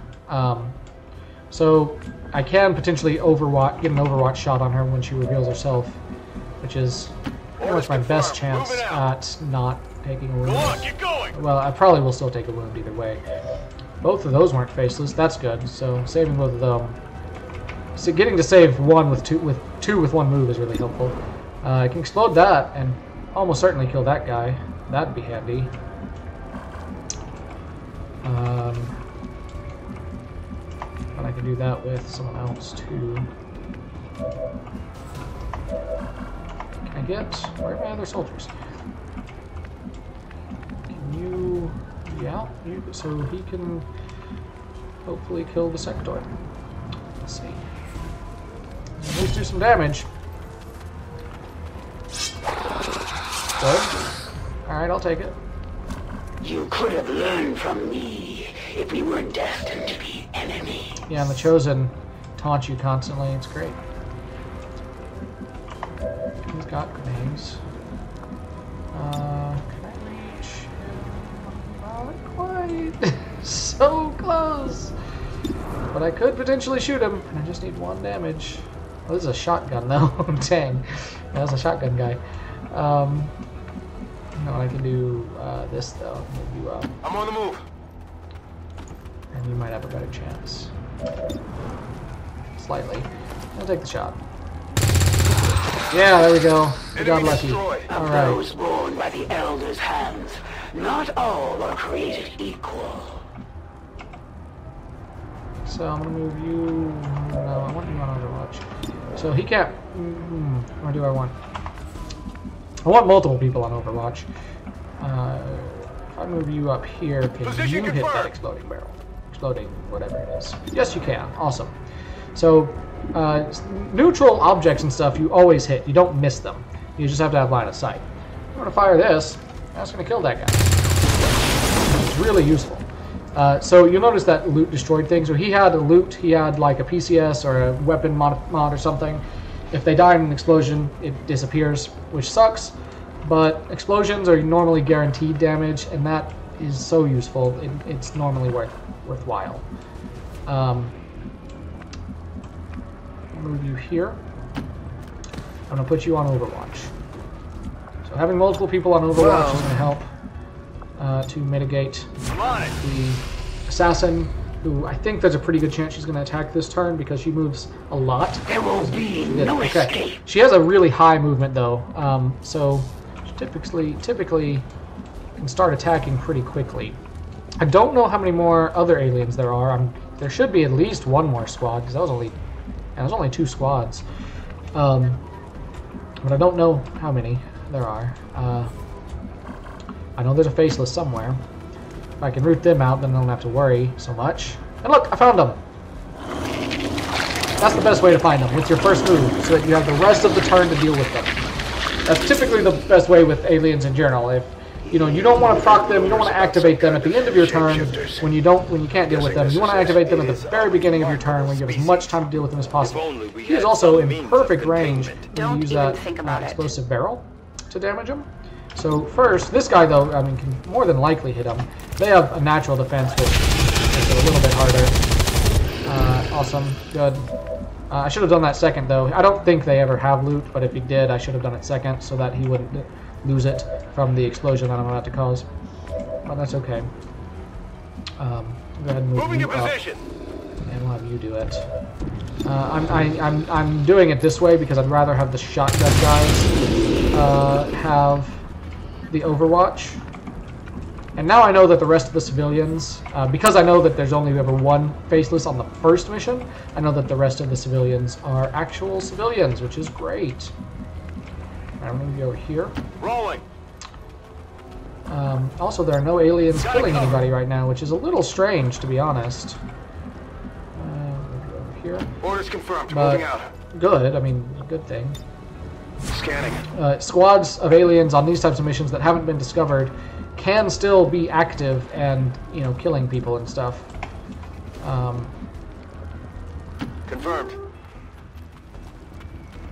So I can potentially get an Overwatch shot on her when she reveals herself, which is pretty much my best chance at not taking a wound. Well, I probably will still take a wound either way. Both of those weren't faceless. That's good. So saving both of them. So getting to save one with two with one move is really helpful. I can explode that and almost certainly kill that guy. That'd be handy. But I can do that with someone else too. Can I get... Where are my other soldiers? Can you... Yeah, so he can hopefully kill the sector. Let's see. At least do some damage. Good. Alright, I'll take it. You could have learned from me if we weren't destined to be enemies. Yeah, and the Chosen taunt you constantly. It's great. He's got grenades. Can I reach him? Not quite. So close. But I could potentially shoot him, and I just need 1 damage. Oh, this is a shotgun though. Dang. That's a shotgun guy. No, I can do this though. Move you up. I'm on the move. And you might have a better chance. Slightly. I'll take the shot. Yeah, there we go. We got lucky. All right. Those born by the Elder's hands, not all are created equal. So I'm gonna move you. No, I want you on Overwatch. So he can't. Or do I want? I want multiple people on Overwatch. If I move you up here, can you hit that exploding barrel? Exploding whatever it is. Yes, you can. Awesome. So neutral objects and stuff you always hit. You don't miss them. You just have to have line of sight. I'm gonna fire this. That's gonna kill that guy. It's really useful. So you'll notice that loot destroyed things. So he had a loot. He had like a PCS or a weapon mod or something. If they die in an explosion, it disappears, which sucks. But explosions are normally guaranteed damage, and that is so useful. It's normally worthwhile. Move you here. I'm gonna put you on Overwatch. So having multiple people on Overwatch is gonna help to mitigate the assassin, who I think there's a pretty good chance she's going to attack this turn because she moves a lot. There will be no escape. She has a really high movement though, so she typically can start attacking pretty quickly. I don't know how many more other aliens there are. There should be at least one more squad because that was only 2 squads. But I don't know how many there are. I know there's a faceless somewhere. If I can root them out, then I don't have to worry so much. And look, I found them! That's the best way to find them, with your first move, so that you have the rest of the turn to deal with them. That's typically the best way with aliens in general. If you don't want to proc them, you don't want to activate them at the end of your turn when you can't deal with them. You want to activate them at the very beginning of your turn when you have as much time to deal with them as possible. He is also in perfect range when you use that explosive barrel to damage him. So first, this guy though, I mean, can more than likely hit him. They have a natural defense, which makes it a little bit harder. Awesome, good. I should have done that second though. I don't think they ever have loot, but if he did, I should have done it second so that he wouldn't lose it from the explosion that I'm about to cause. But that's okay. Go ahead and move you up, and we'll have you do it. I'm doing it this way because I'd rather have the shotgun guys have the Overwatch. And now I know that the rest of the civilians, because I know that there's only ever 1 faceless on the first mission, I know that the rest of the civilians are actual civilians, which is great. I'm going to go here. Rolling. Also, there are no aliens killing anybody right now, which is a little strange, to be honest. Over here. Orders confirmed. Moving out. Good. I mean, good thing. Scanning. Squads of aliens on these types of missions that haven't been discovered can still be active and, killing people and stuff. Confirmed.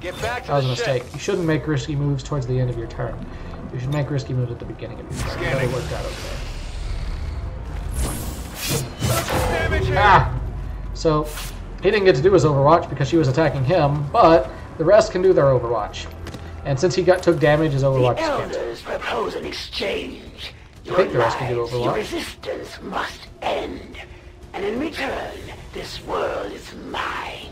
Get back to that was a mistake. You shouldn't make risky moves towards the end of your turn. You should make risky moves at the beginning of your turn. That would work out okay. Ah! So, He didn't get to do his Overwatch because she was attacking him, but the rest can do their Overwatch. And since he took damage, his Overwatch The can't. elders propose an exchange. I think the rest can do Overwatch. Your resistance must end. And in return, this world is mine.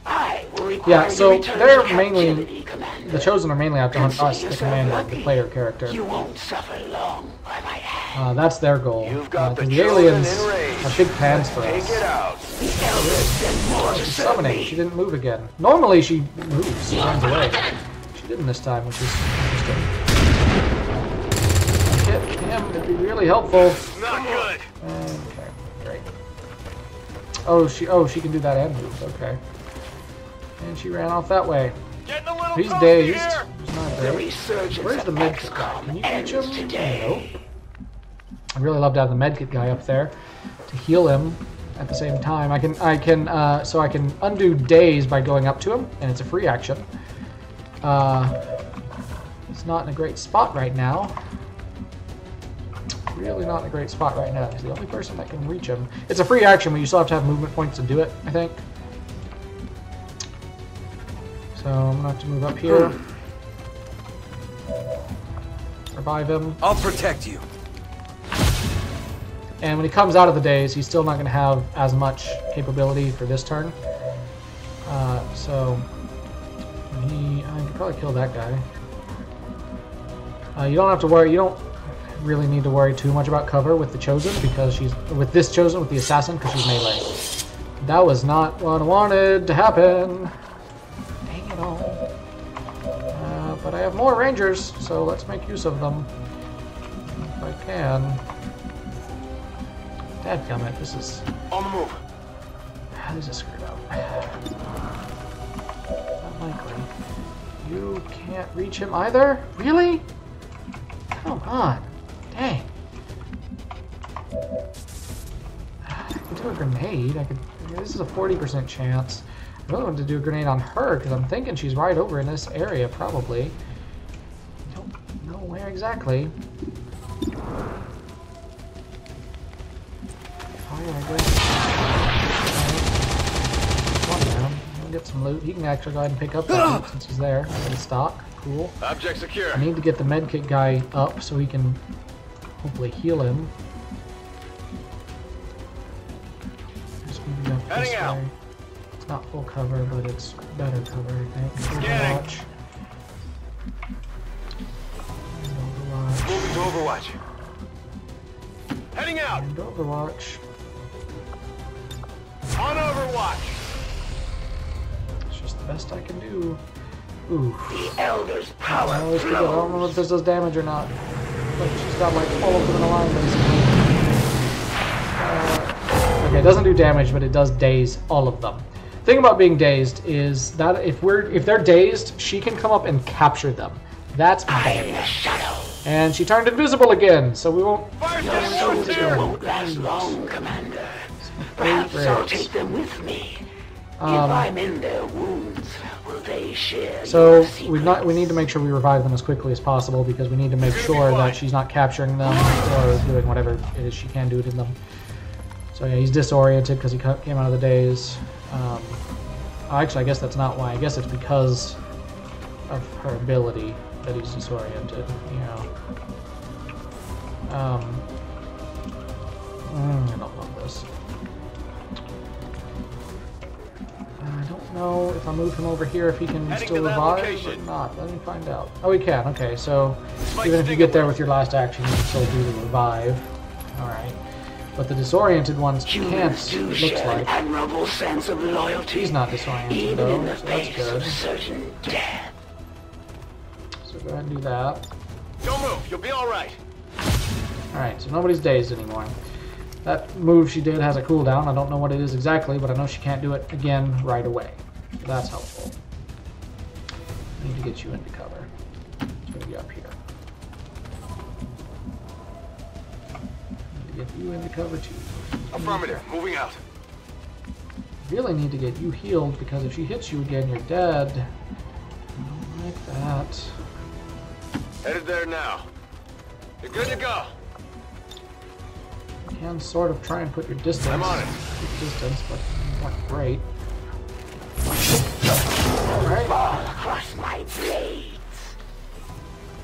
I will require Yeah, so you to they're return to mainly, captivity, Commander. the Chosen are mainly out to hunt us, the Consider commander, yourself the lucky. player character. You won't suffer long by my hand. That's their goal. You've got the the aliens Chosen in range. have big plans for Take us. it out. The elders sent more to She's serve summoning. me. She didn't move again. Normally she moves, she runs away. She didn't this time, which is interesting. Hit him, it'd be really helpful. Not good. Okay, great. Oh, she can do that and move. Okay. And she ran off that way. He's dazed. He's not great. Where's the medkit guy? Can you reach him? Nope. I'd really love to have the medkit guy up there to heal him at the same time. I can undo daze by going up to him, and it's a free action. He's not in a great spot right now. Really not in a great spot right now. He's the only person that can reach him. It's a free action, but you still have to have movement points to do it, I think. So I'm gonna have to move up here. Revive him. I'll protect you. And when he comes out of the daze, he's still not going to have as much capability for this turn. So I can probably kill that guy. You don't have to worry. You don't really need to worry too much about cover with the Chosen because she's with the assassin because she's melee. That was not what I wanted to happen. Dang it all. But I have more rangers, so let's make use of them if I can. Dadgummit, this is on the move. This is screwed up. Not likely. You can't reach him either? Really? Come on. Dang. I could do a grenade. This is a 40% chance. I really wanted to do a grenade on her because I'm thinking she's right over in this area, probably. I don't know where exactly. Oh yeah, good. Come on down. We'll get some loot. He can actually go ahead and pick up that loot since he's there. In stock. Cool. Object secure. I need to get the medkit guy up so he can hopefully heal him. Just moving up this way. It's not full cover, but it's better cover, I think. Overwatch. Moving to Overwatch. Heading out. And Overwatch. On Overwatch. It's just the best I can do. Ooh. The Elder's power I always forget. I don't know if this does damage or not. But she's got like all of them in a line, basically. Okay, it doesn't do damage, but it does daze all of them. The thing about being dazed is that if they're dazed, she can come up and capture them. That's bad. And she turned invisible again, so we won't. Won't last long, Commander. Perhaps I'll take them with me. If I'm in their wounds, will they share? So we need to make sure we revive them as quickly as possible because we need to make sure that she's not capturing them or doing whatever it is she can do to them. So yeah, he's disoriented because he came out of the daze. Actually, I guess that's not why. I guess it's because of her ability that he's disoriented. You know. I don't love this. I don't know if I move him over here if he can still revive or not. Let me find out. Oh, he can. Okay, so even if you get there with your last action, you can still do the revive. All right. But the disoriented ones can't, it looks like. Admirable sense of loyalty. He's not disoriented, though, so that's good. Certain death. So go ahead and do that. Don't move. You'll be all right. All right, so nobody's dazed anymore. That move she did has a cooldown. I don't know what it is exactly, but I know she can't do it again right away. So that's helpful. I need to get you into cover. It's going to be up here. Get you into cover too. Affirmative. Moving out. Really need to get you healed because if she hits you again, you're dead. I don't like that. Headed there now. You're good to go. You can sort of try and put your distance. I'm on it. Keep distance, but Not great. Alright. Across my blades.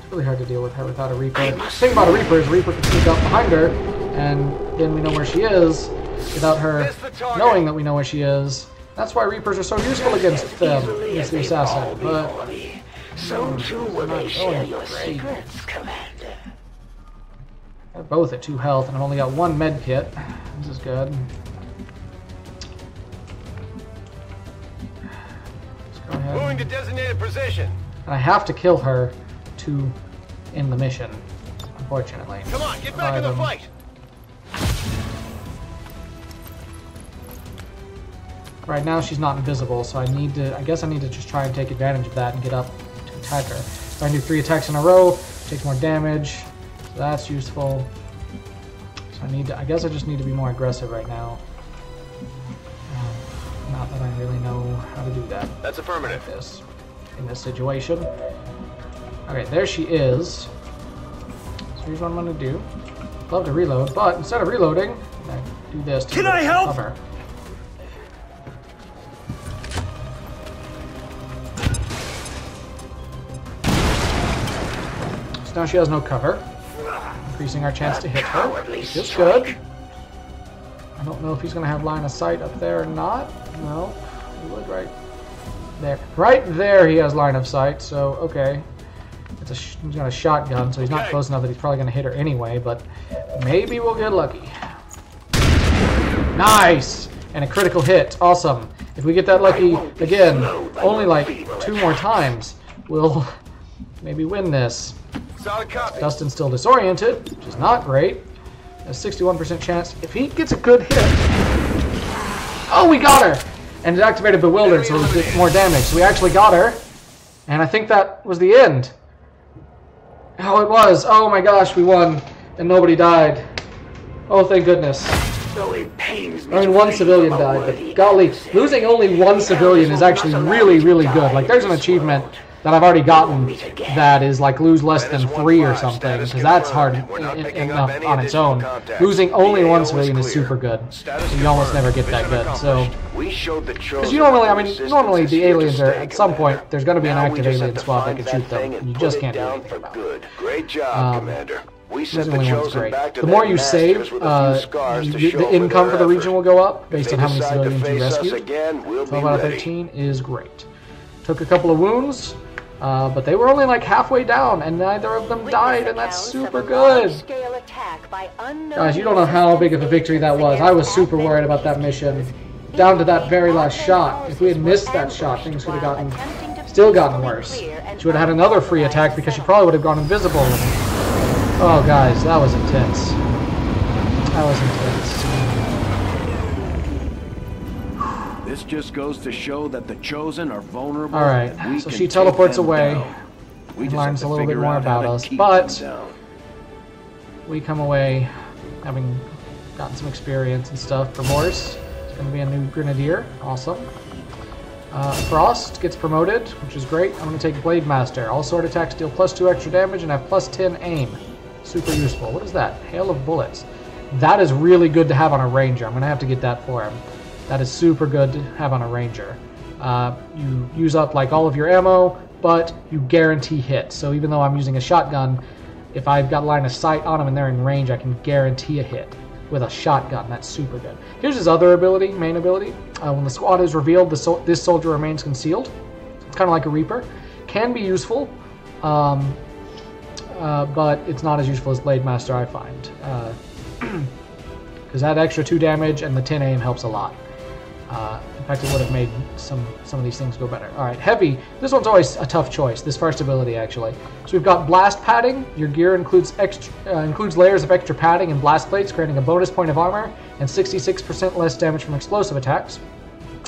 It's really hard to deal with her without a Reaper. The thing about a Reaper is Reaper can sneak up behind her, and then we know where she is without her knowing that we know where she is. That's why Reapers are so useful against the assassin. But so too will they share your secrets, Commander. They're both at 2 health, and I've only got 1 med kit. This is good. Let's go ahead. Moving to designated position. And I have to kill her to end the mission, unfortunately. Come on, get back in the fight. Right now she's not invisible, so I guess I need to just try and take advantage of that and get up to attack her. So I can do 3 attacks in a row, take more damage. So that's useful. So I guess I just need to be more aggressive right now. Not that I really know how to do that. That's affirmative. Like in this situation. Okay, there she is. So here's what I'm gonna do. Love to reload, but instead of reloading, I do this to cover. So now she has no cover. Increasing our chance to hit her. Feels good. I don't know if he's going to have line of sight up there or not. No. He would right there. Right there he has line of sight, so okay. He's got a shotgun, so he's not close enough that he's probably going to hit her anyway, but maybe we'll get lucky. Nice! And a critical hit. Awesome. If we get that lucky again, only like 2 more times, we'll maybe win this. Dustin's still disoriented, which is not great. A 61% chance. If he gets a good hit... Oh, we got her! And it activated Bewildered, so we did more damage. So we actually got her. And I think that was the end. Oh, it was. Oh my gosh, we won. And nobody died. Oh, thank goodness. I mean, 1 civilian died, but golly, losing only 1 civilian is actually really, really good. Like, there's an achievement that I've already gotten that is like lose less than 3 or something, because that's hard enough on its own. Losing only 1 civilian is super good. You almost never get that good. So, because you normally, I mean, normally the aliens are at some point there's going to be an active alien squad that can shoot them. And you just can't do anything about it. Great job, Commander. We sent the chosen back to the more you save, the income for the region will go up based on how many civilians you rescued. 12 out of 13 is great. Took a couple of wounds. But they were only like halfway down, and neither of them died, and that's super good. Guys, you don't know how big of a victory that was. I was super worried about that mission, down to that very last shot. If we had missed that shot, things could have still gotten worse. She would have had another free attack because she probably would have gone invisible. Oh, guys, that was intense. That was intense. This just goes to show that the chosen are vulnerable. Alright, so she teleports away and learns a little bit more about us, but we come away having gotten some experience and stuff. Remorse is going to be a new Grenadier. Awesome. Frost gets promoted, which is great. I'm going to take Blade Master. All sword attacks deal +2 extra damage and have +10 aim. Super useful. What is that? Hail of Bullets. That is really good to have on a Ranger. I'm going to have to get that for him. That is super good to have on a Ranger. You use up like all of your ammo, but you guarantee hits. So even though I'm using a shotgun, if I've got line of sight on them and they're in range, I can guarantee a hit with a shotgun. That's super good. Here's his other ability, main ability. When the squad is revealed, this soldier remains concealed. It's kind of like a Reaper. Can be useful, but it's not as useful as Blade Master, I find. Because that extra 2 damage and the 10 aim helps a lot. In fact, it would have made some of these things go better. Alright, Heavy. This one's always a tough choice, this first ability, actually. So we've got Blast Padding. Your gear includes layers of extra padding and blast plates, creating a bonus point of armor and 66% less damage from explosive attacks.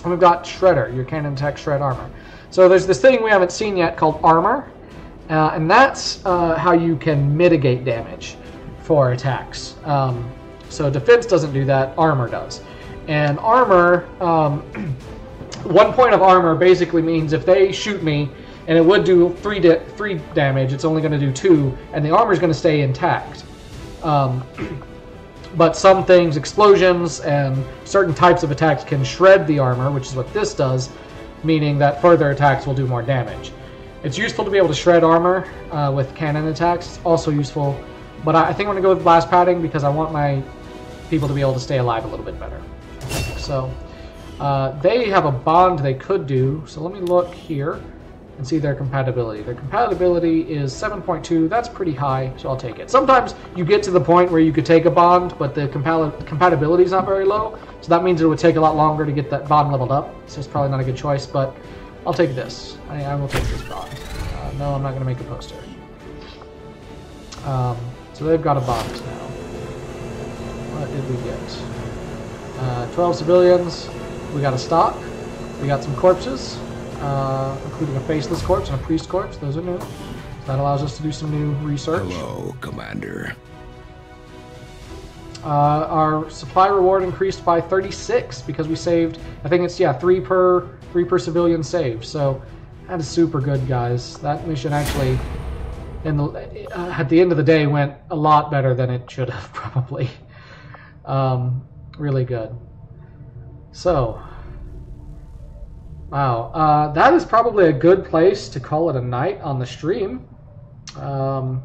And we've got Shredder. Your cannon attacks shred armor. So there's this thing we haven't seen yet called Armor, and that's how you can mitigate damage for attacks. So Defense doesn't do that, Armor does. And Armor, 1 point of Armor basically means if they shoot me, and it would do 3 damage, it's only going to do 2, and the armor is going to stay intact. But some things, explosions and certain types of attacks can shred the armor, which is what this does, meaning that further attacks will do more damage. It's useful to be able to shred armor with cannon attacks. It's also useful, but I think I'm going to go with blast padding because I want my people to be able to stay alive a little bit better. So they have a bond they could do, so let me look here and see their compatibility. Their compatibility is 7.2. That's pretty high, so I'll take it. Sometimes you get to the point where you could take a bond, but the compatibility is not very low, so that means it would take a lot longer to get that bond leveled up, so it's probably not a good choice, but I'll take this. I will take this bond. No, I'm not going to make a poster. So they've got a bond now. What did we get? 12 civilians. We got a stock. We got some corpses. Including a faceless corpse and a priest corpse. Those are new. So that allows us to do some new research. Hello, Commander. Our supply reward increased by 36 because we saved, I think it's, yeah, 3 per civilian saved. So that is super good, guys. That mission actually, at the end of the day, went a lot better than it should have, probably. Really good. So, wow, that is probably a good place to call it a night on the stream. I'm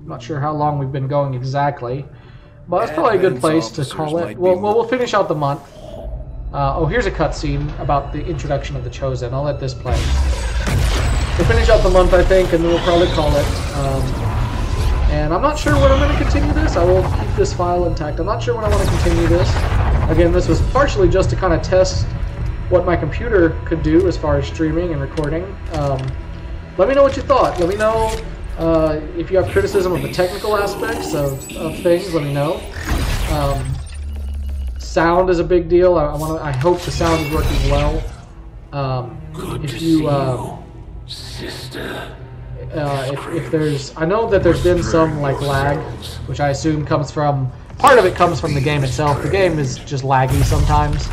not sure how long we've been going exactly, but it's probably a good place to call it. Well, we'll finish out the month. Oh, here's a cutscene about the introduction of the Chosen. I'll let this play. We'll finish out the month, I think, and then we'll probably call it. And I'm not sure when I'm going to continue this. I will keep this file intact. I'm not sure when I want to continue this. Again, this was partially just to kind of test what my computer could do as far as streaming and recording. Let me know what you thought. Let me know if you have criticism of the technical aspects of things. Let me know. Sound is a big deal. I hope the sound is working well. If you if there's, I know that there's been some like lag, which I assume comes from, part of it comes from the game itself. The game is just laggy sometimes.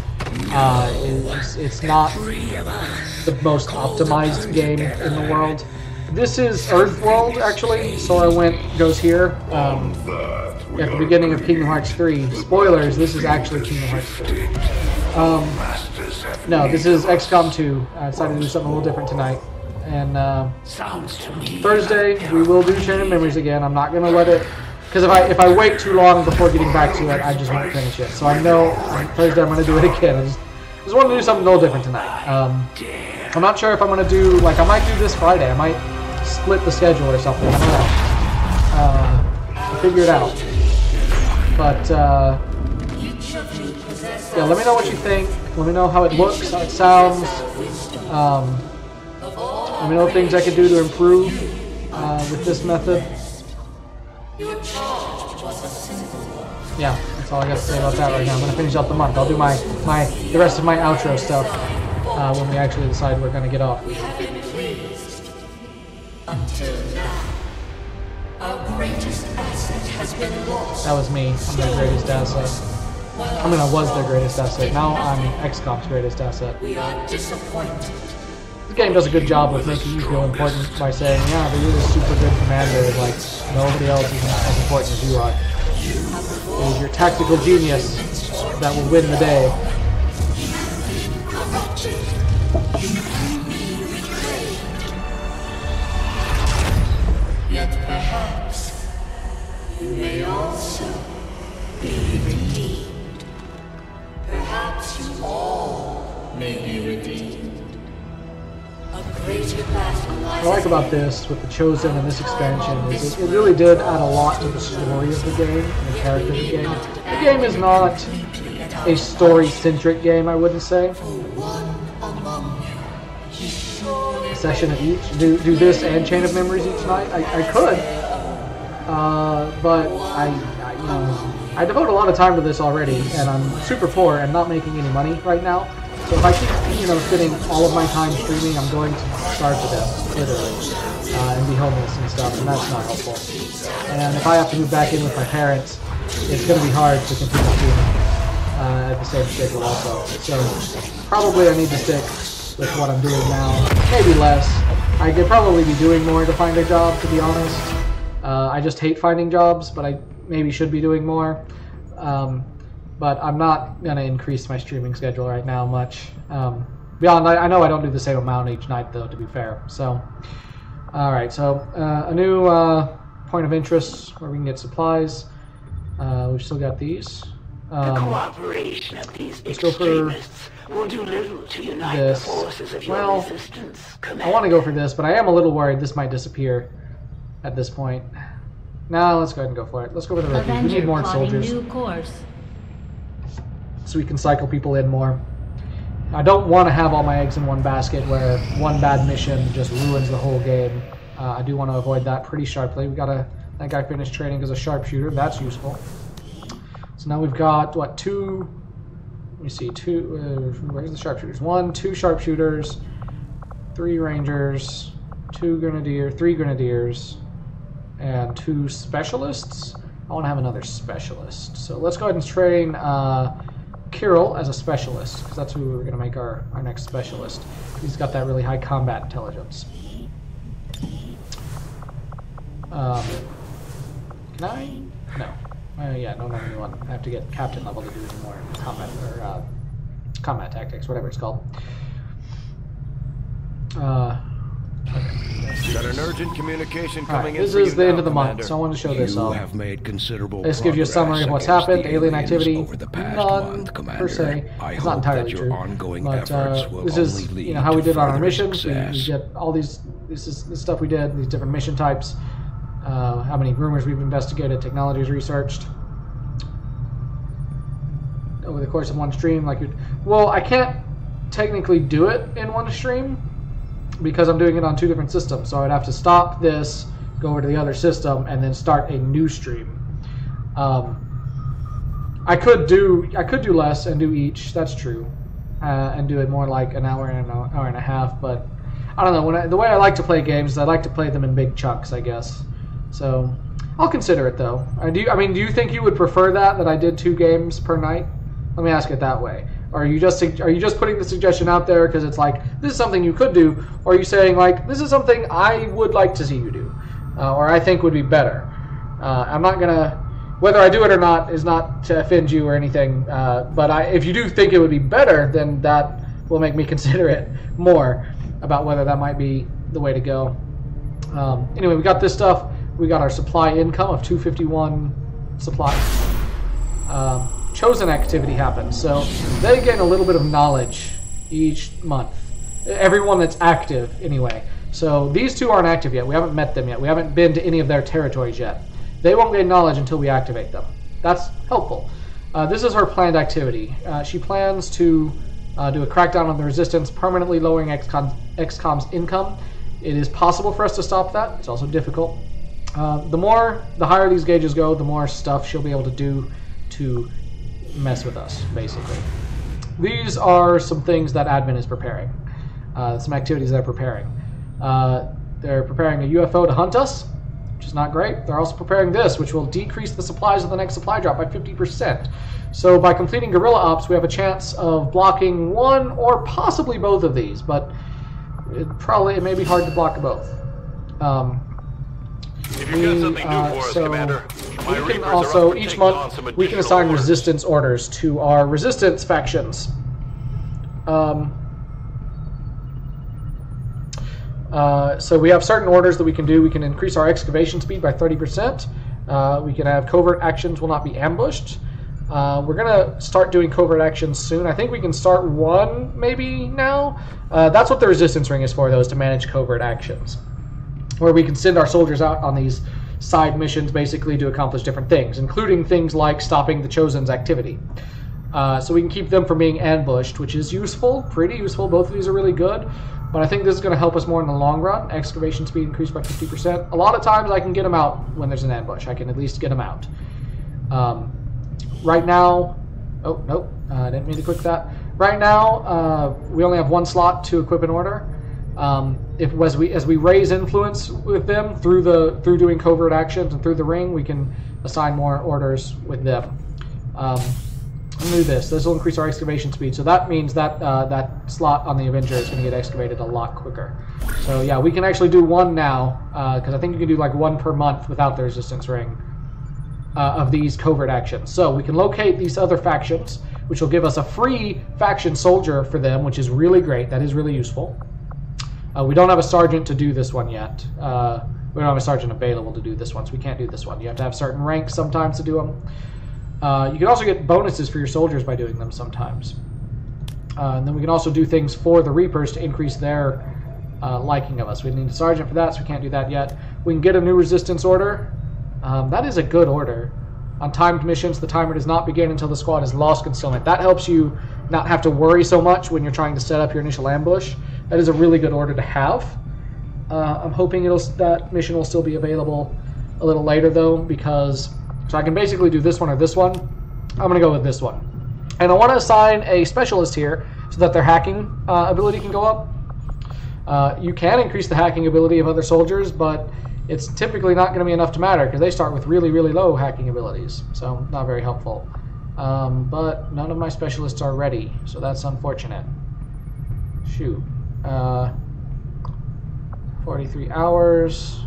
It's not the most optimized game in the world. This is Earthworld, actually. Sora goes here at the beginning of Kingdom Hearts 3. Spoilers, this is actually Kingdom Hearts 3. No, this is XCOM 2. I decided to do something a little different tonight. And Thursday, we will do Chain of Memories again. I'm not going to let it, because if I wait too long before getting back to it, I just won't finish it. So I know Thursday I'm going to do it again. I just wanted to do something a little different tonight. I'm not sure if I'm going to do, like, I might do this Friday. I might split the schedule or something. I don't know. I'll figure it out. But, yeah, let me know what you think. Let me know how it looks, how it sounds. Let me know things I could do to improve with this method. Yeah, that's all I got to say about that right now. I'm going to finish out the month. I'll do the rest of my outro stuff when we actually decide we're going to get off. That was me. I'm their greatest asset. I mean, I was their greatest asset. Now I'm XCOM's greatest asset. The game does a good job of making you feel important by saying, yeah, but you're this super good commander, like, nobody else is as important as you are. It is your tactical genius that will win the day. Yet perhaps you may also be redeemed. Perhaps you all may be redeemed. What I like about this, with the Chosen and this expansion, is it really did add a lot to the story of the game and the character of the game. The game is not a story-centric game, I wouldn't say. A session of each. Do this and Chain of Memories each night? I could. But I devote a lot of time to this already, and I'm super poor and not making any money right now. So if I keep, spending all of my time streaming, I'm going to starve to death, literally, and be homeless and stuff, and that's not helpful. And if I have to move back in with my parents, it's going to be hard to continue streaming at the same schedule also. So probably I need to stick with what I'm doing now, maybe less. I could probably be doing more to find a job, to be honest. I just hate finding jobs, but I maybe should be doing more. but I'm not going to increase my streaming schedule right now much. Beyond, I know I don't do the same amount each night, though, to be fair. So, all right. So, a new point of interest where we can get supplies. We've still got these. The cooperation of these extremists will do little to unite the forces of your resistance, Commander. I want to go for this, but I am a little worried this might disappear at this point. Now, let's go ahead and go for it. Let's go for the rookies. We need more soldiers. New course. So we can cycle people in more. I don't want to have all my eggs in one basket where one bad mission just ruins the whole game. I do want to avoid that pretty sharply. We got that guy finished training as a sharpshooter. That's useful. So now we've got, what, two... Let me see, where's the sharpshooters? 1, 2 sharpshooters, 3 rangers, 3 grenadiers, and 2 specialists. I want to have another specialist. So let's go ahead and train Kirill as a specialist, because that's who we're going to make our next specialist. He's got that really high combat intelligence. Can I? No. Yeah, no, one. I have to get captain level to do any more combat or combat tactics, whatever it's called. Okay. Got an urgent communication coming in. This is the end of the month, so I wanted to show this off. Have made considerable this gives you a summary of what's happened, alien activity. Over the past month, Commander. Per se, it's not entirely true. But this is how we did on our missions. We get all these. This is the stuff we did. These different mission types. How many rumors we've investigated, technologies researched over the course of one stream. Well, I can't technically do it in one stream because I'm doing it on 2 different systems. So I'd have to stop this, go over to the other system, and then start a new stream. I could do less and do each. That's true, and do it more like an hour and an hour and a half. But I don't know. The way I like to play games is I like to play them in big chunks, I guess. So I'll consider it though. Do you think you would prefer that I did 2 games per night? Let me ask it that way. Or are you just putting the suggestion out there because it's like this is something you could do, or are you saying like this is something I would like to see you do, or I think would be better? I'm not gonna, whether I do it or not is not to offend you or anything. But if you do think it would be better, then that will make me consider it more about whether that might be the way to go. Anyway, we got this stuff. We got our supply income of 251 supplies. Chosen activity happens, so they gain a little bit of knowledge each month. Everyone that's active, anyway. So these 2 aren't active yet. We haven't met them yet. We haven't been to any of their territories yet. They won't gain knowledge until we activate them. That's helpful. This is her planned activity. She plans to do a crackdown on the resistance, permanently lowering XCOM's income. It is possible for us to stop that. It's also difficult. The higher these gauges go, the more stuff she'll be able to do to mess with us, basically. These are some things that admin is preparing. Some activities they're preparing. They're preparing a UFO to hunt us, which is not great. They're also preparing this, which will decrease the supplies of the next supply drop by 50%. So by completing guerrilla ops, we have a chance of blocking one or possibly both of these, but it may be hard to block both. If you've got something new for us, Commander, we can also, each month, we can assign resistance orders to our resistance factions. So we have certain orders that we can do. We can increase our excavation speed by 30%. We can have covert actions will not be ambushed. We're going to start doing covert actions soon. I think we can start one maybe now. That's what the resistance ring is for, though, is to manage covert actions, where we can send our soldiers out on these side missions basically to accomplish different things, including things like stopping the Chosen's activity. So we can keep them from being ambushed, which is useful, pretty useful. Both of these are really good, but I think this is going to help us more in the long run. Excavation speed increased by 50%. A lot of times I can get them out when there's an ambush. I can at least get them out. Right now, oh, nope, I didn't mean to click that. Right now, we only have 1 slot to equip an order. As we raise influence with them through doing covert actions and through the ring, we can assign more orders with them. We'll do this. This will increase our excavation speed, so that means that that slot on the Avenger is going to get excavated a lot quicker. So yeah, we can actually do 1 now, because I think you can do like 1 per month without the resistance ring. of these covert actions. So we can locate these other factions, which will give us a free faction soldier for them, which is really great. That is really useful. We don't have a sergeant to do this one yet. We don't have a sergeant available to do this one, so we can't do this one. You have to have certain ranks sometimes to do them. You can also get bonuses for your soldiers by doing them sometimes. And then we can also do things for the Reapers to increase their liking of us. We need a sergeant for that, so we can't do that yet. We can get a new resistance order. That is a good order. On timed missions, the timer does not begin until the squad has lost concealment. That helps you not have to worry so much when you're trying to set up your initial ambush. That is a really good order to have. I'm hoping that mission will still be available a little later, though, because... So I can basically do this one or this one. I'm going to go with this one. And I want to assign a specialist here so that their hacking ability can go up. You can increase the hacking ability of other soldiers, but it's typically not going to be enough to matter because they start with really, really low hacking abilities. So not very helpful. But none of my specialists are ready, so that's unfortunate. Shoot. 43 hours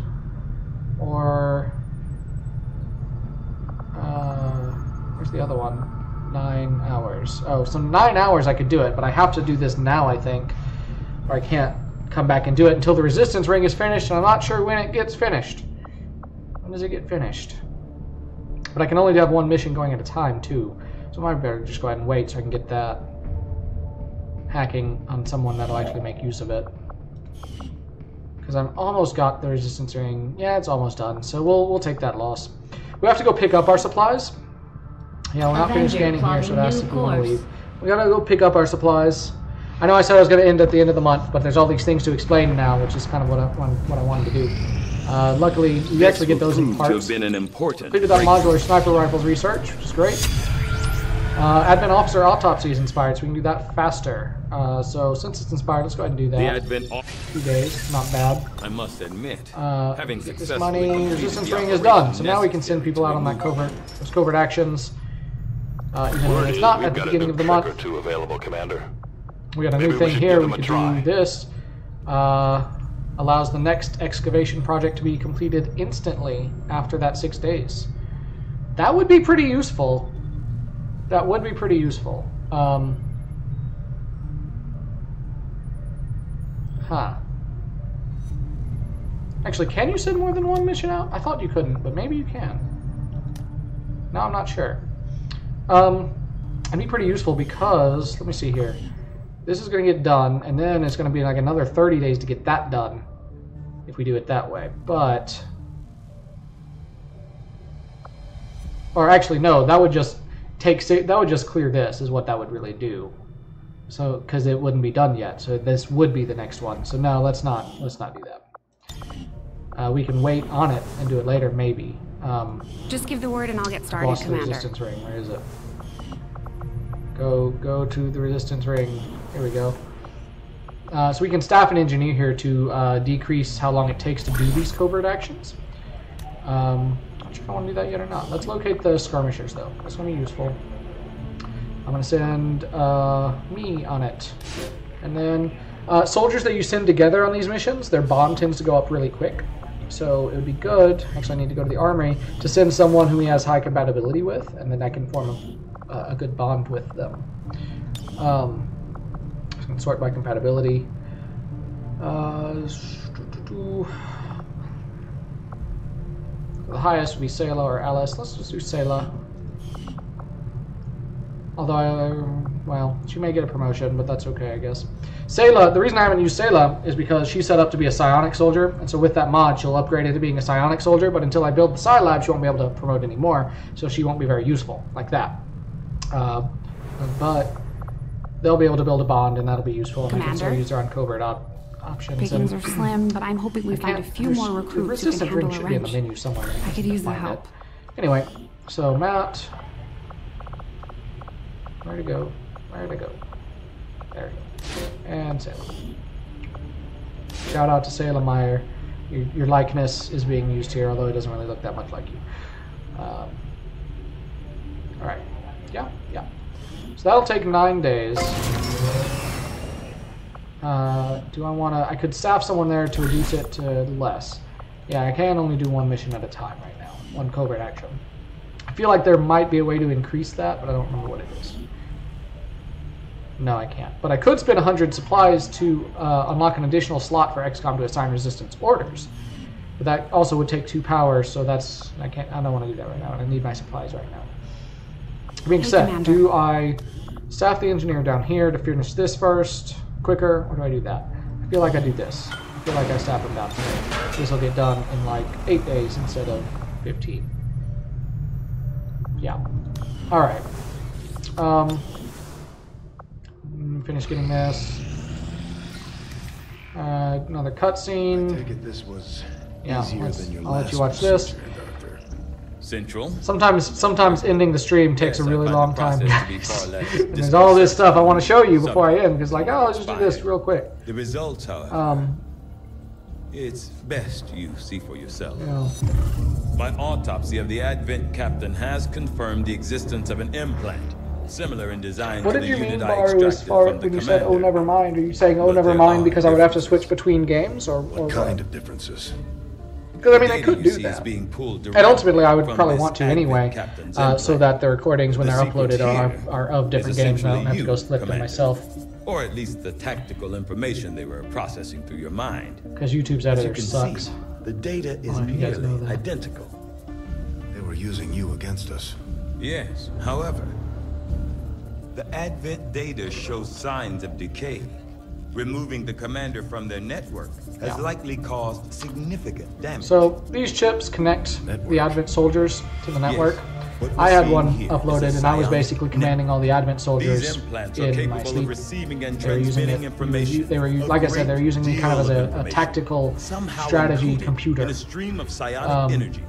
or... where's the other one? 9 hours. Oh, so 9 hours I could do it, but I have to do this now, I think. Or I can't come back and do it until the resistance ring is finished, and I'm not sure when it gets finished. When does it get finished? But I can only have one mission going at a time, too. So I might better just go ahead and wait so I can get that hacking on someone that'll actually make use of it. Because I'm almost got the resistance ring. Yeah, it's almost done. So we'll take that loss. We have to go pick up our supplies. Yeah, we're not finished scanning here, so that's if we want to leave. We gotta go pick up our supplies. I know I said I was gonna end at the end of the month, but there's all these things to explain now, which is kind of what I wanted to do. Luckily, we actually get those in parts. Completed that modular sniper rifles research, which is great. Advent officer autopsy is inspired, so we can do that faster. So since it's inspired, let's go ahead and do that. The Advent 2 days, not bad. I must admit, having this money, resistance ring is done. So now we can send people out on that those covert actions. Even when it's not at the beginning of the month. Available, Commander. We got a new thing here. We can do this. Allows the next excavation project to be completed instantly after that 6 days. That would be pretty useful. That would be pretty useful. Actually, can you send more than one mission out? I thought you couldn't, but maybe you can. No, I'm not sure. It'd be pretty useful because, let me see here. This is going to get done, and then it's going to be like another 30 days to get that done if we do it that way. But, or actually, no, that would just clear this, is what that would really do. So, because it wouldn't be done yet, so this would be the next one. So no, let's not do that. We can wait on it and do it later, maybe. Just give the word and I'll get started, lost Commander. The resistance ring. Where is it? Go to the resistance ring. Here we go. So we can staff an engineer here to decrease how long it takes to do these covert actions. Not sure if I want to do that yet or not. Let's locate the skirmishers, though. That's going to be useful. I'm going to send me on it. And then soldiers that you send together on these missions, their bond tends to go up really quick. So it would be good, actually I need to go to the armory, to send someone who he has high compatibility with, and then I can form a good bond with them. So I can sort by compatibility. The highest would be Sayla or Alice. Let's just do Sayla. Although, well, she may get a promotion, but that's okay, I guess. Sayla, the reason I haven't used Sayla is because she's set up to be a psionic soldier, and so with that mod, she'll upgrade into being a psionic soldier, but until I build the Psi Lab, she won't be able to promote anymore, so she won't be very useful, like that. But they'll be able to build a bond, and that'll be useful, and I can still use her on covert options. Pickings are slim, but I'm hoping we find a few more recruits who can handle a should be in the menu somewhere. I could use the help. Anyway, so Matt... Where to go? Where to go? There we go. And Sayla. Shout out to Sayla Meyer. Your likeness is being used here, although it doesn't really look that much like you. Alright. Yeah. So that'll take 9 days. Do I want to... I could staff someone there to reduce it to less. Yeah, I can only do one mission at a time right now. One covert action. feel like there might be a way to increase that, but I don't remember what it is. No, I can't. But I could spend 100 supplies to unlock an additional slot for XCOM to assign resistance orders. But that also would take 2 power, so that's... I don't want to do that right now, and I need my supplies right now. Being said, Commander, do I staff the engineer down here to finish this first, quicker, or do I do that? I feel like I do this. I feel like I staff them down here. This will get done in like 8 days instead of 15. Yeah. Alright. Finish getting this. Another cutscene. I take it this was easier than your last. I'll let you watch this. Central. Sometimes ending the stream takes a really long time. And there's all this stuff I want to show you before I end, because like, oh, let's just do this real quick. The results, however, it's best you see for yourself. Yeah. My autopsy of the Advent captain has confirmed the existence of an implant, similar in design what to did the you mean, unit I Baru, as far extracted when you from the said, oh, never mind? Are you saying, oh, never mind, because I would have to switch between games, or what kind of differences? Because, I mean, I could do that. And ultimately, I would probably want to anyway, so that the recordings, when they're uploaded, are of different games, and I don't have to go split them myself. Or at least the tactical information they were processing through your mind. Because YouTube's editor sucks. See, the data is nearly identical. They were using you against us. Yes, however, the Advent data shows signs of decay. Removing the commander from their network has likely caused significant damage. So these chips connect the Advent soldiers to the network. Yes. I had one uploaded, and I was basically commanding all the Advent soldiers in my sleep. They were using it. They were, like I said, they were using me kind of as a tactical strategy computer. In a stream of psionic energy.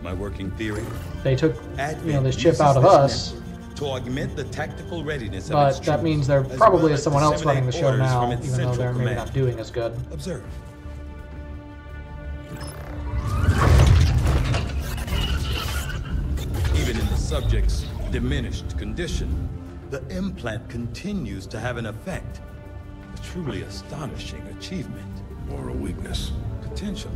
My working theory. They took this chip out of us. To augment the tactical readiness but of its that means there probably is someone else running the show now, even though they're maybe not doing as good. Observe. Even in the subject's diminished condition, the implant continues to have an effect. A truly astonishing achievement. Or a weakness. Potentially.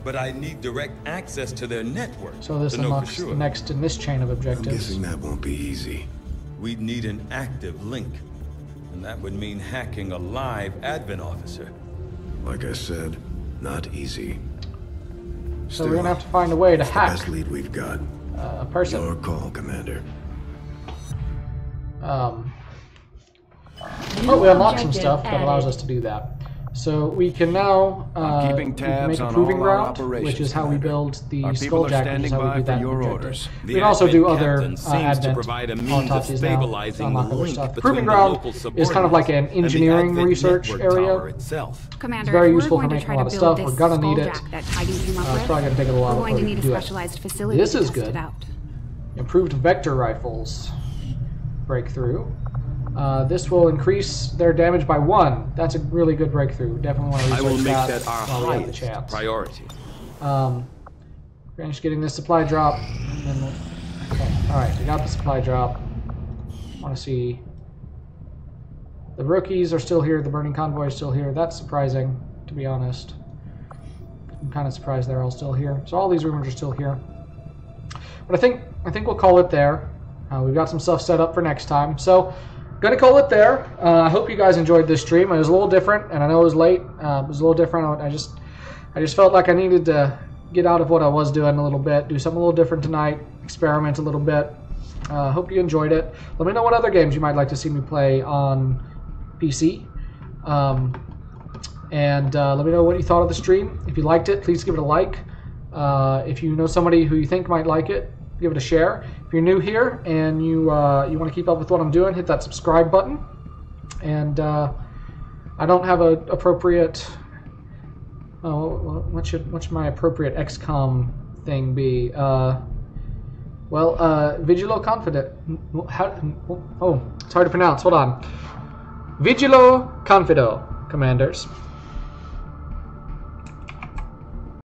But I need direct access to their network. So this unlocks the next in this chain of objectives. I'm guessing that won't be easy. We'd need an active link. And that would mean hacking a live Advent officer. Like I said, not easy. So we're gonna have to find a way to hack the best lead we've got. A person. Your call, Commander. But we unlocked some stuff that allows us to do that. So we can now make a proving ground, which is how we build the Skulljack, which is how we do that objective. We can also do other Advent autopsies now to unlock other stuff. The proving ground is kind of like an engineering research area. Commander, it's very useful for making a lot of stuff. We're gonna need it. It's probably gonna take a little while before we can do it. This is good. Improved vector rifles. Breakthrough. This will increase their damage by 1. That's a really good breakthrough. Definitely want to research I will make that our highest priority. Finish getting this supply drop. Okay, alright, we got the supply drop. Want to see... The rookies are still here, the burning convoy is still here. That's surprising, to be honest. I'm kind of surprised they're all still here. So all these rumors are still here. But I think we'll call it there. We've got some stuff set up for next time. So... Gonna call it there. I hope you guys enjoyed this stream. It was a little different, and I know it was late. It was a little different. I just felt like I needed to get out of what I was doing a little bit, do something a little different tonight, experiment a little bit. Hope you enjoyed it. Let me know what other games you might like to see me play on PC. And let me know what you thought of the stream. If you liked it, please give it a like. If you know somebody who you think might like it, give it a share. If you're new here and you want to keep up with what I'm doing, hit that subscribe button. And I don't have an appropriate... what should my appropriate XCOM thing be? Vigilo Confident. Oh, it's hard to pronounce. Hold on. Vigilo Confido, Commanders.